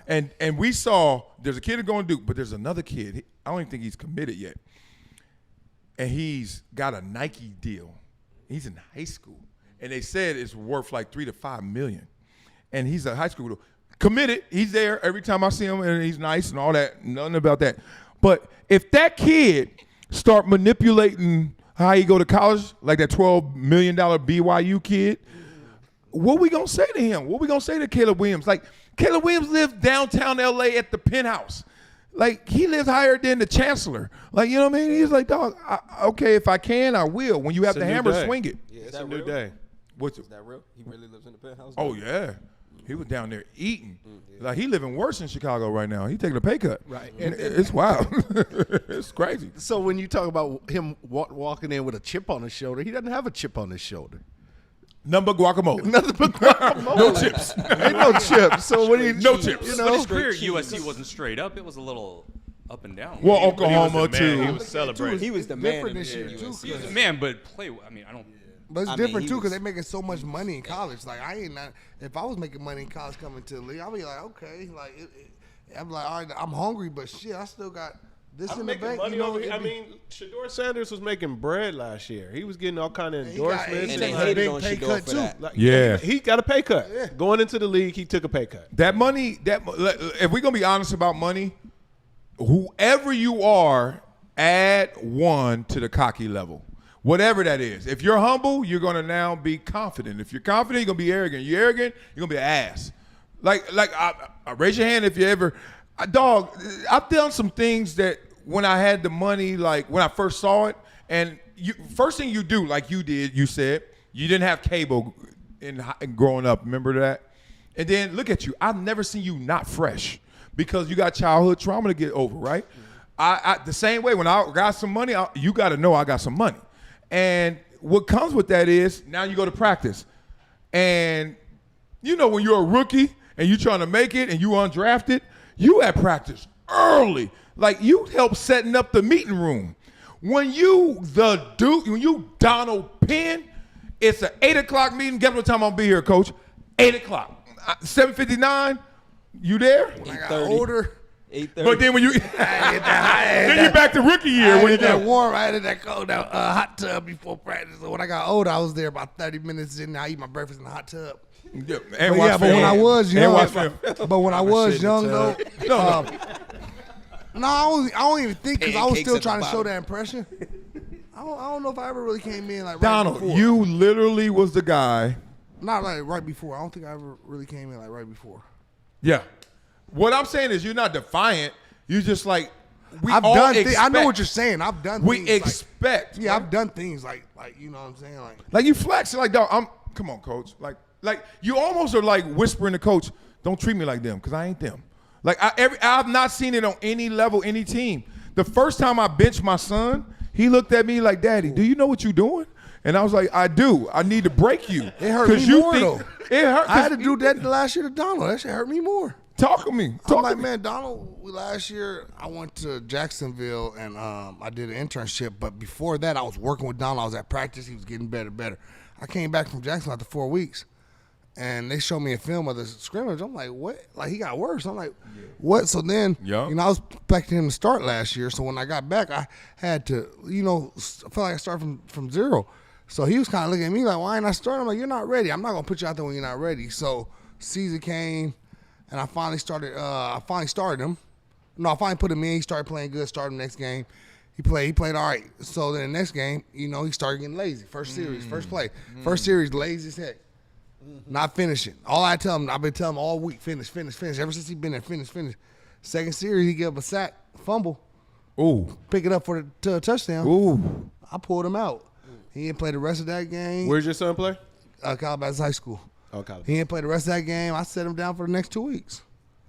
And we saw there's a kid that's going to Duke, but there's another kid. I don't even think he's committed yet. And he's got a Nike deal. He's in high school. And they said it's worth like $3 to $5 million. And he's a high school committed. He's there every time I see him, and he's nice and all that. Nothing about that. But if that kid start manipulating how he go to college, like that $12 million BYU kid, what we going to say to him? What we going to say to Caleb Williams? Like, Caleb Williams lived downtown L.A. at the Penthouse. Like, he lives higher than the chancellor. Like, you know what I mean? He's like, dog, okay, if I can, I will. When you have the hammer, swing it. Yeah, It's a new day. What's Is that real? He really lives in the penthouse? Oh, yeah. He was down there eating. Like, he living worse in Chicago right now. He taking a pay cut. Right. And it's wild. It's crazy. So when you talk about him walking in with a chip on his shoulder, he doesn't have a chip on his shoulder. Number guacamole. Nothing but guacamole. No chips. Ain't no chips. So when he No chips. you But know, his career at USC wasn't straight up. It was a little up and down. Well, Oklahoma, He too. was celebrating. He was the man. Different in this year, the too. USC. He was a man, but play. I mean, I don't. But it's I mean, different he too because was- they're making so much money in college. Like I ain't not. If I was making money in college coming to the league, I'd be like, okay, like I'm like, all right, I'm hungry, but shit, I still got this I'm in the making bank. money You know, over here. I it'd be- mean, Shador Sanders was making bread last year. He was getting all kind of he got- endorsements. And they he got a hated big on pay Shador cut for too. that. Like, Yeah. he got a pay cut. Going into the league, he took a pay cut. That money, if we're going to be honest about money, whoever you are, add one to the cocky level. Whatever that is. If you're humble, you're going to now be confident. If you're confident, you're going to be arrogant. You're arrogant, you're going to be an ass. I raise your hand if you ever. Dog, I've done some things that when I had the money, like when I first saw it, and first thing you do, like you did, you said, you didn't have cable in growing up. Remember that? And then look at you. I've never seen you not fresh because you got childhood trauma to get over, right? I the same way when I got some money, you got to know I got some money. And what comes with that is now you go to practice. And you know when you're a rookie and you're trying to make it and you undrafted, you at practice early. Like you help setting up the meeting room. When you Donald Penn, it's an 8 o'clock meeting. Guess what time I'll be here, Coach? 8 o'clock. 7:59, you there? When I got older, 8:30. But then when you then you back to rookie year I when you had that go. warm, I had that cold hot tub before practice. So when I got older, I was there about 30 minutes in. I eat my breakfast in the hot tub. Yeah, But yeah, but when I was And young, watch film. but when I was young though, No. no, I don't even think because I was Pancakes still at the trying to show bottom. that impression. I don't know if I ever really came in like right Donald, before. you literally was the guy. Not like right before. I don't think I ever really came in like right before. Yeah. What I'm saying is you're not defiant. You just like we I've all done. expect. I know what you're saying. I've done. We things like- expect. yeah, I've done things like you know what I'm saying like. Like you flex like dog. Come on, coach. Like you almost are like whispering to coach, don't treat me like them because I ain't them. Like I've not seen it on any level, any team. The first time I benched my son, he looked at me like, Daddy, do you know what you're doing? And I was like, I do. I need to break you. It hurt me more though. It hurt. I had to do that the last year to Donald. That shit hurt me more. Talk to me. I'm Talk like, to me. man, Donald, last year I went to Jacksonville and I did an internship. But before that, I was working with Donald. I was at practice. He was getting better. I came back from Jacksonville after 4 weeks, and they showed me a film of the scrimmage. I'm like, what? Like, he got worse. I'm like, what? So then, Yeah. I was expecting him to start last year. So when I got back, I had to, I felt like I started from zero. So he was kind of looking at me like, why ain't I starting? I'm like, you're not ready. I'm not going to put you out there when you're not ready. So season came. And I finally started him. No, I finally put him in. He started playing good, started him next game. He played all right. So then the next game, you know, he started getting lazy. First series, first play. First series, lazy as heck. Not finishing. All I tell him, I've been telling him all week, finish. Ever since he been there, finish. Second series, he gave up a sack, fumble. Ooh. Pick it up for the touchdown. Ooh. I pulled him out. He didn't play the rest of that game. Where's your son play? Calabasas High School. Oh, Calabasas. He didn't play the rest of that game. I set him down for the next 2 weeks.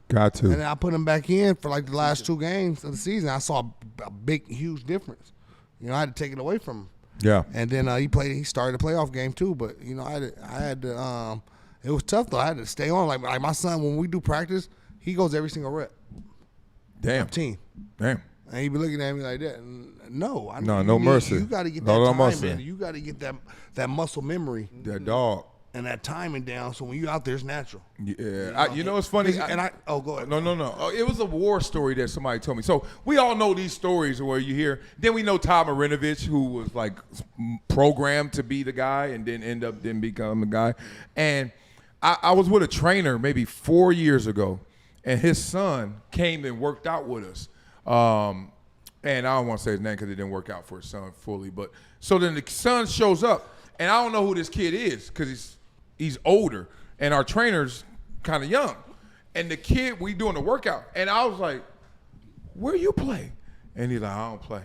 Got to. And then I put him back in for like the last 2 games of the season. I saw a big, huge difference. You know, I had to take it away from him. Yeah. And then he started the playoff game too. But, you know, I had to, it was tough though. I had to stay on. Like my son, when we do practice, he goes every single rep. Damn. Team. Damn. And he be looking at me like that. No. No mercy. You got to get No that time mercy. in. You got to get that muscle memory. That dog. And that timing down, so when you out there, it's natural. Yeah, you know it's funny. Go ahead. No. Oh, it was a war story that somebody told me. So we all know these stories where you hear. Then we know Todd Marinovich, who was like programmed to be the guy, and then didn't become the guy. And I was with a trainer maybe 4 years ago, and his son came and worked out with us. And I don't want to say his name because it didn't work out for his son fully. But so then the son shows up, and I don't know who this kid is because he's older, and our trainer's kind of young. And the kid, we doing the workout, and I was like, where you play? And he's like, I don't play.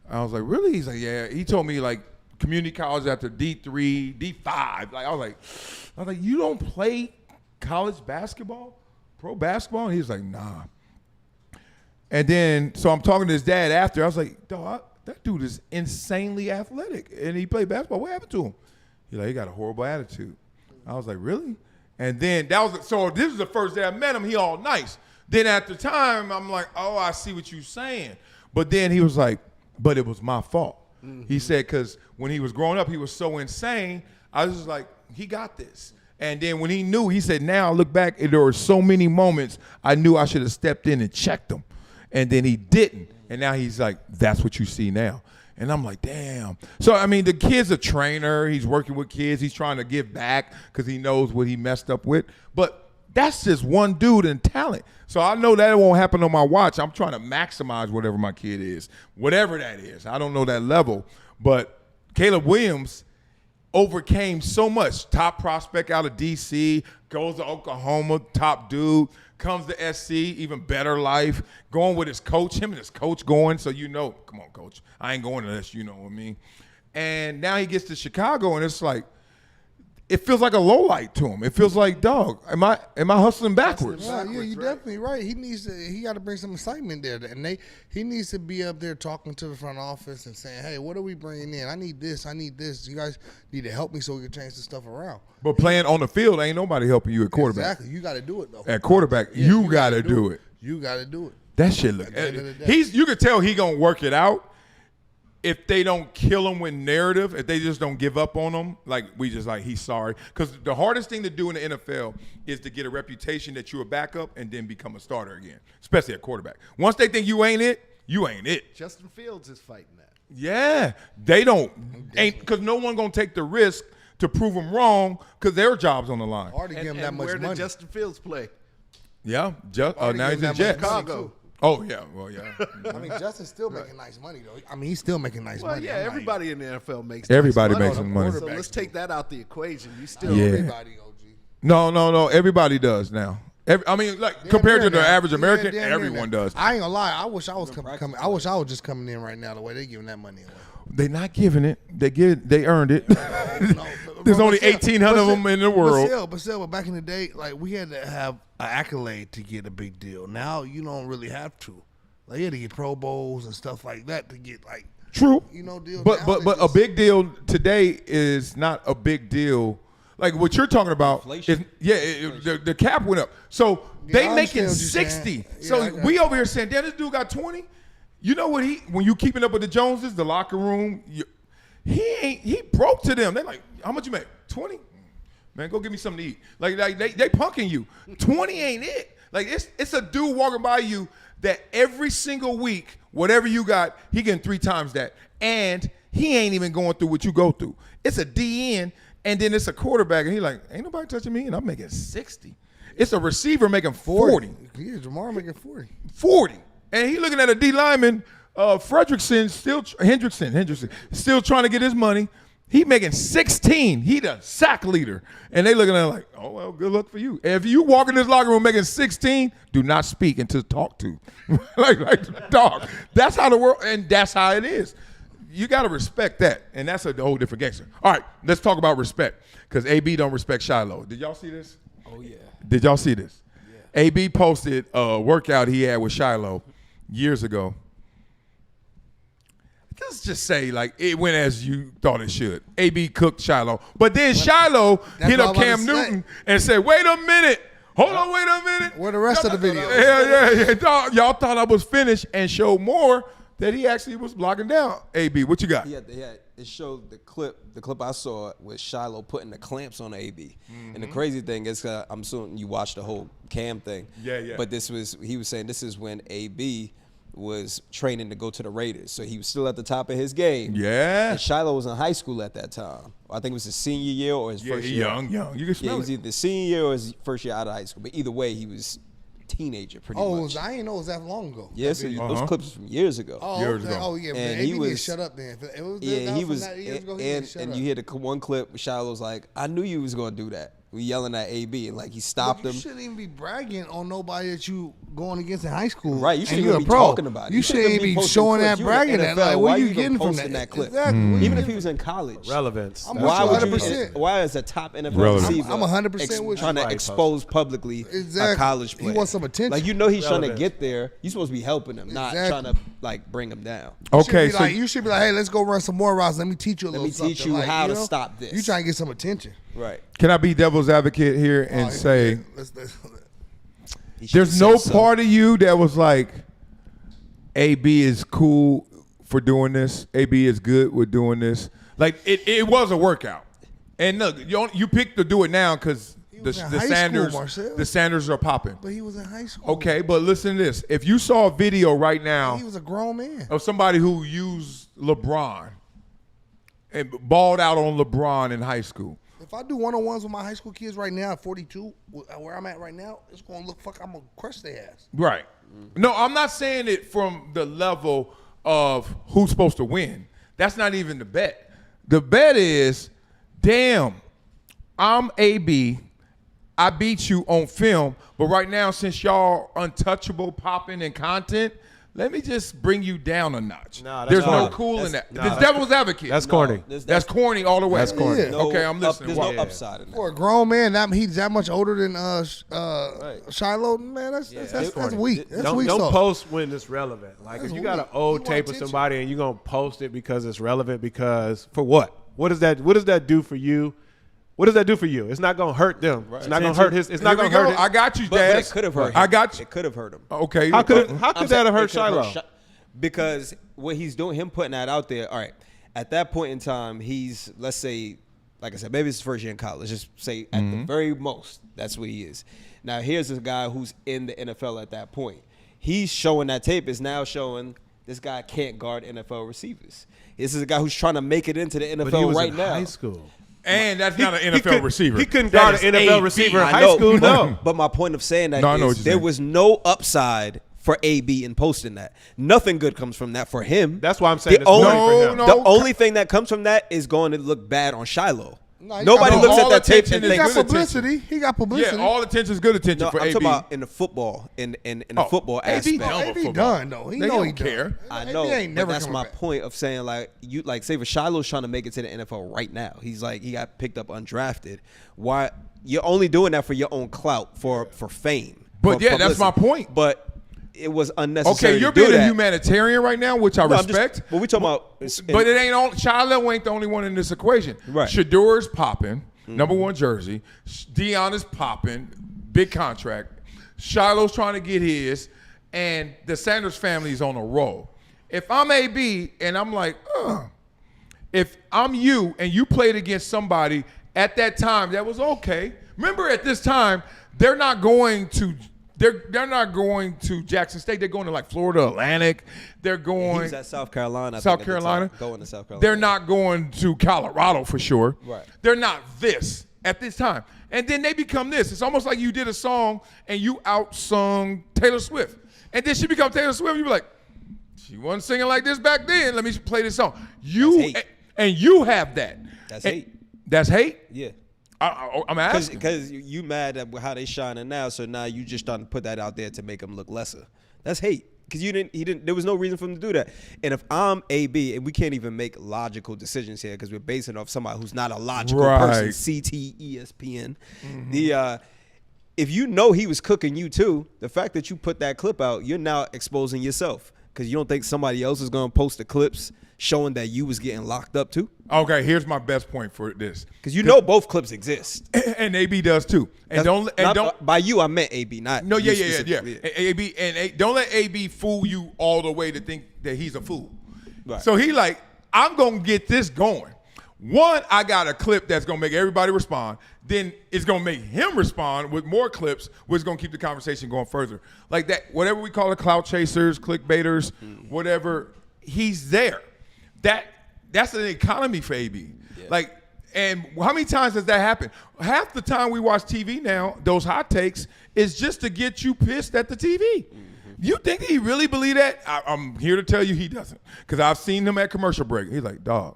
I was like, really? He's like, yeah. He told me like community college after D3, D5. Like I was like, you don't play college basketball, pro basketball? And he was like, nah. And then, so I'm talking to his dad after. I was like, dog, that dude is insanely athletic, and he played basketball. What happened to him? He's like, he got a horrible attitude. I was like, really? And then so this is the first day I met him. He all nice. Then at the time, I'm like, oh, I see what you're saying. But then he was like, but it was my fault. Mm-hmm. He said, because when he was growing up, he was so insane. I was just like, he got this. And then when he knew, he said, now I look back, and there were so many moments I knew I should have stepped in and checked him. And then he didn't. And now he's like, that's what you see now. And I'm like, damn. So, I mean, the kid's a trainer. He's working with kids. He's trying to give back because he knows what he messed up with. But that's just one dude in talent. So I know that won't happen on my watch. I'm trying to maximize whatever my kid is, whatever that is. I don't know that level. But Caleb Williams overcame so much. Top prospect out of D.C., goes to Oklahoma, top dude, comes to SC, even better life, going with his coach, him and his coach going, so you know, come on, coach, I ain't going unless you know what I mean. And now he gets to Chicago, and it's like, it feels like a low light to him. It feels like, dog, am I hustling backwards? Yeah, you're definitely right. He got to bring some excitement there, and he needs to be up there talking to the front office and saying, hey, what are we bringing in? I need this. You guys need to help me so we can change the stuff around. But playing on the field, ain't nobody helping you at quarterback. Exactly. You got to do it though. At quarterback, you got to do it. You got to do it. That shit look. You can tell he gonna work it out. If they don't kill him with narrative, if they just don't give up on him, like we just like, he's sorry. Because the hardest thing to do in the NFL is to get a reputation that you're a backup and then become a starter again, especially at quarterback. Once they think you ain't it, you ain't it. Justin Fields is fighting that. Yeah, they ain't because no one gonna take the risk to prove them wrong because their job's on the line. Already give him that much where money. did Justin Fields play? Yeah, now he's in Jets. Chicago. Oh, yeah. Well, yeah. I mean, Justin's still making nice money, though. I mean, he's still making nice money. Well, yeah, everybody in the NFL makes Everybody nice money. makes some money. So let's take that out the equation. You still Everybody, OG. No. Everybody does now. I mean, like compared to the average American, everyone does. I ain't gonna lie. I wish I was coming. I wish I was just coming in right now the way they giving that money away. They not giving it. They earned it. There's only 1,800 of them in the world. But still, back in the day, like we had to have an accolade to get a big deal. Now you don't really have to. Like you had to get Pro Bowls and stuff like that to get like true. Deal. But a big deal today is not a big deal. Like what you're talking about is the cap went up. So they making 60. So we over here saying, damn, this dude got 20. You know what when you keeping up with the Joneses, the locker room, he broke to them. They like, how much you make? 20? Man, go get me something to eat. Like they punking you. 20 ain't it. Like it's a dude walking by you that every single week, whatever you got, he getting 3 times that. And he ain't even going through what you go through. It's a DN, and then it's a quarterback, and he like, ain't nobody touching me, and I'm making 60. It's a receiver making 40. Yeah, Jamar making 40. 40. And he looking at a D lineman Hendrickson still trying to get his money. He making 16. He the sack leader. And they looking at him like, oh, well, good luck for you. If you walk in this locker room making 16, do not speak until talked to. like dog. That's how the world, and that's how it is. You got to respect that. And that's a whole different gangster. All right, let's talk about respect. Because AB don't respect Shilo. Did y'all see this? Oh, yeah. Did y'all see this? Yeah. AB posted a workout he had with Shilo years ago. Let's just say, like, it went as you thought it should. AB cooked Shilo. But then Shilo hit up Cam Newton and said, wait a minute. Hold on, wait a minute. Where the rest of the video? Yeah. Dog, y'all thought I was finished and showed more that he actually was blocking down AB. What you got? Yeah, it showed the clip. The clip I saw was Shilo putting the clamps on AB. And the crazy thing is, I'm assuming you watched the whole Cam thing. Yeah. But he was saying this is when AB was training to go to the Raiders. So he was still at the top of his game. Yeah. And Shilo was in high school at that time. I think it was his senior year or his first year. Young. You can smell he was either the senior year or his first year out of high school. But either way, he was a teenager pretty much. I didn't know it was that long ago. Yes, those clips from years ago. Years ago. Oh, yeah. And he was shut up then. It was and you hear the one clip where Shiloh's like, I knew you was going to do that. We yelling at AB and like he stopped him. You shouldn't even be bragging on nobody that you going against in high school. Right, you shouldn't even be talking about it. You shouldn't be showing that, bragging that. Like, what are you getting from that clip? Exactly. Even if he was in college. Relevance. Why would you? Why is a top NFL receiver? I'm 100% with trying to expose publicly a college player. He wants some attention. Like, you know he's trying to get there. You're supposed to be helping him, not trying to like bring him down. Okay, so you should be like, hey, let's go run some more routes. Let me teach you a little something. Let me teach you how to stop this. You trying to get some attention. Right. Can I be devil's advocate here and say there's no part of you that was like, AB is cool for doing this. AB is good with doing this. Like, it was a workout. And look, you picked to do it now because the Sanders are popping. But he was in high school. Okay, but listen to this. If you saw a video right now. He was a grown man. Of somebody who used LeBron and balled out on LeBron in high school. If I do one-on-ones with my high school kids right now at 42, where I'm at right now, it's going to look I'm going to crush their ass. Right. No, I'm not saying it from the level of who's supposed to win. That's not even the bet. The bet is, damn, I'm AB. I beat you on film, but right now, since y'all untouchable, popping in content, let me just bring you down a notch. There's no cool in that. It's devil's advocate. That's corny. That's corny all the way. That's corny. Yeah. Okay, I'm listening. There's no upside in that. For a grown man, he's that much older than Shilo. Man, that's weak. That's weak. Don't post when it's relevant. Like, if you got an old tape of somebody and you're gonna post it because it's relevant, because for what? What does that do for you? What does that do for you? It's not gonna hurt them. Right. It's not gonna hurt his. It's not gonna hurt him. I got you, But Dad. it could have hurt him. I got you. It could have hurt him. Okay. How could that have hurt Shilo? Because what he's doing, him putting that out there. All right, at that point in time, he's, let's say, like I said, maybe it's his first year in college. Just say at the very most, that's what he is. Now here's a guy who's in the NFL at that point. He's showing that tape is now showing this guy can't guard NFL receivers. This is a guy who's trying to make it into the NFL But he was right in now. High school. And that's not an NFL receiver. He couldn't guard an NFL receiver in high school. No. But my point of saying that is there was no upside for AB in posting that. Nothing good comes from that for him. That's why I'm saying it's for him. The only thing that comes from that is going to look bad on Shilo. Nobody looks at that tape and he got thinks publicity. He got publicity. Yeah, all attention is good attention for I'm AB. talking about in the football, in the football aspect. AB done though. He know he care. I know, but that's my point of saying, like, you like say for Shiloh's trying to make it to the NFL right now. He's like, he got picked up undrafted. Why? You're only doing that for your own clout, for fame. But yeah, that's my point. But it was unnecessary. Okay, you're to do being that. a humanitarian right now, which I respect. But we talking about. But it ain't on. Shiloh ain't the only one in this equation. Right. Shador's popping. Number one jersey. Deion is popping. Big contract. Shiloh's trying to get his. And the Sanders family is on a roll. If I'm AB and I'm like, if I'm you and you played against somebody at that time that was okay. Remember, at this time, they're not going to Jackson State. They're going to like Florida Atlantic. They're going. He was at South Carolina. South Carolina. Going to South Carolina. They're not going to Colorado for sure. Right. They're not this at this time. And then they become this. It's almost like you did a song and you outsung Taylor Swift. And then she becomes Taylor Swift. You be like, She wasn't singing like this back then. Let me play this song. And you have that. That's hate. That's hate? Yeah. I'm asking. Because you mad at how they shining now, so now you just trying to put that out there to make them look lesser. That's hate. Because there was no reason for him to do that. And if I'm AB, and we can't even make logical decisions here because we're basing off somebody who's not a logical person, CT, ESPN. If you know he was cooking you too, the fact that you put that clip out, you're now exposing yourself because you don't think somebody else is going to post the clips showing that you was getting locked up too. Okay, here's my best point for this. Because you know both clips exist. And AB does too. And don't by you I meant AB, not no, you yeah. AB and don't let AB fool you all the way to think that he's a fool. Right. So he like, I'm gonna get this going. One, I got a clip that's gonna make everybody respond. Then it's gonna make him respond with more clips, which is gonna keep the conversation going further. Like that, whatever we call it, clout chasers, clickbaiters, whatever. He's there. That's an economy for AB. Yeah. Like, and how many times does that happen? Half the time we watch TV now, those hot takes is just to get you pissed at the TV. Mm-hmm. You think he really believe that? I'm here to tell you he doesn't, because I've seen him at commercial break. He's like, dog,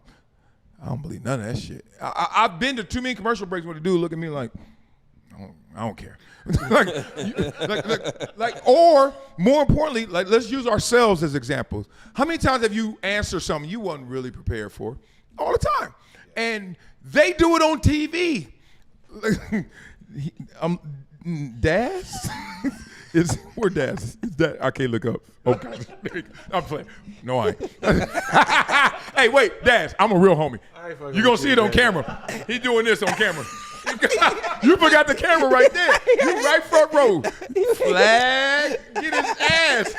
I don't believe none of that shit. I've been to too many commercial breaks where the dude look at me like, I don't care. Or more importantly, like, let's use ourselves as examples. How many times have you answered something you wasn't really prepared for? All the time. And they do it on TV. Daz? Where Daz? Is that? I can't look up. Okay. I'm playing. No, I ain't. Hey, wait, Daz, I'm a real homie. You're going to see it on camera. He doing this on camera. You forgot the camera right there. You right front row. Flag. Get his ass.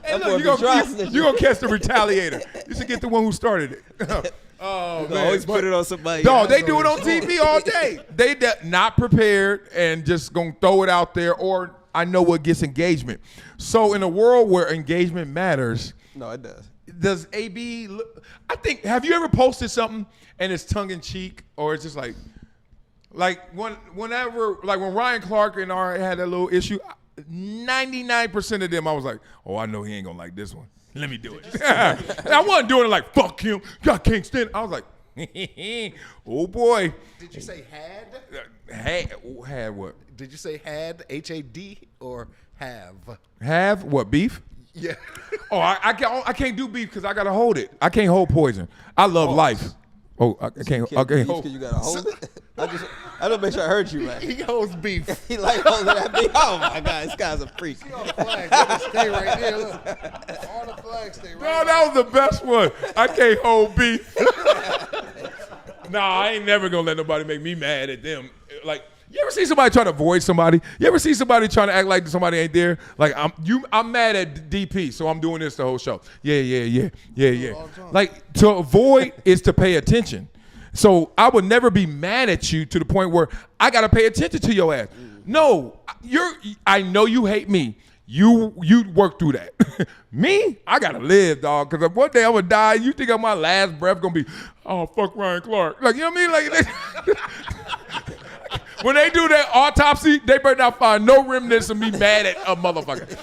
Hey, look, you're going to catch the retaliator. You should get the one who started it. Oh, man. Always put it on somebody. No, they do it on TV all day. They not prepared and just going to throw it out there, or I know what gets engagement. So in a world where engagement matters. No, it does. Does AB look, I think, have you ever posted something and it's tongue in cheek, or it's just like whenever, like when Ryan Clark and I had that little issue, 99% of them I was like, oh, I know he ain't gonna like this one. Let me do it. I wasn't doing it like, fuck him, got Kingston. I was like, oh boy. Did you say had? Had what? Did you say had, H-A-D, or have? Have what, beef? Yeah. Oh, I can't do beef because I gotta hold it. I can't hold poison. I love life. Oh, I can't. Okay. Because you gotta hold it. I don't make sure I heard you right. He holds beef. He like holding that beef. Oh my God, this guy's a freak. See all the flags, stay right there. Look, all the flags stay right there. No, that was the best one. I can't hold beef. Nah, I ain't never gonna let nobody make me mad at them. Like, you ever see somebody trying to avoid somebody? You ever see somebody trying to act like somebody ain't there? Like, I'm mad at DP, so I'm doing this the whole show. Yeah. Like, to avoid is to pay attention. So I would never be mad at you to the point where I gotta pay attention to your ass. No, I know you hate me. You work through that. Me, I gotta live, dog. Because one day I'm gonna die. You think on my last breath gonna be, oh, fuck Ryan Clark. Like, you know what I mean? Like, when they do that autopsy, they better not find no remnants of me mad at a motherfucker.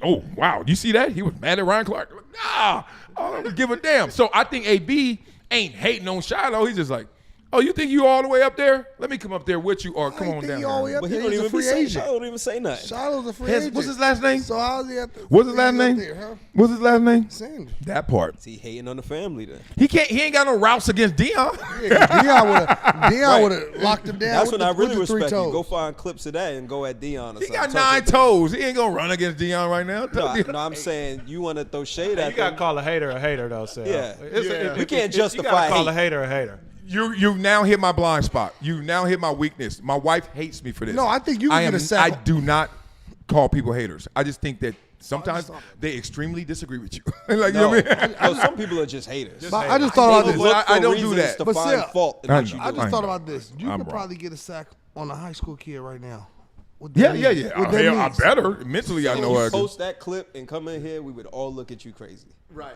Oh, wow. You see that? He was mad at Ryan Clark. Nah, I don't give a damn. So I think AB ain't hating on Shilo. He's just like, oh, you think you all the way up there? Let me come up there with you, or come on down all the way there. up But there. he don't He's a even free agent. Shiloh don't even say nothing. Shiloh's a free agent. What's his last name? So how's he at the? What's his last name? There, huh? What's his last name? Sanders. That part. He hating on the family then. He ain't got no routes against Deion. Yeah, Deion would have locked him down. That's with when I really with the respect three you. toes. Go find clips of that and go at Deion or He something. got 9 toes. He ain't gonna run against Deion right now. No, I'm saying you want to throw shade at You gotta him. call a hater though, Sam. Yeah. We can't justify You gotta call hate. a hater a hater. You now hit my blind spot. You now hit my weakness. My wife hates me for this. No, I think you can get a I second. do not call people haters. I just think that sometimes they extremely disagree with you. Like, you know what I mean? No, some people are just haters. But I just thought about They this. look I for don't do reasons that. to But find Seth, fault in I what you know. I do. just thought about this. You I'm could wrong. probably get a sack on a high school kid right now. What Yeah. that means. What that Hell, I means. better. Mentally, I If know you I can. post that clip and come in here, we would all look at you crazy. Right.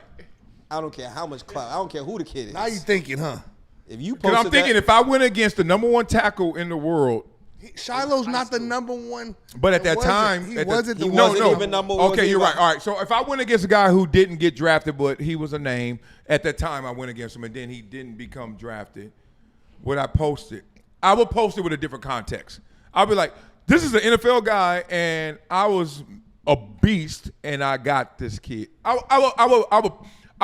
I don't care how much clout. I don't care who the kid is. Now you thinking, huh? If you Because posted I'm thinking that, if I went against the #1 tackle in the world, Shiloh's not the number one. But at that time, he wasn't the wasn't one. even number one. Okay, you're right. All right. So if I went against a guy who didn't get drafted, but he was a name at that time, I went against him, and then he didn't become drafted. Would I post it? I would post it with a different context. I'll be like, "This is an NFL guy, and I was a beast, and I got this kid." I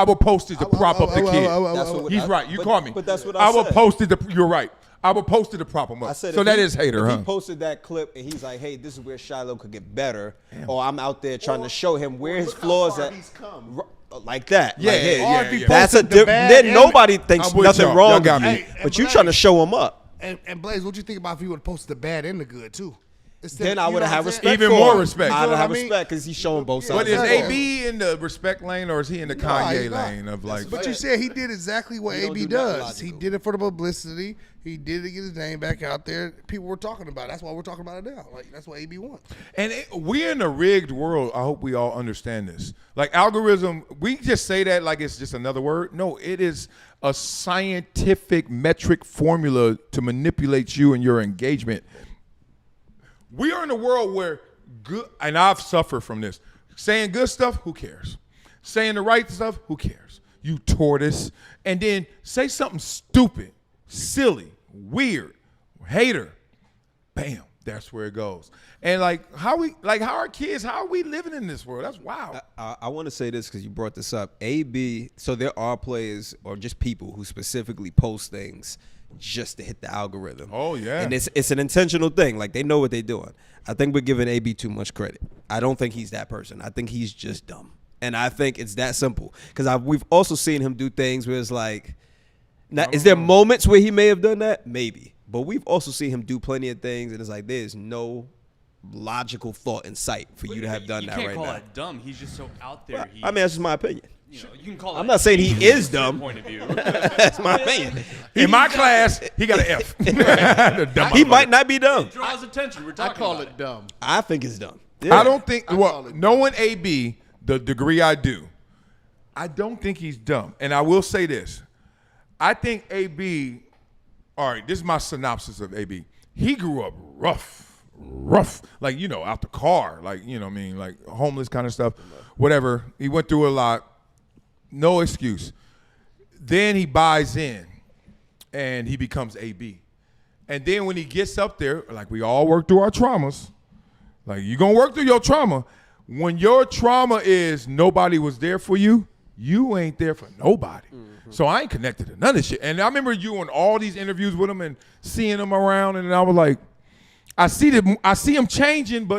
will post it to prop up the kid. He's right. You caught me. But that's what I will said. post it. You're right. I will post it to prop him up. I said So that is hater, if huh? he posted that clip and he's like, "Hey, this is where Shilo could get better," or I'm out there trying to show him where his flaws at. Like that. Yeah, like, hey, yeah. That's a then nobody thinks I'm with nothing y'all. wrong Y'all got with me. you, but you trying to show him up. And Blaze, what you think about if he would have posted the bad and the good too? Then I would have respect. Even for more him. respect. I'd You know have what I mean? respect because he's showing both sides. But is of the ball. AB in the respect lane or is he in the Kanye he's not. lane of like? But you said he did exactly what You don't AB do nothing does. logical. He did it for the publicity. He did it to get his name back out there. People were talking about it. That's why we're talking about it now. Like that's what AB wants. And we're in a rigged world. I hope we all understand this. Like algorithm, we just say that like it's just another word. No, it is a scientific metric formula to manipulate you and your engagement. We are in a world where good, and I've suffered from this. Saying good stuff, who cares? Saying the right stuff, who cares? You tortoise. And then say something stupid, silly, weird, hater. Bam, that's where it goes. And how are kids, how are we living in this world? That's wild. I want to say this because you brought this up. AB, so there are players or just people who specifically post things just to hit the algorithm. Oh, yeah. And it's an intentional thing. Like, they know what they're doing. I think we're giving AB too much credit. I don't think he's that person. I think he's just dumb. And I think it's that simple. Because we've also seen him do things where it's like, now, is there moments where he may have done that? Maybe. But we've also seen him do plenty of things, and it's like there's no logical thought in sight for you to have done that right now. You can't call it dumb. He's just so out there. Well, I mean, that's just my opinion. You can call I'm it not saying he is dumb. Point of view. That's my opinion. In my class, he got an F. He might not be dumb. It draws attention. We're I talking call about it dumb. I think it's dumb. I don't think, call well, it knowing AB, the degree I do, I don't think he's dumb. And I will say this. I think AB, all right, this is my synopsis of AB. He grew up rough, like, out the car, like, like homeless kind of stuff, whatever. He went through a lot. No excuse. Then he buys in and he becomes AB. And then when he gets up there, like we all work through our traumas, like you're going to work through your trauma. When your trauma is nobody was there for you, you ain't there for nobody. Mm-hmm. So I ain't connected to none of this shit. And I remember you on all these interviews with him and seeing him around, and I was like, I see him changing,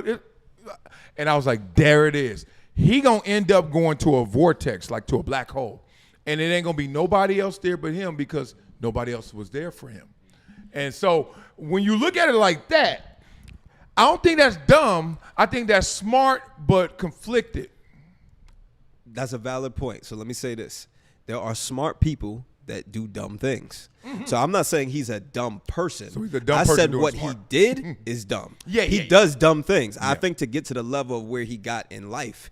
and I was like, there it is. He gonna end up going to a vortex, like to a black hole. And it ain't gonna be nobody else there but him because nobody else was there for him. And so when you look at it like that, I don't think that's dumb. I think that's smart but conflicted. That's a valid point. So let me say this. There are smart people that do dumb things. Mm-hmm. So I'm not saying he's a dumb person. So he's a dumb I person said doing what smart. he did is dumb. Yeah, he yeah, does dumb things. I think to get to the level of where he got in life,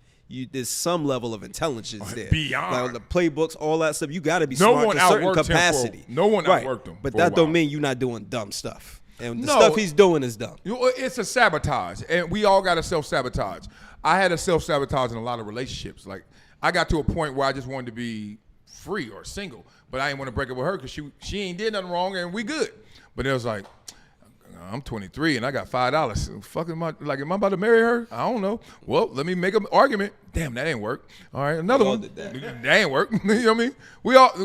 there's some level of intelligence there. Beyond. Like the playbooks, all that stuff. You got to be No smart one to a certain outworked him for- capacity. no one outworked him But for a that don't while. mean you're not doing dumb stuff. And the No. stuff he's doing is dumb. It's a sabotage, and we all got to self-sabotage. I had a self-sabotage in a lot of relationships. Like, I got to a point where I just wanted to be free or single, but I didn't want to break up with her because she ain't did nothing wrong, and we good. But it was like, I'm 23 and I got $5. Fuck, am I about to marry her? I don't know. Well, let me make an argument. Damn, that ain't work. All right, another one. That ain't work. You know what I mean?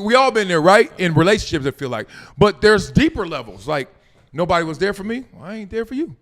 We all been there, right? In relationships, I feel like. But there's deeper levels. Like, nobody was there for me. Well, I ain't there for you.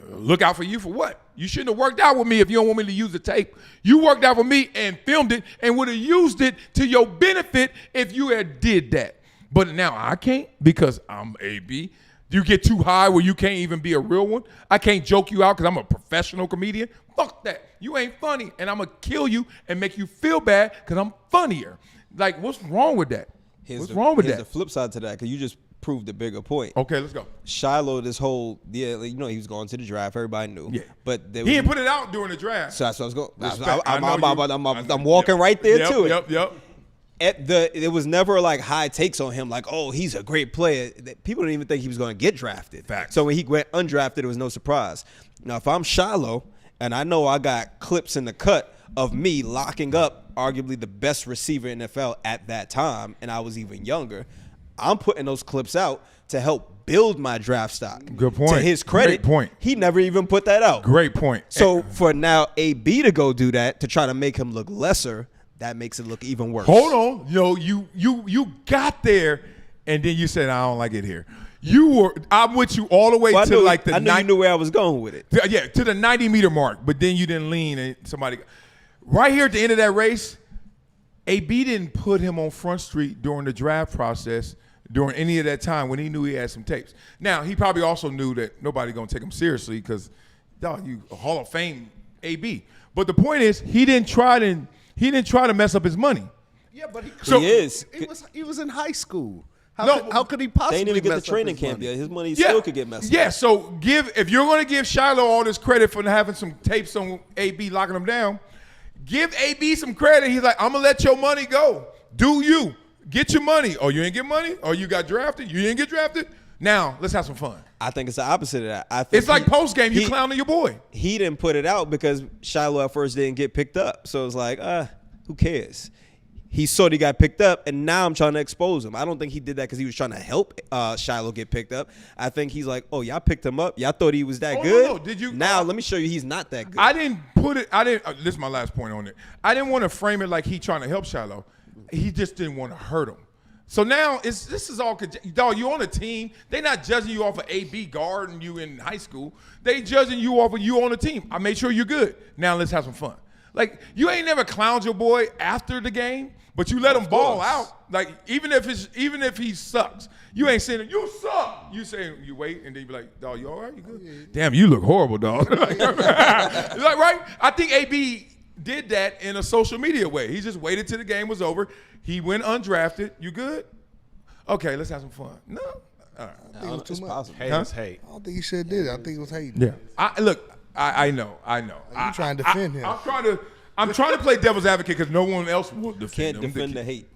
Look out for you for what? You shouldn't have worked out with me if you don't want me to use the tape. You worked out for me and filmed it and would have used it to your benefit if you had did that. But now I can't because I'm AB. You get too high where you can't even be a real one. I can't joke you out because I'm a professional comedian. Fuck that. You ain't funny, and I'm going to kill you and make you feel bad because I'm funnier. Like, what's wrong with that? What's wrong with that? Here's the flip side to that, because you just proved a bigger point. Okay, let's go. Shilo, this whole, he was going to the draft. Everybody knew. Yeah. But He didn't put it out during the draft. So that's what I was going. I know I'm walking right there to it. Yep. It was never like high takes on him, like, oh, he's a great player. People didn't even think he was going to get drafted. Facts. So when he went undrafted, it was no surprise. Now, if I'm Shilo and I know I got clips in the cut of me locking up arguably the best receiver in the NFL at that time, and I was even younger, I'm putting those clips out to help build my draft stock. Good point. To his credit, Great point. He never even put that out. Great point. So for now, AB to go do that to try to make him look lesser, that makes it look even worse. Hold on. You got there, and then you said, I don't like it here. I'm with you all the way to I knew you knew where I was going with it. Yeah, to the 90-meter mark, but then you didn't lean and somebody. Right here at the end of that race, AB didn't put him on Front Street during the draft process during any of that time when he knew he had some tapes. Now, he probably also knew that nobody going to take him seriously because, dog, you a Hall of Fame AB. But the point is, he didn't try to mess up his money. Yeah, but he was in high school. How could he possibly? They didn't even get the mess up training his camp money? yet. His money still could get messed up. Yeah, so if you're going to give Shilo all this credit for having some tapes on AB locking him down, give AB some credit. He's like, I'm going to let your money go. Do you. Get your money. Oh, you didn't get money? Oh, you got drafted? You didn't get drafted? Now, let's have some fun. I think it's the opposite of that. I think it's like post-game, you clowning your boy. He didn't put it out because Shilo at first didn't get picked up. So it's like, who cares? He saw he got picked up, and now I'm trying to expose him. I don't think he did that because he was trying to help Shilo get picked up. I think he's like, oh, y'all picked him up. Y'all thought he was that good. No. Did you? Now let me show you he's not that good. I didn't put it. This is my last point on it. I didn't want to frame it like he trying to help Shilo. He just didn't want to hurt him. So now this is all, dog, you on a team. They not judging you off of AB guarding you in high school. They judging you off of you on a team. I made sure you're good. Now let's have some fun. Like, you ain't never clowned your boy after the game, but you let him ball out. Like, even if he sucks, you ain't saying, you suck. You say, you wait, and then you be like, dog, you all right? You good? Damn, you look horrible, dog. Like, right? I think AB did that in a social media way. He just waited till the game was over. He went undrafted. You good? Okay, let's have some fun. No. All right. I think it was too much. Hate is hate. I don't think he should have did it. I think it was hating. Yeah. I know. You trying to defend him. I'm trying to play devil's advocate because no one else will defend him. Can't defend the hate.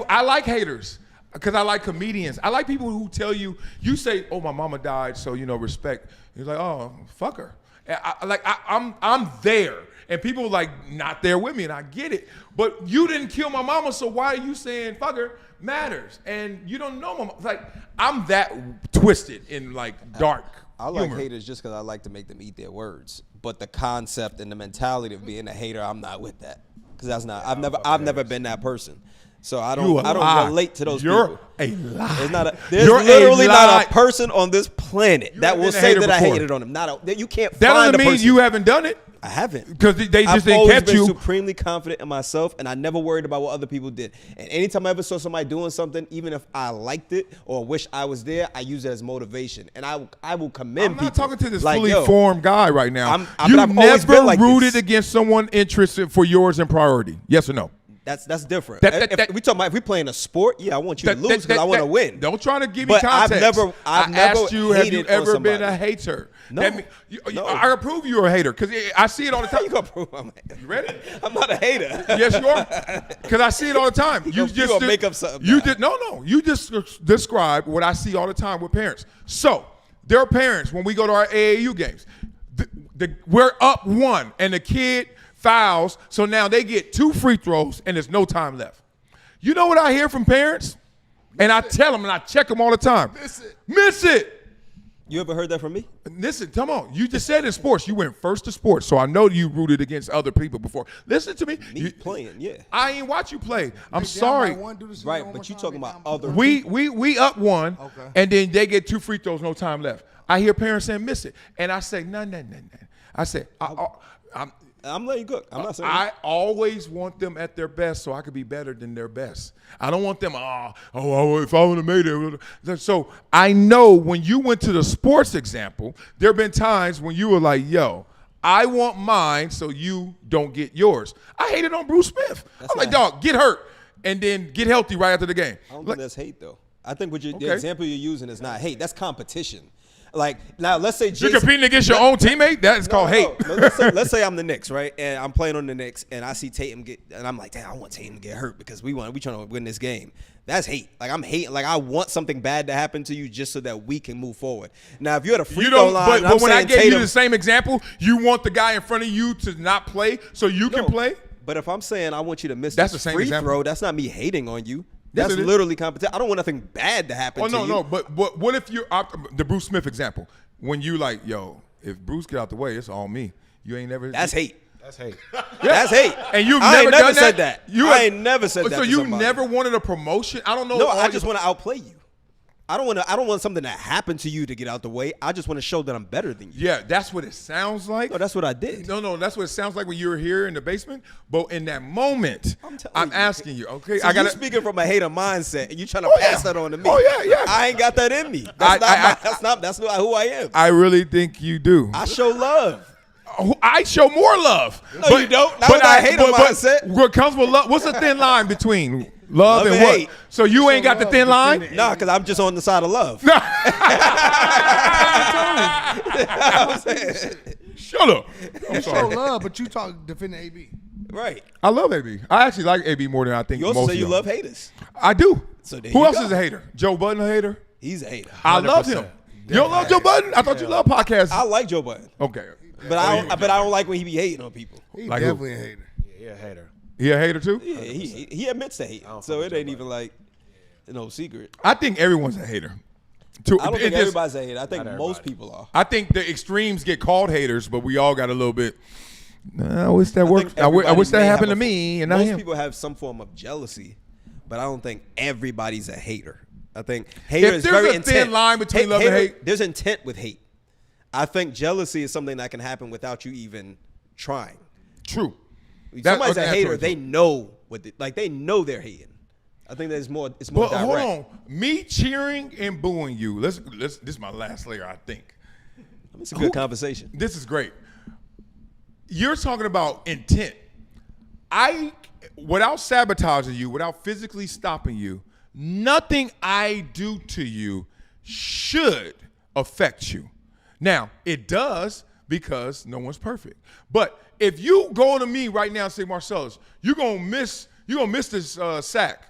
I like haters because I like comedians. I like people who tell you say, oh, my mama died, so, respect. He's like, oh, fuck her. I'm there. And people like not there with me, and I get it. But you didn't kill my mama, so why are you saying fuck her matters? And you don't know my mama. Like, I'm that twisted in like dark I like humor. haters just because I like to make them eat their words. But the concept and the mentality of being a hater, I'm not with that. Because that's not. I've never been that person. So I don't relate to those people. You're a lie. There's literally not a person on this planet that will say that I hated on him. You can't that find doesn't a mean person. you haven't done it. I haven't. Because they just didn't always catch been you. Supremely confident in myself, and I never worried about what other people did. And anytime I ever saw somebody doing something, even if I liked it or wish I was there, I use it as motivation. And I will commend people. I'm not talking to this like, fully formed guy right now. I've You've always been never like rooted this. against someone interested for yours in priority. Yes or no? That's different. If we playing a sport, yeah, I want you to lose because I want to win. Don't try to give me But context. I've never asked you, have you hated on ever been somebody. a hater? No. No. I approve you're a hater because I see it all the How time. you gonna prove I'm a hater? You ready? I'm not a hater. Yes, you are. Because I see it all the time. You gonna make up something You now. did no. You just described what I see all the time with parents. So there are parents when we go to our AAU games. We're up 1 and the kid fouls, so now they get 2 free throws and there's no time left. You know what I hear from parents? And I tell them and I check them all the time. Miss it. You ever heard that from me? Listen, come on. You just said in sports. You went first to sports, so I know you rooted against other people before. Listen to me. Me playing, yeah. I ain't watch you play. I'm sorry. Right, but you talking about other We up 1, Okay. and then they get 2 free throws, no time left. I hear parents saying miss it, and I say no. I say I'm letting you cook. I'm not saying I always want them at their best so I could be better than their best. I don't want them, if I would have made it. So I know when you went to the sports example, there have been times when you were like, yo, I want mine so you don't get yours. I hated on Bruce Smith. I'm like, dog, get hurt and then get healthy right after the game. I don't think that's hate, though. I think the example you're using is not hate. That's competition. Like now, let's say You're competing against your own teammate. That's called hate. No. Let's say I'm the Knicks, right? And I'm playing on the Knicks, and I see Tatum get, and I'm like, damn, I want Tatum to get hurt because we trying to win this game. That's hate. Like I'm hating. Like I want something bad to happen to you just so that we can move forward. Now, if you're at a free throw line, but when I gave you the same example, you want the guy in front of you to not play so you can play. But if I'm saying I want you to miss That's this the same free example. throw, that's not me hating on you. Yes, That's literally competition. I don't want nothing bad to happen to you. No. But what if you're the Bruce Smith example? When you like, yo, if Bruce get out the way, it's all me. You ain't never. That's hate. That's hate. That's hate. And you've I never ain't never done said that. I ain't never said that. So to you somebody. never wanted a promotion? I don't know. No, I just want to outplay you. I don't want something to happen to you to get out the way. I just want to show that I'm better than you. Yeah, that's what it sounds like. No, that's what I did. No, that's what it sounds like when you were here in the basement. But in that moment, I'm asking you, okay? So you speaking from a hater mindset, and you trying to pass that on to me. Oh yeah. I ain't got that in me. That's not who I am. I really think you do. I show love. I show more love. No, you don't. Not with a hater mindset. What comes with love? What's the thin line between love and what? hate. So you ain't got the thin line? Nah, because I'm just on the side of love. Shut up. You show love, but you talk defending AB. Right. I love AB. I actually like AB more than I think You also most say of you them. love haters. I do. So there Who you else go. is a hater? Joe Budden a hater? He's a hater. I love him. You don't love Joe Budden? I thought you loved podcasts. I like Joe Budden, Okay. but I don't like when he be hating on people. He Like who? definitely a hater. Yeah, hater. He a hater too? Yeah, he admits to hate, so it ain't even like no secret. I think everyone's a hater. I don't think everybody's a hater. I think most people are. I think the extremes get called haters, but we all got a little bit. I wish that worked. I wish that happened to me, and not most him. people have some form of jealousy, but I don't think everybody's a hater. I think hater is very there's a thin intent. line between love and hate. There's intent with hate. I think jealousy is something that can happen without you even trying. True. Somebody's a that's hater. true. They know they know they're hating. I think there's more. It's more But direct. hold on, me cheering and booing you. This is my last layer, I think. It's a good conversation. This is great. You're talking about intent. Without sabotaging you, without physically stopping you, nothing I do to you should affect you. Now, it does because no one's perfect. But if you go to me right now and say, Marcellus, you're gonna miss this sack.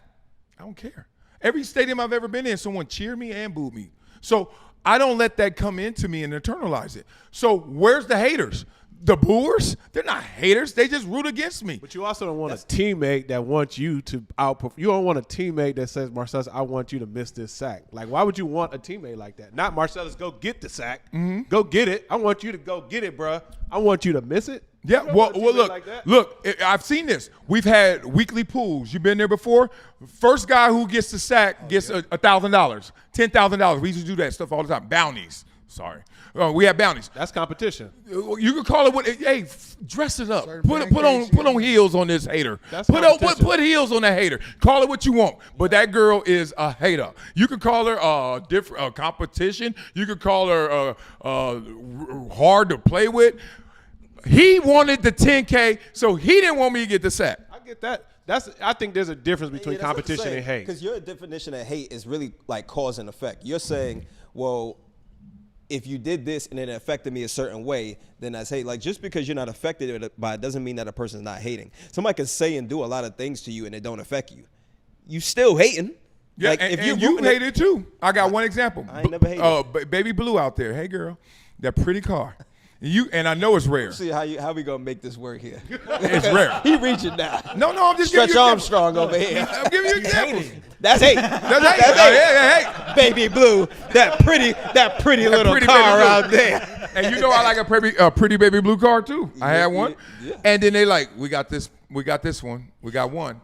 I don't care. Every stadium I've ever been in, someone cheered me and booed me. So I don't let that come into me and internalize it. So where's the haters? The booers? They're not haters. They just root against me. But you also don't want a teammate that wants you to outperform. You don't want a teammate that says, Marcellus, I want you to miss this sack. Like, why would you want a teammate like that? Not Marcellus, go get the sack. Go get it. I want you to go get it, bruh. I want you to miss it. Yeah, You don't well, want a teammate look, like that. look. I've seen this. We've had weekly pools. You've been there before. First guy who gets the sack gets $1,000, $10,000. We used to do that stuff all the time. Bounties. Sorry, we have bounties. That's competition. You can call it what. Hey, dress it up. Certain Put on heels on this hater. That's Put heels on that hater. Call it what you want. But that girl is a hater. You can call her different competition. You can call her hard to play with. He wanted the 10K, so he didn't want me to get the sack. I get that. I think there's a difference between competition and hate. Because your definition of hate is really like cause and effect. You're saying, well, if you did this and it affected me a certain way, then that's hate. Like, just because you're not affected by it doesn't mean that a person's not hating. Somebody can say and do a lot of things to you and it don't affect you. You still hating. Yeah, like, and you hated too. I got one example. I ain't never hated. Baby Blue out there. Hey, girl, that pretty car. And I know it's rare. See how we gonna make this work here? It's rare. He reaching now. No, I'm just Stretch giving you Armstrong over here. I'm giving you examples. That's hate. That's hate. Baby Blue, that pretty little pretty car Baby Blue. out there. And you know I like a pretty baby blue car too. I had one. Yeah. And then they like, we got this one. We got one.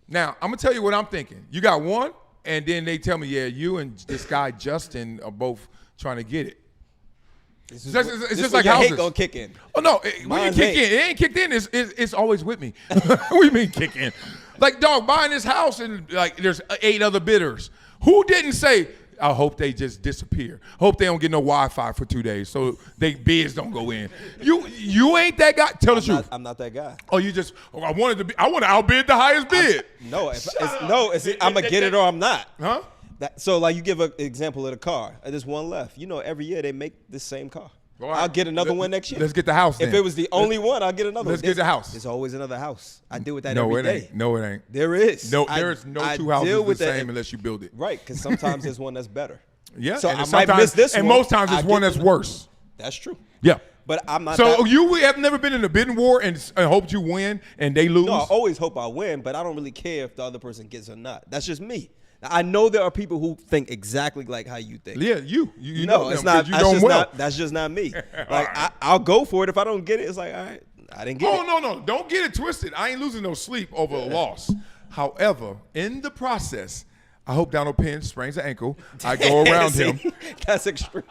Now, I'm gonna tell you what I'm thinking. You got one, and then they tell me, yeah, you and this guy Justin are both trying to get it. It's just like your houses. hate gonna kick in. Oh no, when you Mine's kick hate. in, it ain't kicked in. It's always with me. What do you mean kick in? Like, dog, buying this house and like there's 8 other bidders. Who didn't say, I hope they just disappear. Hope they don't get no Wi-Fi for 2 days so they bids don't go in. You ain't that guy. Tell the truth. I'm not that guy. Oh, you just I want to outbid the highest bid. No, I'm gonna get it or I'm not. Huh? So like you give an example of the car. There's one left. You know, every year they make the same car. Well, I'll get another one next year. Let's get the house then. If it was the only one, I'll get another one. Let's get the house. There's always another house. I deal with that No, every it day. ain't. No, it ain't. There is. No, there is no two houses the same unless you build it. Right, because sometimes there's one that's better. Yeah. So and I might miss this and one. most times I it's one get that's the- worse. That's true. Yeah. But I'm not. So that, you have never been in a bidding war and hoped you win and they lose? No, I always hope I win, but I don't really care if the other person gets or not. That's just me. Now, I know there are people who think exactly like how you think. Yeah, you No, know it's them, not. 'cause you That's know just them well. not. That's just not me. Like right. I'll go for it. If I don't get it, it's like, all right, I didn't get it. Oh, no. Don't get it twisted. I ain't losing no sleep over a loss. However, in the process, I hope Donald Penn sprains an ankle. I go around See, him. That's extreme.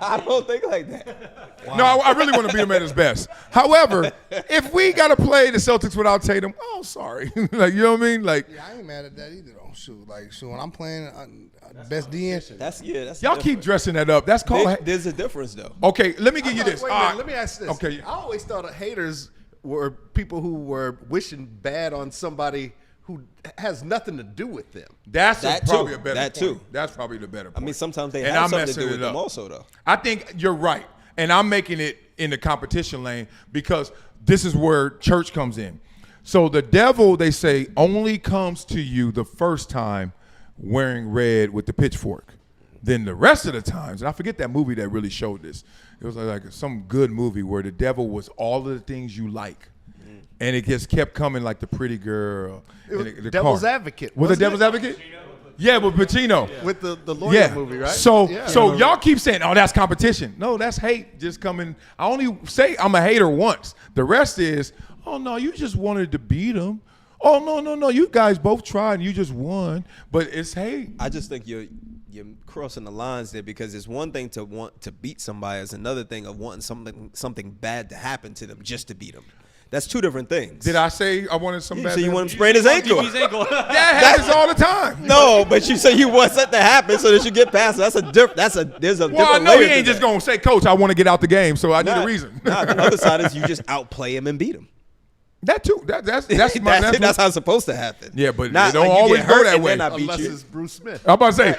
I don't think like that. No, I really want to beat him at his best. However, if we got to play the Celtics without Tatum, oh, sorry. Like, you know what I mean? Like, Yeah, I ain't mad at that either, though. Shoot, when I'm playing best DN, That's y'all keep dressing that up. That's called. There's a difference though. Okay, let me give you this. Wait a All minute, right. let me ask this. Okay. I always thought that haters were people who were wishing bad on somebody who has nothing to do with them. That's That probably too. a better That point. too. That's probably the better point. I mean, sometimes they And have I'm something to messing do it with them up. also though. I think you're right. And I'm making it in the competition lane because this is where church comes in. So the devil, they say, only comes to you the first time wearing red with the pitchfork. Then the rest of the times, and I forget that movie that really showed this. It was like some good movie where the devil was all of the things you like. And it just kept coming like the pretty girl. It was and the Devil's car. Advocate, Was it wasn't Devil's it? Advocate? Yeah, with Pacino. With the lawyer Yeah. movie, right? So Yeah. so y'all keep saying, oh, that's competition. No, that's hate just coming. I only say I'm a hater once. The rest is, oh, no, you just wanted to beat him. Oh, no, you guys both tried and you just won. But it's hate. I just think you're crossing the lines there because it's one thing to want to beat somebody, it's another thing of wanting something bad to happen to them just to beat them. That's two different things. Did I say I wanted some bad? So you want him to sprain his ankle? That happens all the time. No, but you say you want that to happen so that you get past it. There's a different Well, I know he layer ain't to just that. gonna say, Coach, I want to get out the game, so I need a reason. Nah, the other side is you just outplay him and beat him. That too. That's That's how it's supposed to happen. Yeah, but Not it don't like you always get go hurt that and way. then I beat Unless you. it's Bruce Smith. I'm about to say,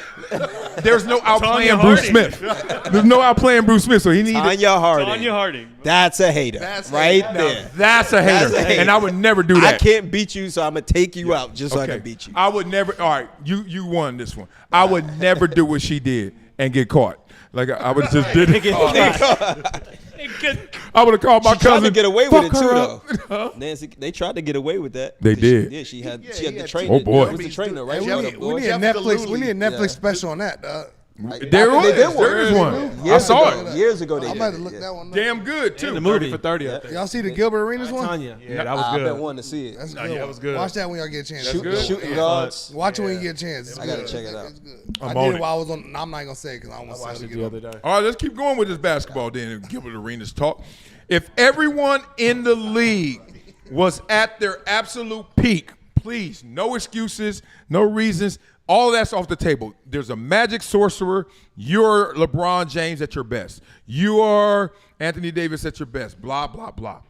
there's no outplaying Bruce Smith. There's no outplaying Bruce Smith, so he needs. Tanya Harding. Tanya Harding. That's a hater. That's right hater. there. That's a hater, That's a hater. and I would never do I that. can't beat you, so I'm gonna take you out just so I can beat you. I would never. All right, you won this one. I would never do what she did and get caught. Like I would just did it. I would have called my She tried cousin. to get away with it "Fuck too, her though. up." Nancy, they tried to get away with that. They 'Cause did. She had Yeah, the he had trainer. Oh, boy. It was the trainer, right? Hey, She had we a need, boy. we need a Jeff Netflix. We Galooly. need a Netflix Yeah. special on that, dog. There I think they is. did one. There is one. I Years saw ago. it. Years ago they I'm did. about to look yeah. that one up. Damn good too. The movie for 30, I think. Y'all see the Gilbert Arenas one? Tanya. Yeah, that was I've good. been wanting to see it. That's No, good. yeah, that one. was good. Watch that when y'all get a chance. Shoot- That's good. shooting guards. Watch it when you get a chance. It's I gotta good. check it out. It's good. I'm I on did it. it while I was on. I'm not gonna say it because I don't want to Watched say it it the other day. All right, let's keep going with this basketball then and Gilbert Arenas talk. If everyone in the league was at their absolute peak, please, no excuses, no reasons. All that's off the table. There's a magic sorcerer. You're LeBron James at your best. You are Anthony Davis at your best. Blah, blah, blah.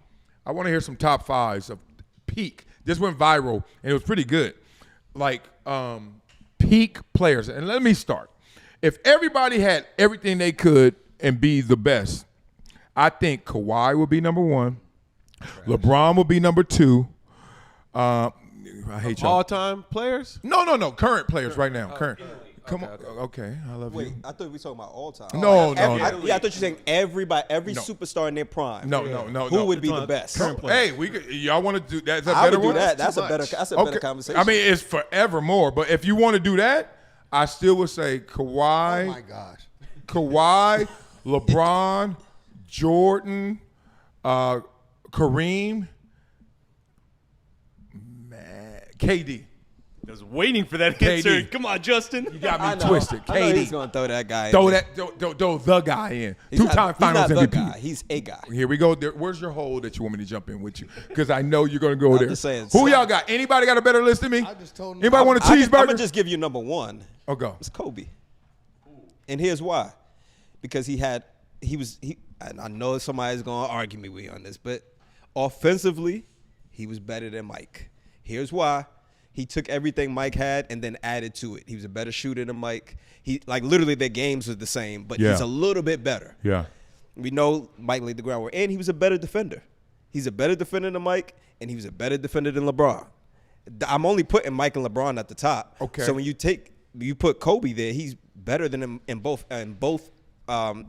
I want to hear some top fives of peak. This went viral, and it was pretty good. Like peak players. And let me start. If everybody had everything they could and be the best, I think Kawhi would be number one. LeBron would be number two. I hate y'all. All-time players? No. Current players right now. Current. Come on. Okay. I love Wait, you. I thought we were talking about all time. No. Yeah, I thought you were saying every No. superstar in their prime. No. Who would be the best? Hey, y'all want to do that? Is that I better would do one? that. That's a better conversation. I mean, it's forever more. But if you want to do that, I still would say Kawhi. Oh my gosh. Kawhi, LeBron, Jordan, Kareem, KD. I was waiting for that KD. answer. Come on, Justin. You got I me know. twisted. I know he's KD. gonna throw that guy. Throw in there. that. Throw the guy in. He's not- Two-time Finals he's not MVP. the guy. He's a guy. Here we go. Where's your hole that you want me to jump in with you? Because I know you're going to go there. just saying, Who so- y'all got? Anybody got a better list than me? I just told him. Anybody want a I'm cheeseburger? gonna just give you number one. Oh, go. It's Kobe. And here's why. Because and I know somebody's gonna argue me with you on this, but offensively, he was better than Mike. Here's why. He took everything Mike had and then added to it. He was a better shooter than Mike. He like literally their games were the same, but he's a little bit better. Yeah. We know Mike laid the groundwork, and he was a better defender. He's a better defender than Mike, and he was a better defender than LeBron. I'm only putting Mike and LeBron at the top. Okay. So when you put Kobe there, he's better than him in both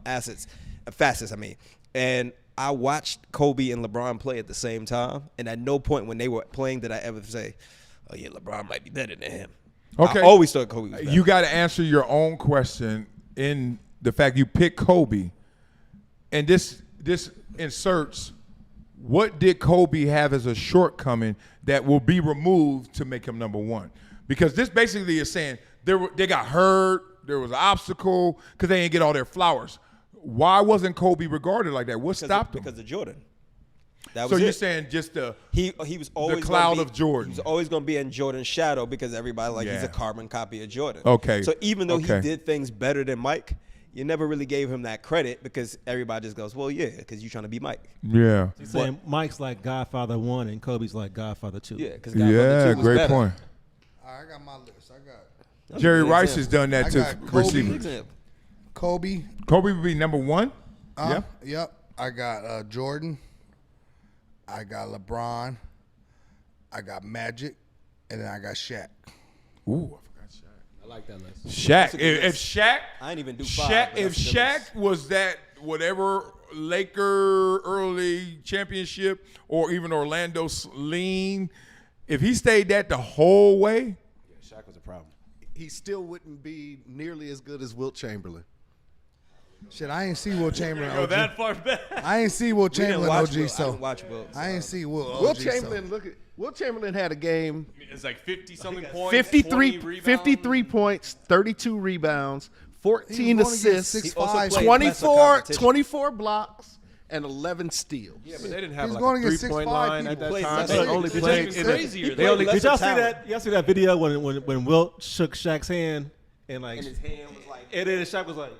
facets. I mean, and I watched Kobe and LeBron play at the same time, and at no point when they were playing did I ever say, "Oh yeah, LeBron might be better than him." Okay. I always thought Kobe was better. You got to answer your own question in the fact you picked Kobe, and this inserts what did Kobe have as a shortcoming that will be removed to make him number one? Because this basically is saying they got hurt, there was an obstacle because they didn't get all their flowers. Why wasn't Kobe regarded like that? What stopped him? Because of Jordan. That So was you're it. saying just He was always the cloud gonna of Jordan. He was always going to be in Jordan's shadow because everybody he's a carbon copy of Jordan. Okay. So even though he did things better than Mike, you never really gave him that credit because everybody just goes, well, yeah, because you're trying to be Mike. Yeah. He's saying Mike's like Godfather 1 and Kobe's like Godfather 2. Yeah, because Yeah, great point. All right, I got my list. I got Jerry Rice has done that I to got Kobe. receivers. Kobe. Kobe would be number one? Yeah. Yep. I got Jordan. I got LeBron. I got Magic. And then I got Shaq. Ooh, I forgot Shaq. I like that list. Shaq. If Shaq, I ain't even do Shaq, five. but if that's a good Shaq list. was that whatever Laker early championship or even Orlando lean, if he stayed that the whole way, Yeah, Shaq was a problem. He still wouldn't be nearly as good as Wilt Chamberlain. Shit, I ain't see Wilt Chamberlain. Go OG. that far back. I ain't see Wilt We didn't Chamberlain watch OG. Wilt. I So didn't watch Wilt. I ain't see Wilt OG. Wilt so. Chamberlain, Wilt Chamberlain had a game, It's like 50-something points, 53, 20 rebounds. 53 points, 32 rebounds, 14 He was only getting assists, 6'5", 24 blocks, and 11 steals. Yeah, but they didn't have He's like going a against 3-point 6'5" line at people. that He time. played They less only than- played. it's crazier. They only- Did y'all see that? Y'all see that video when Wilt shook Shaq's hand and like And his hand was like, and then Shaq was like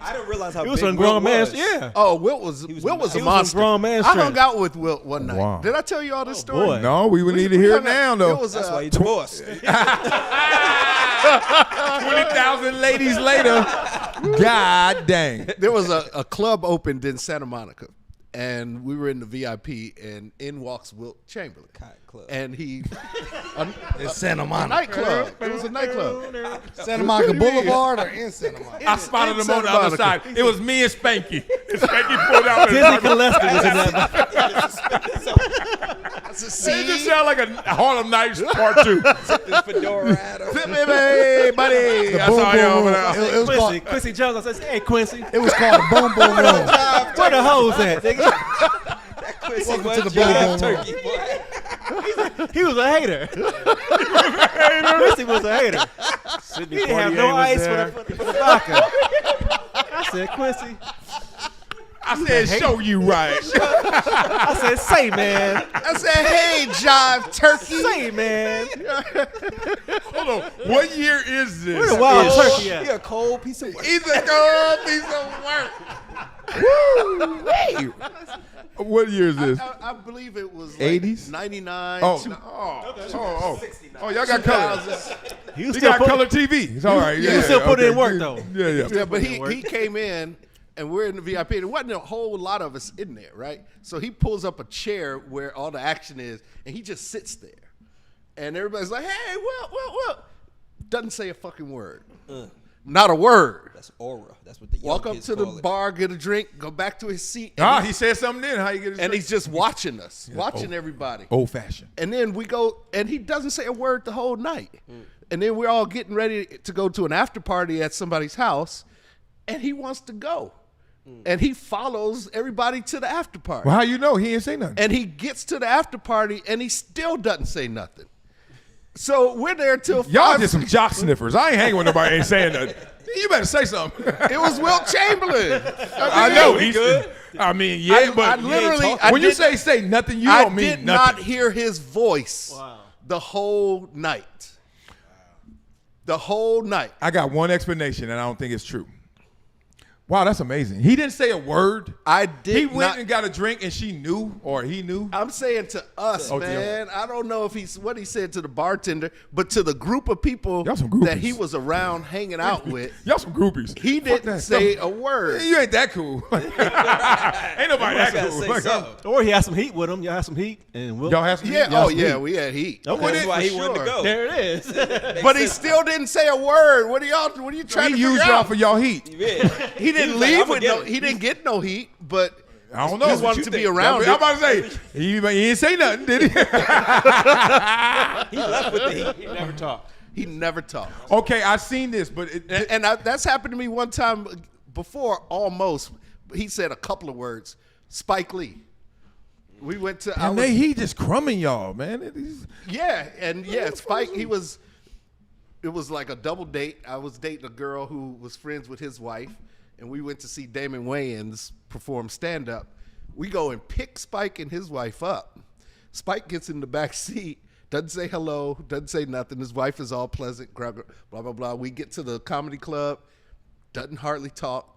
I didn't realize how he was big some grown Wilt man. was. Yeah. Oh, Wilt was was a some monster. grown man I hung strength. out with Wilt one night. Wow. Did I tell you all this story? boy. no, we would need to hear it now, though. It was, That's why he divorced. 20,000 ladies later. God dang. there was a club opened in Santa Monica, and we were in the VIP, and in walks Wilt Chamberlain. Club. And he It's Santa a Monica. nightclub. It was a nightclub. Santa Monica Boulevard or in Santa Monica? I spotted in him on the Santa other Monica. side. It was me and Spanky. And Spanky pulled out his Dizzy Gillespie was in that. That's a It just scene. sounded like a Harlem Nights Part 2. Fedora hat on. Hey, buddy. That's Boom how I Boom am. Room. It was Quincy, called. Quincy Jones. I said, "Hey, Quincy, It was called the Boom Boom Room. where the hoes at?" Nigga? Quincy Welcome to the was Boom jive Boom turkey, boy. He was a hater. Quincy was a hater. He didn't have no ice for the vodka. I said, Quincy. I said, show you right. I said, say, man. I said, "Hey, jive turkey." Say, man. Hold on. What year is this? Where the wild turkey at? He a cold piece of work. He's a cold piece of work. Woo! What year is this? I believe it was like 80s? 99. Oh, two- oh, y'all got color. He was He still got put, color TV. It's all right. he was still putting in work, though. Yeah. Yeah, but he came in, and we're in the VIP. There wasn't a whole lot of us in there, right? So he pulls up a chair where all the action is, and he just sits there. And everybody's like, "Hey, Wilt." Doesn't say a fucking word. Not a word. That's aura. That's what the young Walk up kids to the call it. bar, get a drink, go back to his seat. And, He said something then. How you get his and drink? he's just watching us, watching everybody. Old fashioned. And then we go, and he doesn't say a word the whole night. And then we're all getting ready to go to an after party at somebody's house, and he wants to go. And he follows everybody to the after party. Well, how you know he ain't say nothing? And he gets to the after party, and he still doesn't say nothing. So we're there till Y'all 5. just some jock sniffers. I ain't hanging with nobody ain't saying nothing. You better say something. It was Wilt Chamberlain. I know he's good. I mean, yeah, but I literally, I when you did- say nothing, you I don't mean did nothing. not hear his voice the whole night. The whole night. I got one explanation, and I don't think it's true. Wow, that's amazing. He didn't say a word. I did. He went not, and got a drink, and she knew, or he knew. I'm saying to us, man. I don't know if what he said to the bartender, but to the group of people Y'all some that groupies. he was around hanging out with, Y'all some groupies. he didn't say a word. You ain't that cool. Ain't nobody that gotta cool. say Like, something. Or he had some heat with him. Y'all had some heat, and Will. y'all have some. Yeah. y'all Oh some yeah. heat. We had heat. Okay. That's why he wanted to sure. go. There it is. But he still didn't say a word. What are y'all? What are you trying He to used figure y'all out? for y'all heat. Yeah. He didn't was like, leave "I'ma with get no. it." He didn't get no heat, but I don't know. he What wanted you to think? be around I'm it. about to say he didn't say nothing, did he? He left with the heat. He never talked. He never talked. Okay, I seen this, but That's happened to me one time before. Almost, he said a couple of words. Spike Lee. We went to. and he just crumbing y'all, man. Spike. It was like a double date. I was dating a girl who was friends with his wife, and we went to see Damon Wayans perform stand up. We go and pick Spike and his wife up. Spike gets in the back seat. Doesn't say hello, doesn't say nothing. His wife is all pleasant, blah, blah, blah. We get to the comedy club, doesn't hardly talk.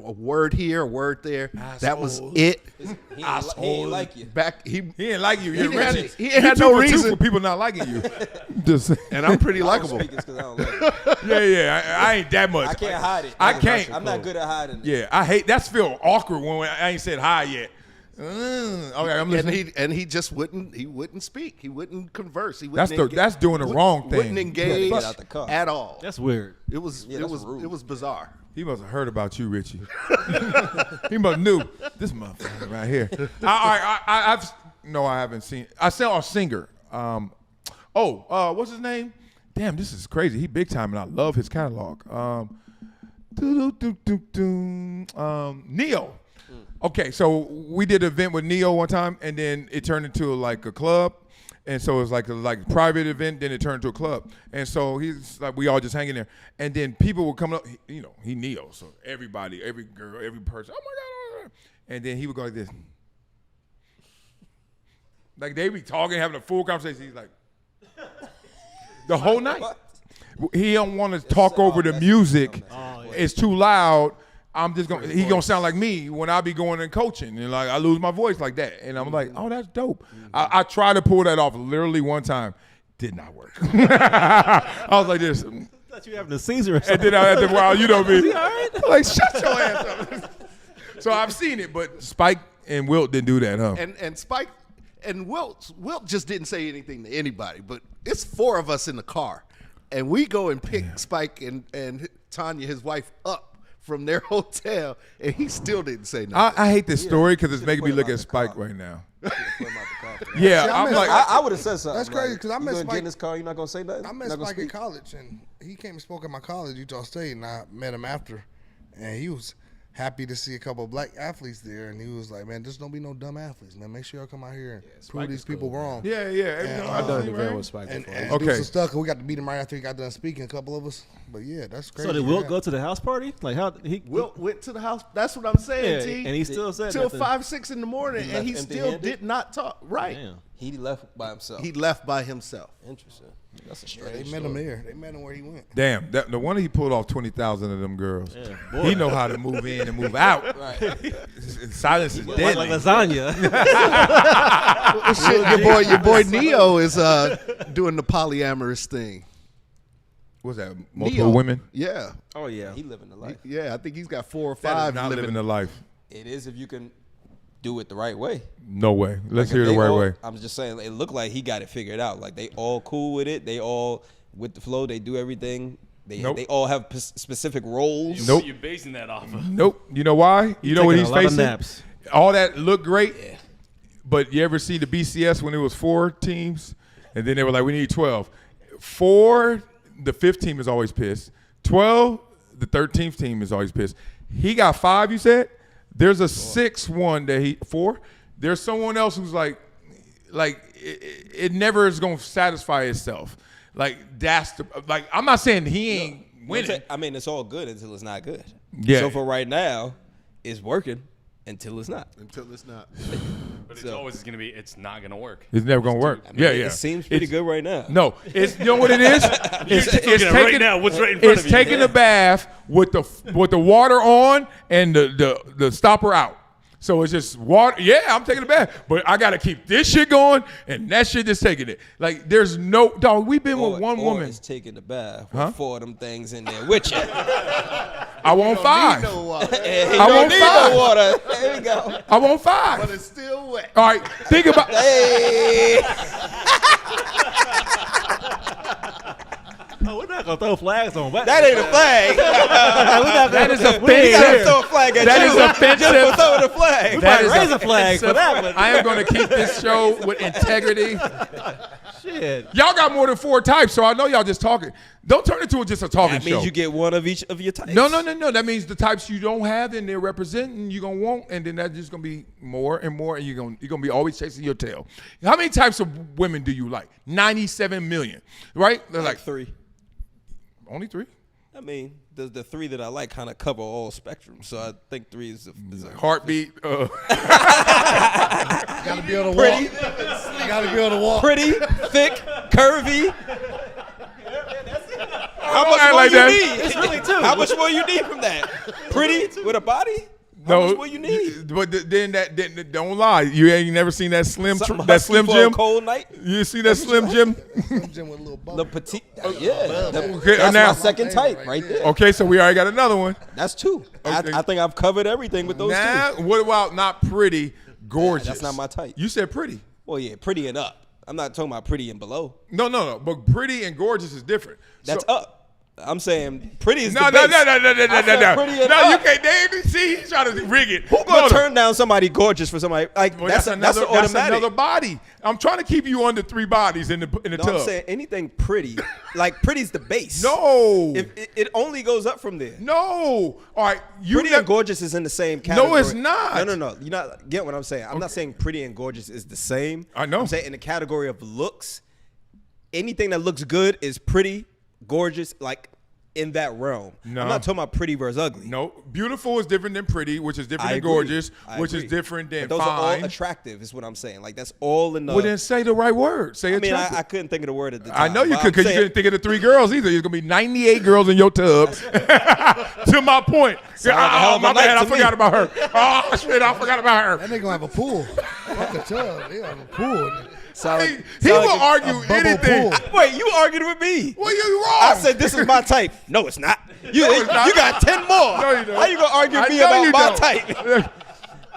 A word here, a word there. Asshole. That was it. He ain't like you. He didn't like you. You're had- Richie. he had You no 2 for 2 reason. for people not liking you. Just, And I'm pretty I don't likable. speak it's 'cause I don't like it. I ain't that much. I can't hide it. I can't. I'm not good at hiding it. Yeah, I hate. That's feel awkward when I ain't said hi yet. Okay, I'm listening. And he just wouldn't speak. He wouldn't converse. He wouldn't That's doing the wrong thing. Wouldn't engage get out the car. at all. That's weird. It was that's rude. it was bizarre. He must have heard about you, Richie. He must knew this motherfucker right here. I haven't seen. I saw a singer. What's his name? Damn, this is crazy. He big time, and I love his catalog. Neo. Okay, so we did an event with Neo one time, and then it turned into like a club. And so it was like a private event, then it turned to a club. And so he's like, we all just hanging there. And then people would come up, he Neo. So everybody, every girl, every person, oh my God. And then he would go like this. Like they be talking, having a full conversation. He's like, the whole night. He don't want to talk over the music. It's too loud. He gonna sound like me when I be going and coaching, and like I lose my voice like that, and I'm like, oh, that's dope. I tried to pull that off literally one time, did not work. I was like this, I thought you were having a seizure or and something. then after a while, you know me, like shut your ass up. So I've seen it, but Spike and Wilt didn't do that, huh? And Spike and Wilt just didn't say anything to anybody. But it's 4 of us in the car, and we go and pick Spike and Tanya, his wife, up from their hotel, and he still didn't say nothing. I hate this story because it's making me look at Spike right now. Yeah, See, I I'm miss like, I would have said something. That's crazy, 'cause I you met gonna get Spike- in this car. You're not gonna say nothing. I met Not gonna Spike in speak? college, and he came and spoke at my college, Utah State, and I met him after, and he was happy to see a couple of black athletes there, and he was like, "Man, just don't be no dumb athletes, man. Make sure y'all come out here and prove these people wrong." yeah. And, I done an event right? with Spike And, before. and Okay. do some stuff. And we got to beat him right after he got done speaking. A couple of us, but yeah, that's crazy. So did Wilt go to the house party? Like how he? Wilt went to the house. That's what I'm saying, Yeah, T. and he still said till nothing. 5, 6 in the morning, He and he left still empty-handed? did not talk. Right. Damn. He left by himself. He left by himself. Interesting. That's a Yeah, strange. they met him there. They met him where he went. Damn, the one he pulled off 20,000 of them girls. Yeah, He boy. know how to move in and move out. Right. Silence is Like deadly. lasagna. Shit, your boy Neo is doing the polyamorous thing. What's that? Multiple Neo. women? Yeah. Oh yeah. He living the life. Yeah, I think he's got 4 or That 5 is not living living. the life. It is if you can do it the right way. No way. Let's Like, hear it if the they right all- way. I'm just saying, it looked like he got it figured out. Like they all cool with it. They all with the flow. They do everything. They Nope. they all have specific roles. Nope. You're basing that off of. Nope. You know why? You know what Taking he's a lot of facing? naps. All that looked great. Yeah. But you ever see the BCS when it was 4 teams? And then they were like, we need 12. 4, the 5th team is always pissed. 12, the 13th team is always pissed. He got 5, you said? There's a 6th one that 4. There's someone else who's like it never is going to satisfy itself. Like, I'm not saying he ain't winning. I mean, it's all good until it's not good. Yeah. So for right now, it's working until it's not. Until it's not. But it's always going to be, it's not going to work. It's never gonna work. I mean, it seems pretty good right now. No, it's you know what it is. It's taking right now, what's right in front it's of you. taking a bath with the water on and the stopper out. So it's just water. Yeah, I'm taking a bath, but I gotta keep this shit going and that shit just taking it. Like there's no dog. We've been with one woman. Is taking the bath with 4 of them things in there with you. I want 5. No water, I want Need 5. no water. There we go. I want 5. but it's still wet. All right, think about. Hey. Oh, we're not gonna throw flags on. That ain't a flag. That is We gotta offensive. throw a flag at That you. is offensive. Just for throwing a flag. That is raise a flag for that one. I am going to keep this show with integrity. Shit. Y'all got more than 4 types, so I know y'all just talking. Don't turn it into just a talking That show. means you get one of each of your types. No. That means the types you don't have and they're representing, you're going to want, and then that's just going to be more and more, and you're going to be always chasing your tail. How many types of women do you like? 97 million, right? They're Like like 3. only 3? I mean, the 3 that I like kind of cover all spectrum, so I think 3 is a Heartbeat. Gotta be on the pretty, walk. Gotta be on the walk. pretty, thick, curvy. How much act more like you that. need? It's really 2. How much more you need from that? Pretty with a body? How much more you need? But then don't lie. You ain't never seen that Slim Something that husky Slim for Jim? a cold night? You see that Slim Jim? Jim with a little bump. The petite. Yeah. Okay, That's now- my second type right there. Okay, so we already got another one. That's 2. Okay. I think I've covered everything with those Now, 2. what about not pretty, gorgeous? That's not my type. You said pretty. Well, yeah, pretty and up. I'm not talking about pretty and below. No. But pretty and gorgeous is different. That's So- up. I'm saying pretty is No, the no, base. no. I said pretty and No, you up. can't. David, see, he's trying to rig it. Who gonna turn down somebody gorgeous for somebody like Well, that's another, an automatic. that's another body. I'm trying to keep you under 3 bodies in the No, tub. I'm saying anything pretty, like pretty's the base. No. If it only goes up from there. No. All right. Pretty and gorgeous is in the same category. No, it's not. No. You're not get what I'm saying. I'm not saying pretty and gorgeous is the same. I know. I'm saying in the category of looks, anything that looks good is pretty, gorgeous, like in that realm. No. I'm not talking about pretty versus ugly. No. Beautiful is different than pretty, which is different I than agree. gorgeous, I which is agree. different than But those fine. are all attractive, is what I'm saying. Like that's all in the. Well, then say the right word. Say I mean, attractive. I couldn't think of the word at the time. I know you but could, I'm because you saying- couldn't think of the 3 girls either. There's gonna be 98 girls in your tub. To my point. like a hell Oh, of a my night bad. I to me. forgot about her. Oh shit, I forgot about her. That nigga gonna have a pool. Fuck a tub. They have a pool. Sound He sound will like argue a bubble anything. pool. Wait, you argued with me. Well, you wrong. I said this is my type. No, it's not. You it's not. you got 10 more. No, you don't. How you gonna argue with I me know about you my don't. type?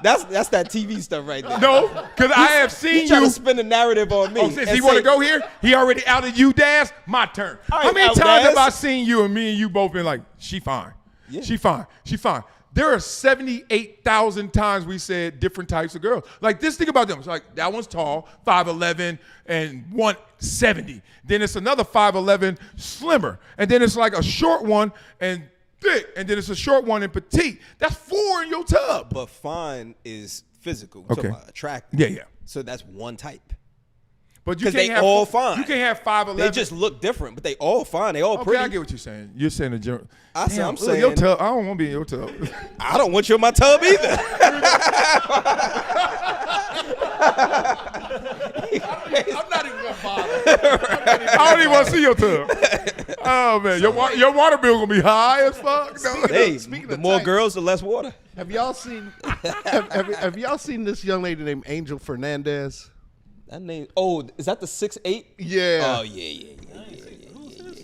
That's that TV stuff right there. No, because I have seen He trying you. to spin a narrative on me. Oh, since and he want to say- go here, he already outed you, Daz. My turn. All How right, many out, times have Daz. I seen you and me and you both been like, she fine. Yeah. She fine. She fine. There are 78,000 times we said different types of girls. Like this, think about them. It's like that one's tall, 5'11", and 170. Then it's another 5'11", slimmer. And then it's like a short one and thick. And then it's a short one and petite. That's 4 in your tub. But fine is physical. Okay. So attractive. Yeah. So that's one type. But you 'Cause can't they have all fine. You can't have 5'11". They just look different, but they all fine. They all Okay, pretty. I get what you're saying. You're saying the general. I'm Your saying- tub. I don't want to be in your tub. I don't want you in my tub either. I'm not even gonna bother. I don't even want to see your tub. Oh man, your water bill gonna be high as fuck. No. Hey, Speaking the of more type- girls, the less water. Have y'all seen? have y'all seen this young lady named Angel Fernandez? That name. Oh, is that the 6'8"? Yeah. Oh yeah.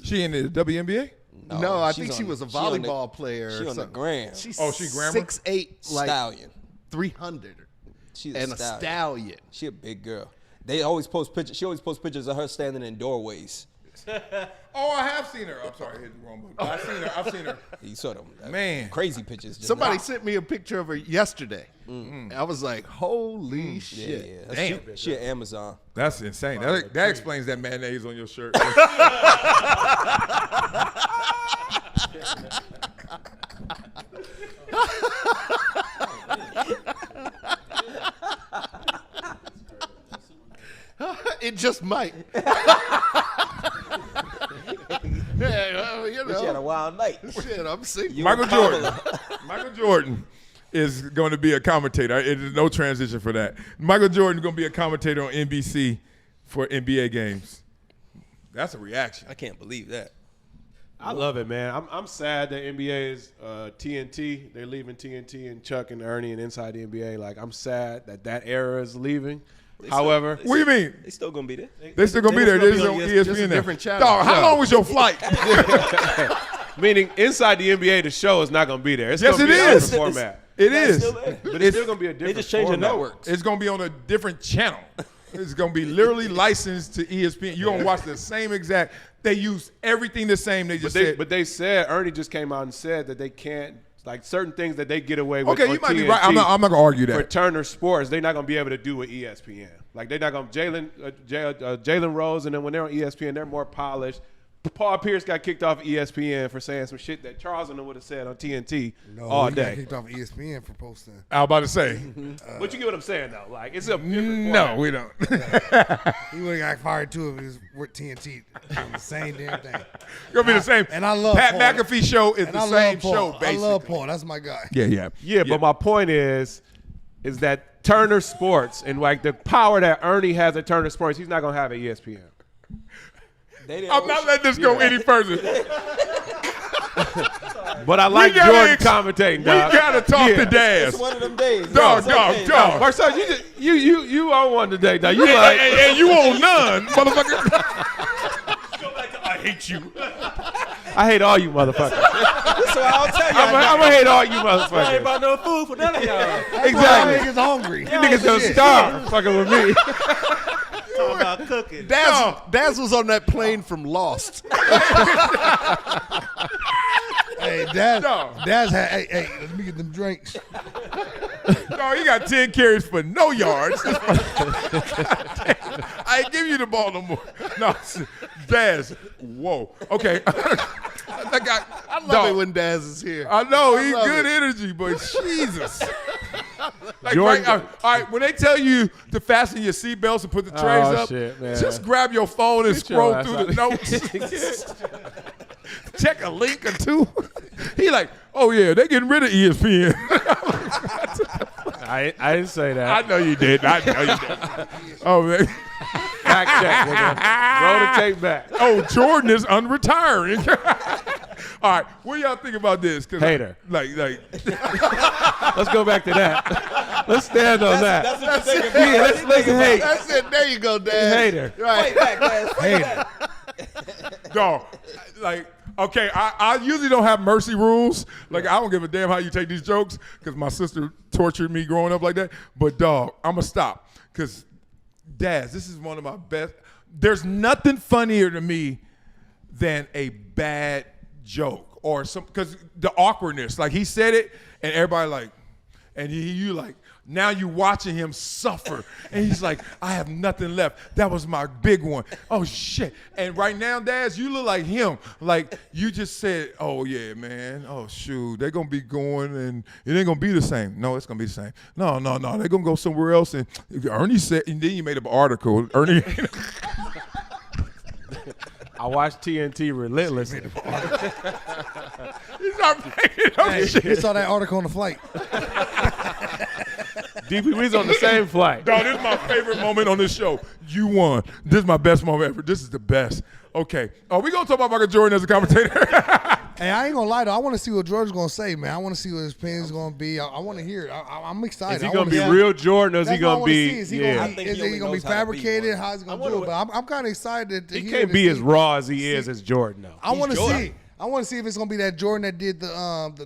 She in the WNBA? No, I she's think she on- was a she on the- volleyball player. She or on the something. gram. She's Oh, she grammar? 6'8", like Stallion. 300, She's and a stallion. She a big girl. They always post pictures. She always posts pictures of her standing in doorways. Oh, I have seen her. I'm sorry, I hit the wrong button. I've seen her. You saw them. Man. Crazy pictures. just Somebody now. sent me a picture of her yesterday. I was like, holy Yeah, shit. yeah. Damn. She at Amazon. That's insane. That explains that mayonnaise on your shirt. It just might. Yeah, well, you She had a know, wild night. shit, I'm single. Michael Jordan. Michael Jordan is going to be a commentator. There's no transition for that. Michael Jordan is going to be a commentator on NBC for NBA games. That's a reaction. I can't believe that. I love it, man. I'm sad that NBA is TNT. They're leaving TNT and Chuck and Ernie and Inside the NBA. Like, I'm sad that era is leaving. However, what do you mean? They still gonna be there. They still gonna be there. There's on Just a ESPN. different channel. Dog, how long was your flight? meaning Inside the NBA, the show is not going to be there. It's Yes, gonna it be a is. different format. It is. But it's still going to be a different They just changed the format. networks. It's gonna be on a different channel. It's gonna be literally licensed to ESPN. You're gonna watch the same exact. They use everything the same. They just said. But they said, Ernie just came out and said that they can't, like certain things that they get away with. Okay, on you might be TNT right. I'm not gonna argue For that. Turner Sports, they're not going to be able to do with ESPN. Like they're not going to. Jalen Rose, and then when they're on ESPN, they're more polished. Paul Pierce got kicked off ESPN for saying some shit that Charles would have said on TNT all he got day. kicked off ESPN for posting. I was about to say. But you get what I'm saying, though. Like it's a different No, format. we don't. He would have got fired too if he was with TNT. Doing the same damn thing. Gonna be the same. And I love Pat Paul. McAfee show is And the I same love Paul. show, I basically. love Paul. That's my guy. Yeah. Yeah, but my point is that Turner Sports and like the power that Ernie has at Turner Sports, he's not gonna have at ESPN. I'm not letting this go any further. But I like gotta Jordan ex- commentating. We Dog. gotta talk to It's Daz. one of them days. Dog. Marcel, you on one today. Now you And, like and you on none, motherfucker. I hate you. I hate all you motherfuckers. So I'll tell you. I'm gonna hate all you I ain't motherfuckers. about no food for none of y'all. Exactly. Niggas hungry. You niggas gonna starve fucking with me. Talking about cooking. Daz was on that plane from Lost. Hey, Daz No. had, hey, let me get them drinks. No, he got 10 carries for no yards. I ain't give you the ball no more. No, Daz. Whoa. Okay. I love it when Daz is here. I know he's love good it. energy, but Jesus. Like, Jordan- right, all right, when they tell you to fasten your seatbelts and put the trays up, shit, man. just grab your phone and Get your scroll ass through out the of notes. Check a link or two. He like, oh yeah, they getting rid of ESPN. I didn't say I that. know you did. I know you did. Oh man. Fact check. Nigga. Roll the tape back. Oh, Jordan is unretiring. All right, what y'all think about this? 'Cause Hater. Like, Let's go back to that. Let's stand on that. That's what you're thinking. Yeah, let's hate. That's it. There you go, Daz. Hater. Right. Fight back, guys. Fight back. dog, like, okay, I usually don't have mercy rules. Like, I don't give a damn how you take these jokes because my sister tortured me growing up like that. But, dog, I'm going to stop because, Daz, this is one of my best. There's nothing funnier to me than a bad joke or some, because the awkwardness. Like, he said it and everybody like, and you like, now you watching him suffer. And he's like, I have nothing left. That was my big one. Oh, shit. And right now, Daz, you look like him. Like, you just said, oh, yeah, man. Oh, shoot. They're going to be going, and it ain't going to be the same. No, it's going to be the same. No. They're going to go somewhere else. And Ernie said, and then you made up an article. Ernie. I watched TNT relentlessly. He's not making up shit. He saw that article on the flight. DP, we was on the same flight. Dog, this is my favorite moment on this show. You won. This is my best moment ever. This is the best. Okay. Are we going to talk about Michael Jordan as a commentator? Hey, I ain't gonna lie though. I want to see what George's gonna say, man. I want to see what his opinion's gonna be. I want to hear it. I'm excited. Is he I going wanna to be see- real Jordan or is he That's what I going to wanna be? see. Is he Yeah. gonna I think is he he only gonna be knows how to be fabricated? one. How's he gonna I do it? wonder But I'm kind of excited to He hear can't to be see. as raw as he is as Jordan, though. I want to Jordan. see. I want to see if it's gonna be that Jordan that did the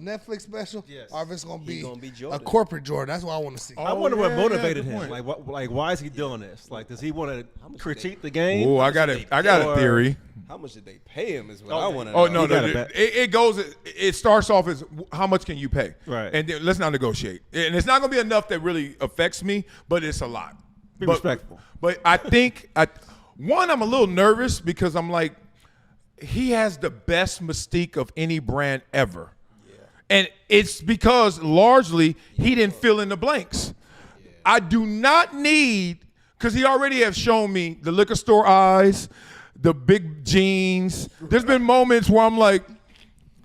Netflix special, or if it's gonna be, gonna be a Jordan. corporate Jordan. That's what I want to see. I wonder yeah, what yeah, motivated good him. point. Like, why is he doing this? Like, does he want to critique the game? Oh, I got a theory. How much did they pay him is what I want to Oh, know. no. gotta bet. It goes, it starts off as how much can you pay? Right. And then let's not negotiate. And it's not going to be enough that really affects me, but it's a lot. Be respectful. But I think, I'm a little nervous because I'm like, he has the best mystique of any brand ever. Yeah. And it's because largely he didn't fill in the blanks. Yeah. I do not need, because he already has shown me the liquor store eyes, the big jeans. There's been moments where I'm like,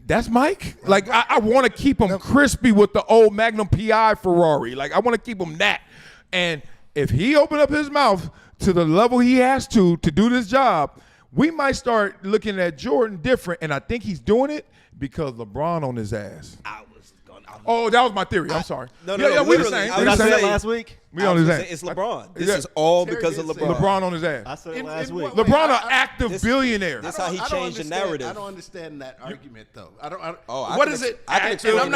That's Mike. Like I want to keep him crispy with the old Magnum PI Ferrari. Like I want to keep him that. And if he open up his mouth to the level he has to do this job, we might start looking at Jordan different. And I think he's doing it because LeBron on his ass. Oh, that was my theory. I'm sorry. No, we the same. Did I say that last week? We on his ass. It's LeBron. This is all because of LeBron. LeBron on his ass. I said it last week. LeBron, an active billionaire. This how he changed the narrative. I don't understand that argument though. What is it? I can explain I'm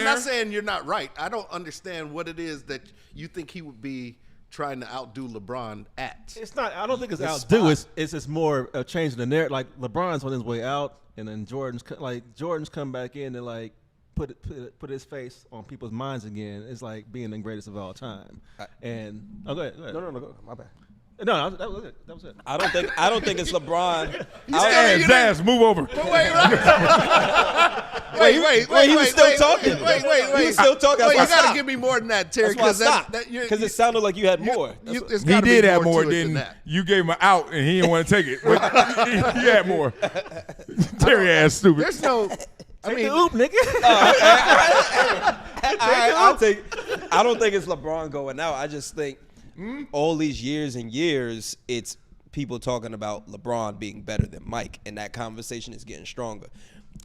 it. not saying you're not right. I don't understand what it is that you think he would be trying to outdo LeBron at. It's not. I don't think it's outdo. It's just more of changing the narrative. Like LeBron's on his way out, and then Jordan's come back in and like put his face on people's minds again. It's like being the greatest of all time. And go ahead. No, go. My bad. No, that was it. That was it. I don't think it's LeBron. Zaz, move over. Wait, he was still talking. Wait. He was still talking. Wait, you got to give me more than that, Terry. Because it sounded like you had more. He did have more than you gave him an out, and he didn't want to take it. But he had more. Terry ass stupid. There's no. I mean, oop, nigga. I don't think it's LeBron going out. I just think all these years and years, it's people talking about LeBron being better than Mike, and that conversation is getting stronger.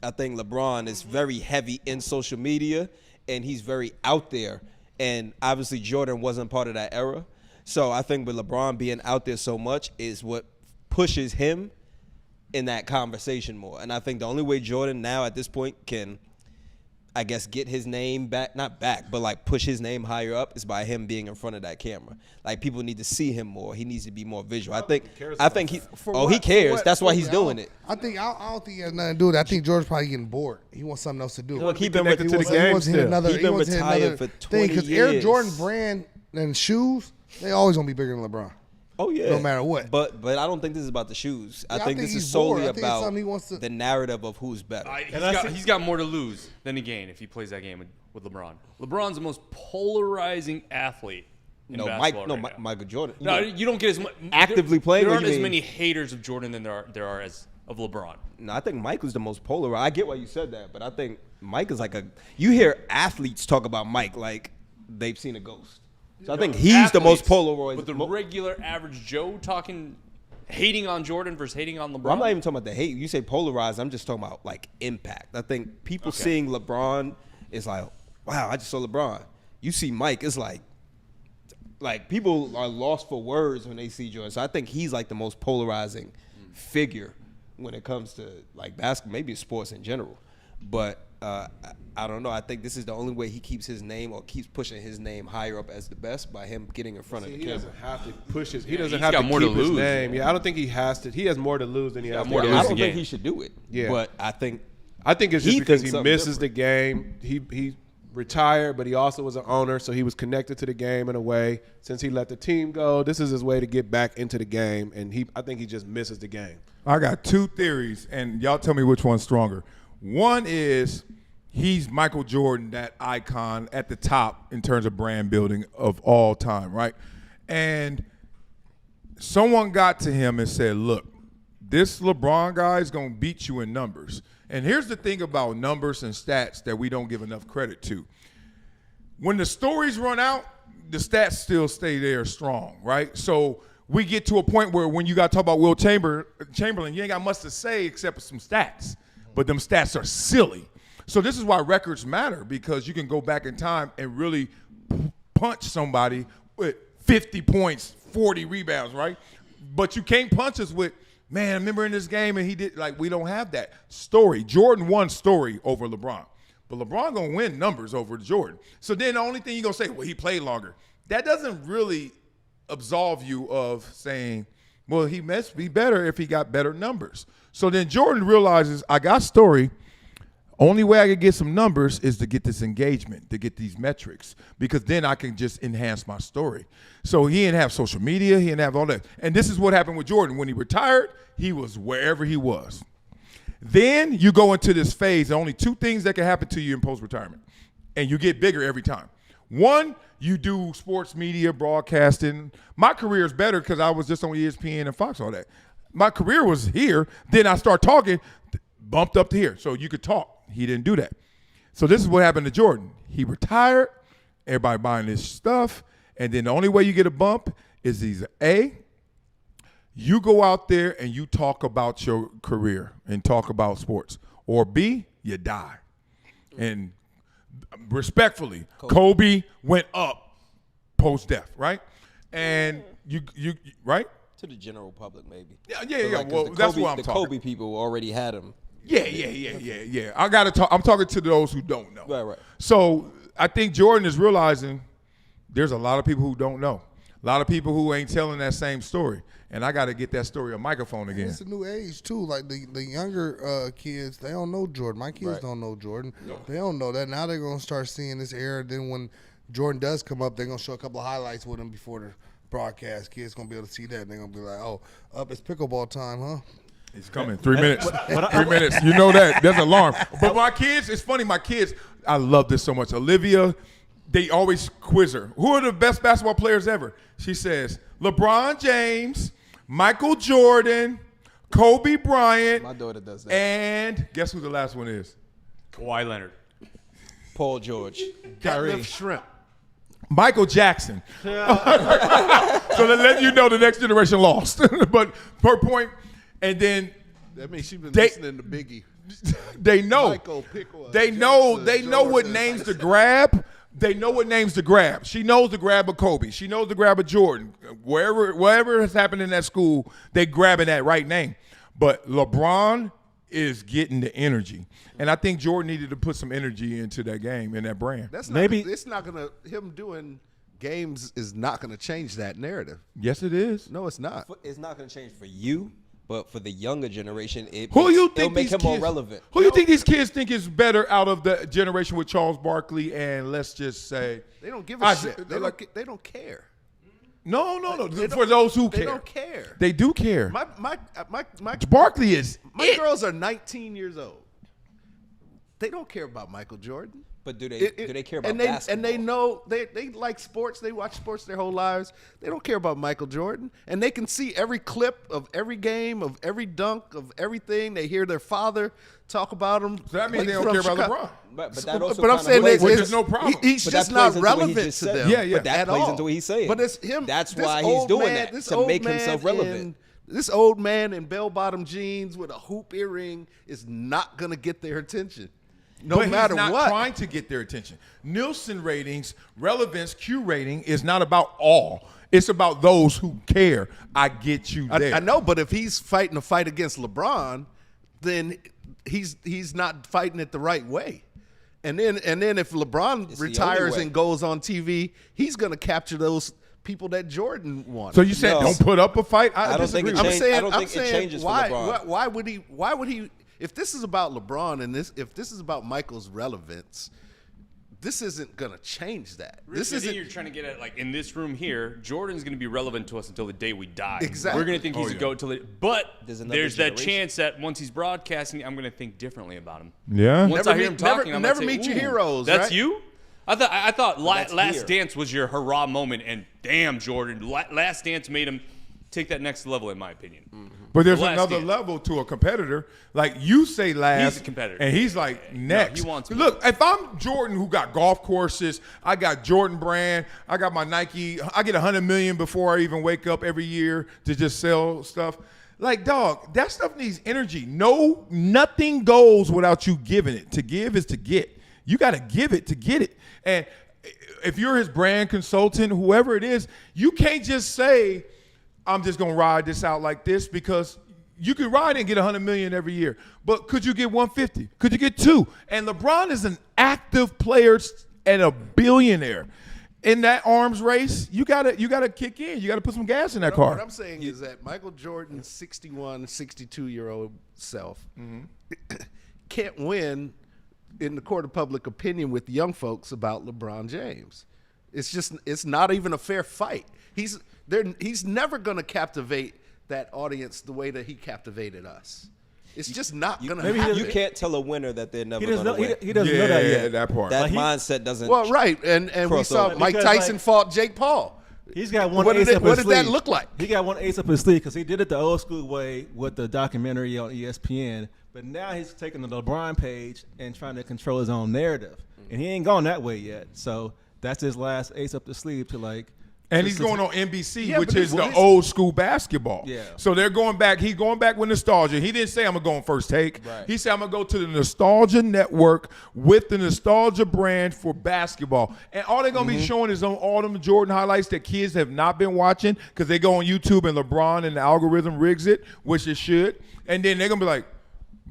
I think LeBron is very heavy in social media, and he's very out there. And obviously, Jordan wasn't part of that era. So I think with LeBron being out there so much is what pushes him in that conversation more. And I think the only way Jordan now at this point can, I guess, get his name back, not back, but like push his name higher up is by him being in front of that camera. Like people need to see him more. He needs to be more visual. I think he cares. That's why he's doing it. I don't think he has nothing to do with it. I think George's probably getting bored. He wants something else to do. Look, He been retired for 20 because years. Air Jordan brand and shoes, they always gonna be bigger than LeBron. Oh yeah, no matter what. But I don't think this is about the shoes. I think this he's is solely bored. about the narrative of who's better. He's got more to lose than to gain if he plays that game with LeBron. LeBron's the most polarizing athlete. Michael Jordan. No, you don't get as much actively playing. There aren't as many haters of Jordan than there are as of LeBron. No, I think Mike was the most polarized. I get why you said that, but I think Mike is like you hear athletes talk about Mike like they've seen a ghost. So I think he's the most polarized. But the regular average Joe hating on Jordan versus hating on LeBron. Well, I'm not even talking about the hate. You say polarized. I'm just talking about like impact. I think people seeing LeBron is like, wow, I just saw LeBron. You see Mike, it's like people are lost for words when they see Jordan. So I think he's like the most polarizing figure when it comes to like basketball, maybe sports in general. But I don't know. I think this is the only way he keeps his name or keeps pushing his name higher up as the best by him getting in front of the camera. He doesn't have to push his. He doesn't have to keep his name. Yeah, I don't think he has to. He has more to lose than he has more to lose. I don't think he should do it. Yeah, but I think it's just because he misses the game. He retired, but he also was an owner, so he was connected to the game in a way. Since he let the team go, this is his way to get back into the game, and I think he just misses the game. I got two theories, and y'all tell me which one's stronger. One is he's Michael Jordan, that icon at the top in terms of brand building of all time, right? And someone got to him and said, look, this LeBron guy is going to beat you in numbers. And here's the thing about numbers and stats that we don't give enough credit to. When the stories run out, the stats still stay there strong, right? So we get to a point where when you got to talk about Will Chamberlain, you ain't got much to say except for some stats. But them stats are silly. So this is why records matter, because you can go back in time and really punch somebody with 50 points, 40 rebounds, right? But you can't punch us with, man, remember in this game and he did, like, we don't have that story. Jordan won story over LeBron. But LeBron going to win numbers over Jordan. So then the only thing you're going to say, well, he played longer. That doesn't really absolve you of saying, well, he must be better if he got better numbers. So then Jordan realizes, I got story. Only way I can get some numbers is to get this engagement, to get these metrics, because then I can just enhance my story. So he didn't have social media. He didn't have all that. And this is what happened with Jordan. When he retired, he was wherever he was. Then you go into this phase. There are only two things that can happen to you in post-retirement, and you get bigger every time. One, you do sports media, broadcasting. My career is better because I was just on ESPN and Fox, all that. My career was here. Then I start talking, bumped up to here. So you could talk. He didn't do that. So this is what happened to Jordan. He retired, everybody buying his stuff, and then the only way you get a bump is either A, you go out there and you talk about your career and talk about sports, or B, you die. And respectfully, Kobe went up post-death, right? And you right? To the general public, maybe. Yeah. Like, Well, that's what I'm the talking. Kobe people already had him. Yeah. I gotta talk. I'm talking to those who don't know. Right. So I think Jordan is realizing there's a lot of people who don't know. A lot of people who ain't telling that same story. And I got to get that story on microphone again. It's a new age too. Like the younger kids, they don't know Jordan. My kids don't know Jordan. No. They don't know that. Now they're gonna start seeing this era. Then when Jordan does come up, they're gonna show a couple of highlights with him before the broadcast. Kids gonna be able to see that. And they're gonna be like, "Oh, it's pickleball time, huh?" It's coming. 3 minutes. 3 minutes. You know that. There's an alarm. But my kids, it's funny. My kids, I love this so much. Olivia, they always quiz her. Who are the best basketball players ever? She says, LeBron James, Michael Jordan, Kobe Bryant. My daughter does that. And guess who the last one is? Kawhi Leonard. Paul George. Kyrie. Shrimp. Michael Jackson. So to let you know, the next generation lost. But per point, and then That means she's been listening to Biggie. they know. Michael, Pickle, They know. Jackson, They know what Jordan. names to grab. They know what names to grab. She knows the grab of Kobe. She knows the grab of Jordan. Wherever has happened in that school, they grabbing that right name. But LeBron is getting the energy, and I think Jordan needed to put some energy into that game and that brand. That's not, Maybe- it's not gonna. Him doing games is not gonna change that narrative. Yes, it is. No, it's not. It's not going to change for you, but for the younger generation, Who you it'll think make these him more kids- relevant. Who you think these kids think is better out of the generation with Charles Barkley and let's just say They don't give a I- shit. They like- don't. They don't care. no. They For don't- those who they care, don't care. They do care. My Barkley is it. girls are 19 years old. They don't care about Michael Jordan. But do they care about and they, basketball? And they know they like sports. They watch sports their whole lives. They don't care about Michael Jordan. And they can see every clip of every game, of every dunk, of everything. They hear their father talk about him. So that means Like, they don't from care about Chicago. LeBron. But that also But I'm kinda saying plays Which into- is no problem. He's But just that not plays into what he relevant just to said. them. Yeah. But that at plays all. into what he's saying. But it's him. That's this why he's old doing man- that, this to old make himself man relevant. in- This old man in bell-bottom jeans with a hoop earring is not gonna get their attention, no But matter he's not what. trying to get their attention. Nielsen ratings, relevance, Q rating is not about all. It's about those who care. I get you there. I know, but if he's fighting a fight against LeBron, then he's not fighting it the right way. And then if LeBron It's the retires only way. and goes on TV, he's gonna capture those people that Jordan wanted. So you said No. don't put up a fight? I don't think disagree. it I'm change- saying, I don't I'm think it saying, changes for why, LeBron. why would he? If this is about LeBron and if this is about Michael's relevance, this isn't gonna change that. This isn't. You're trying to get at like in this room here. Jordan's going to be relevant to us until the day we die. Exactly. We're going to think he's a goat till it. But There's another there's that generation. chance that once he's broadcasting, I'm going to think differently about him. Yeah. Once Never I hear him meet- talking, never- I'm never gonna say, meet your "Ooh, heroes, That's right?" you. I thought that's Last here. Dance was your hurrah moment, and damn, Jordan, Last Dance made him take that next level, in my opinion. But there's The Last another Dance. level to a competitor. Like you say last. He's a competitor. And he's like next. he wants more. Look, if I'm Jordan who got golf courses, I got Jordan brand, I got my Nike, I get $100 million before I even wake up every year to just sell stuff. Like, dog, that stuff needs energy. No, nothing goes without you giving it. To give is to get. You got to give it to get it. And if you're his brand consultant, whoever it is, you can't just say, I'm just going to ride this out like this, because you can ride and get $100 million every year. But could you get 150? Could you get 2? And LeBron is an active player and a billionaire. In that arms race, you gotta kick in. You gotta put some gas in that car. What I'm saying is that Michael Jordan's 61, 62-year-old self can't win in the court of public opinion with young folks about LeBron James. It's not even a fair fight. He's never going to captivate that audience the way that he captivated us. It's just not going to happen. You can't tell a winner that they're never He doesn't going know. to win. He doesn't know that yet. that part. That Like, mindset doesn't. Well, right, and we cross saw over. Mike Because, Tyson like- fought Jake Paul. He's got one What ace did up it- what his did that sleeve. look like? He got one ace up his sleeve because he did it the old school way with the documentary on ESPN. But now he's taking the LeBron page and trying to control his own narrative, and he ain't gone that way yet. So that's his last ace up the sleeve to like. And he's going on NBC, Yeah, which but is it's- the old school basketball. Yeah. So they're going back. He's going back with nostalgia. He didn't say I'm gonna go on First Take. Right. He said I'm gonna go to the Nostalgia Network with the Nostalgia brand for basketball. And all they're gonna be showing is on all them Jordan highlights that kids have not been watching because they go on YouTube and LeBron and the algorithm rigs it, which it should. And then they're gonna be like,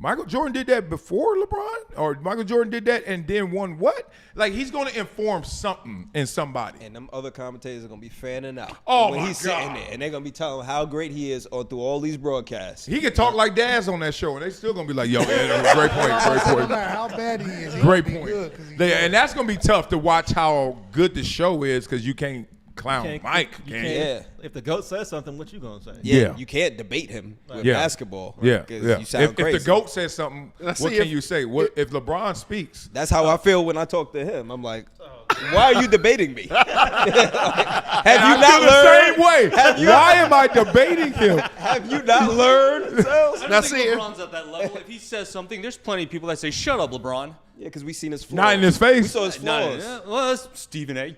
Michael Jordan did that before LeBron, or Michael Jordan did that and then won what? Like he's going to inform something in somebody. And them other commentators are gonna be fanning out. Oh, when my he's sitting God. there, and they're gonna be telling him how great he is all through all these broadcasts. He can talk like Daz on that show, and they still gonna be like, "Yo, yeah, great point, great No point, matter how bad he is, he great gonna be point." good 'cause he's They- good. and that's gonna be tough to watch how good the show is because you can't clown Can't- Mike. you can can't- you? Yeah. If the GOAT says something, what you gonna say? Yeah. You can't debate him with Yeah. basketball. Yeah, 'cause yeah. You sound If crazy. the GOAT says something, Now, what see, can if- you say? What if LeBron speaks? That's how I feel when I talk to him. I'm like, why are you debating me? Have you I not feel the learned? same way. Why am I debating him? Have you not learned? I don't Now, think see, LeBron's at that level. If he says something, there's plenty of people that say, "Shut up, LeBron." Yeah, because we've seen his flaws. Not in his We face. saw his No, flaws. well, that's Stephen A.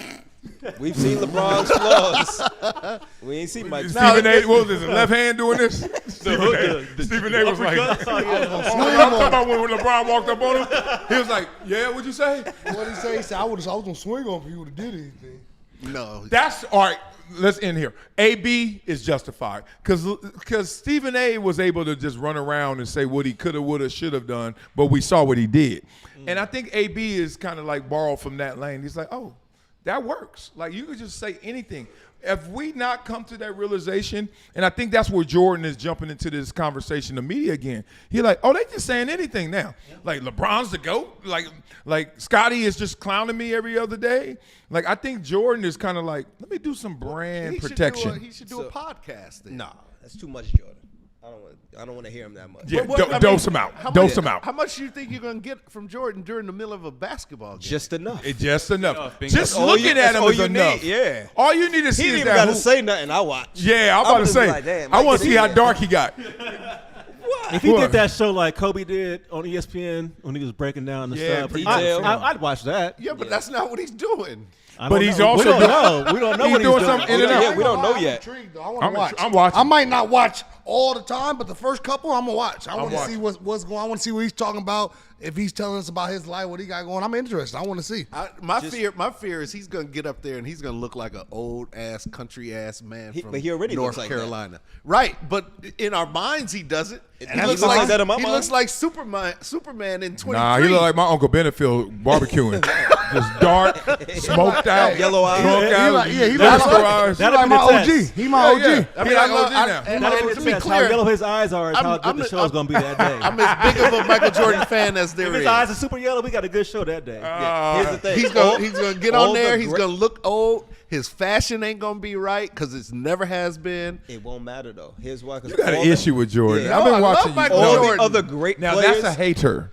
We've seen LeBron's flaws. We ain't seen Mike's. Stephen A. What was his left hand doing this? Stephen A. was like, I'm talking about when LeBron walked up on him. He was like, "Yeah, what'd you say?" What he say? He said, I was gonna swing on if he would have did anything. No. That's all right. Let's end here. AB is justified because Stephen A. was able to just run around and say what he could have, would have, should have done, but we saw what he did. And I think AB is kind of like borrowed from that lane. He's like, oh, that works. Like you could just say anything. If we not come to that realization, and I think that's where Jordan is jumping into this conversation, the media again. He's like, oh, they just saying anything now. Like LeBron's the GOAT. Like Scotty is just clowning me every other day. Like I think Jordan is kind of like, let me do some brand protection. He should do a podcast then. Nah, that's too much, Jordan. I don't want to hear him that much. Yeah, But I mean, dose him out. Dose him out. How much do you think you're going to get from Jordan during the middle of a basketball game? Just enough. It's just enough. bingo. Just That's all looking you- at that's him all is you enough. need, yeah. All you need to see He is didn't even that got to hoop. say nothing. I watch. Yeah, I'm I about to was say. like, damn, I Mike want to is see how in dark he got. If he What? did that show like Kobe did on ESPN when he was breaking down the Yeah, stuff, detail. I'd watch that. Yeah, but that's not what he's doing. I But don't he's know. also we don't doing- know. We don't know he's what he's doing doing. something in and out. Yeah, we don't know I'm yet. intrigued, though. I want I'm to watch. watching. I might not watch all the time, but the first couple I'm gonna watch. I want to watching. see what's going on. I want to see what he's talking about. If he's telling us about his life, what he got going, I'm interested. I want to see. My fear is he's going to get up there and he's going to look like an old ass country ass man from But he already North looks like that. Carolina. Right, but in our minds he doesn't. And He he looks looks like like that in my he mind. looks like Superman in 23. Nah, he look like my Uncle Benefield barbecuing. Just dark, smoked out, Yellow eyes. drunk He out, like- yeah, he Lobster like- eyes. That'd He like be my the OG. test. He my OG. Yeah. I mean, He like I love- OG now. and That'd to be the be test. How clear, yellow his eyes are is how good the show's gonna be that day. I'm as big of a Michael Jordan fan as there If is. his eyes are super yellow, we got a good show that day. Here's the thing. He's gonna get all on there. the He's great- gonna look old. His fashion ain't gonna be right because it's never has been. It won't matter though. Here's why. You got an issue with Jordan. Yeah. I've No, I been love watching you. Michael all Jordan. the other great Now players. that's a hater.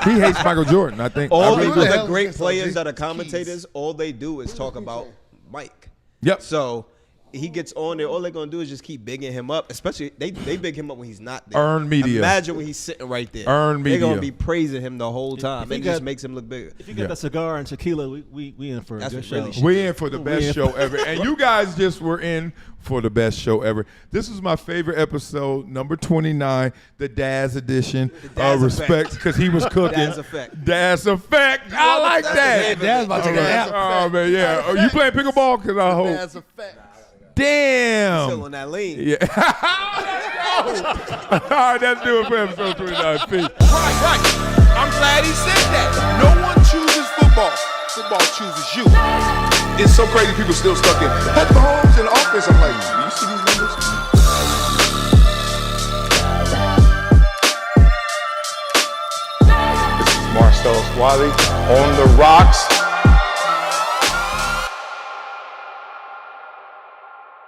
He hates Michael Jordan. I think. all I the really Who the do. hell other is great this players OG? that are commentators, all they do is talk about Mike. Yep. So he gets on there. All they're gonna do is just keep bigging him up. Especially they big him up when he's not there. Earned media. Imagine when he's sitting right there. Earned They're media. gonna be praising him the whole time. if he It just got- makes him look bigger. If you get that cigar and tequila, we in for a That's good what show. really We in for the We best in show ever. And you guys just were in for the best show ever. This was my favorite episode, number 29, the Daz edition. Daz Respect, effect. because he was cooking. Daz effect. Daz effect. I like that. Daz about to take a nap. Oh, man, yeah. Oh, you playing pickleball? Because I hope. As a fact. Damn. Still on that lean. Yeah. All right, that's do it for episode 29. Peace. Right. I'm glad he said that. No one chooses football. Football chooses you. It's so crazy people still stuck in Patrick Mahomes in the offense. I'm like, do you see these numbers? This is Marcellus Wiley on the rocks.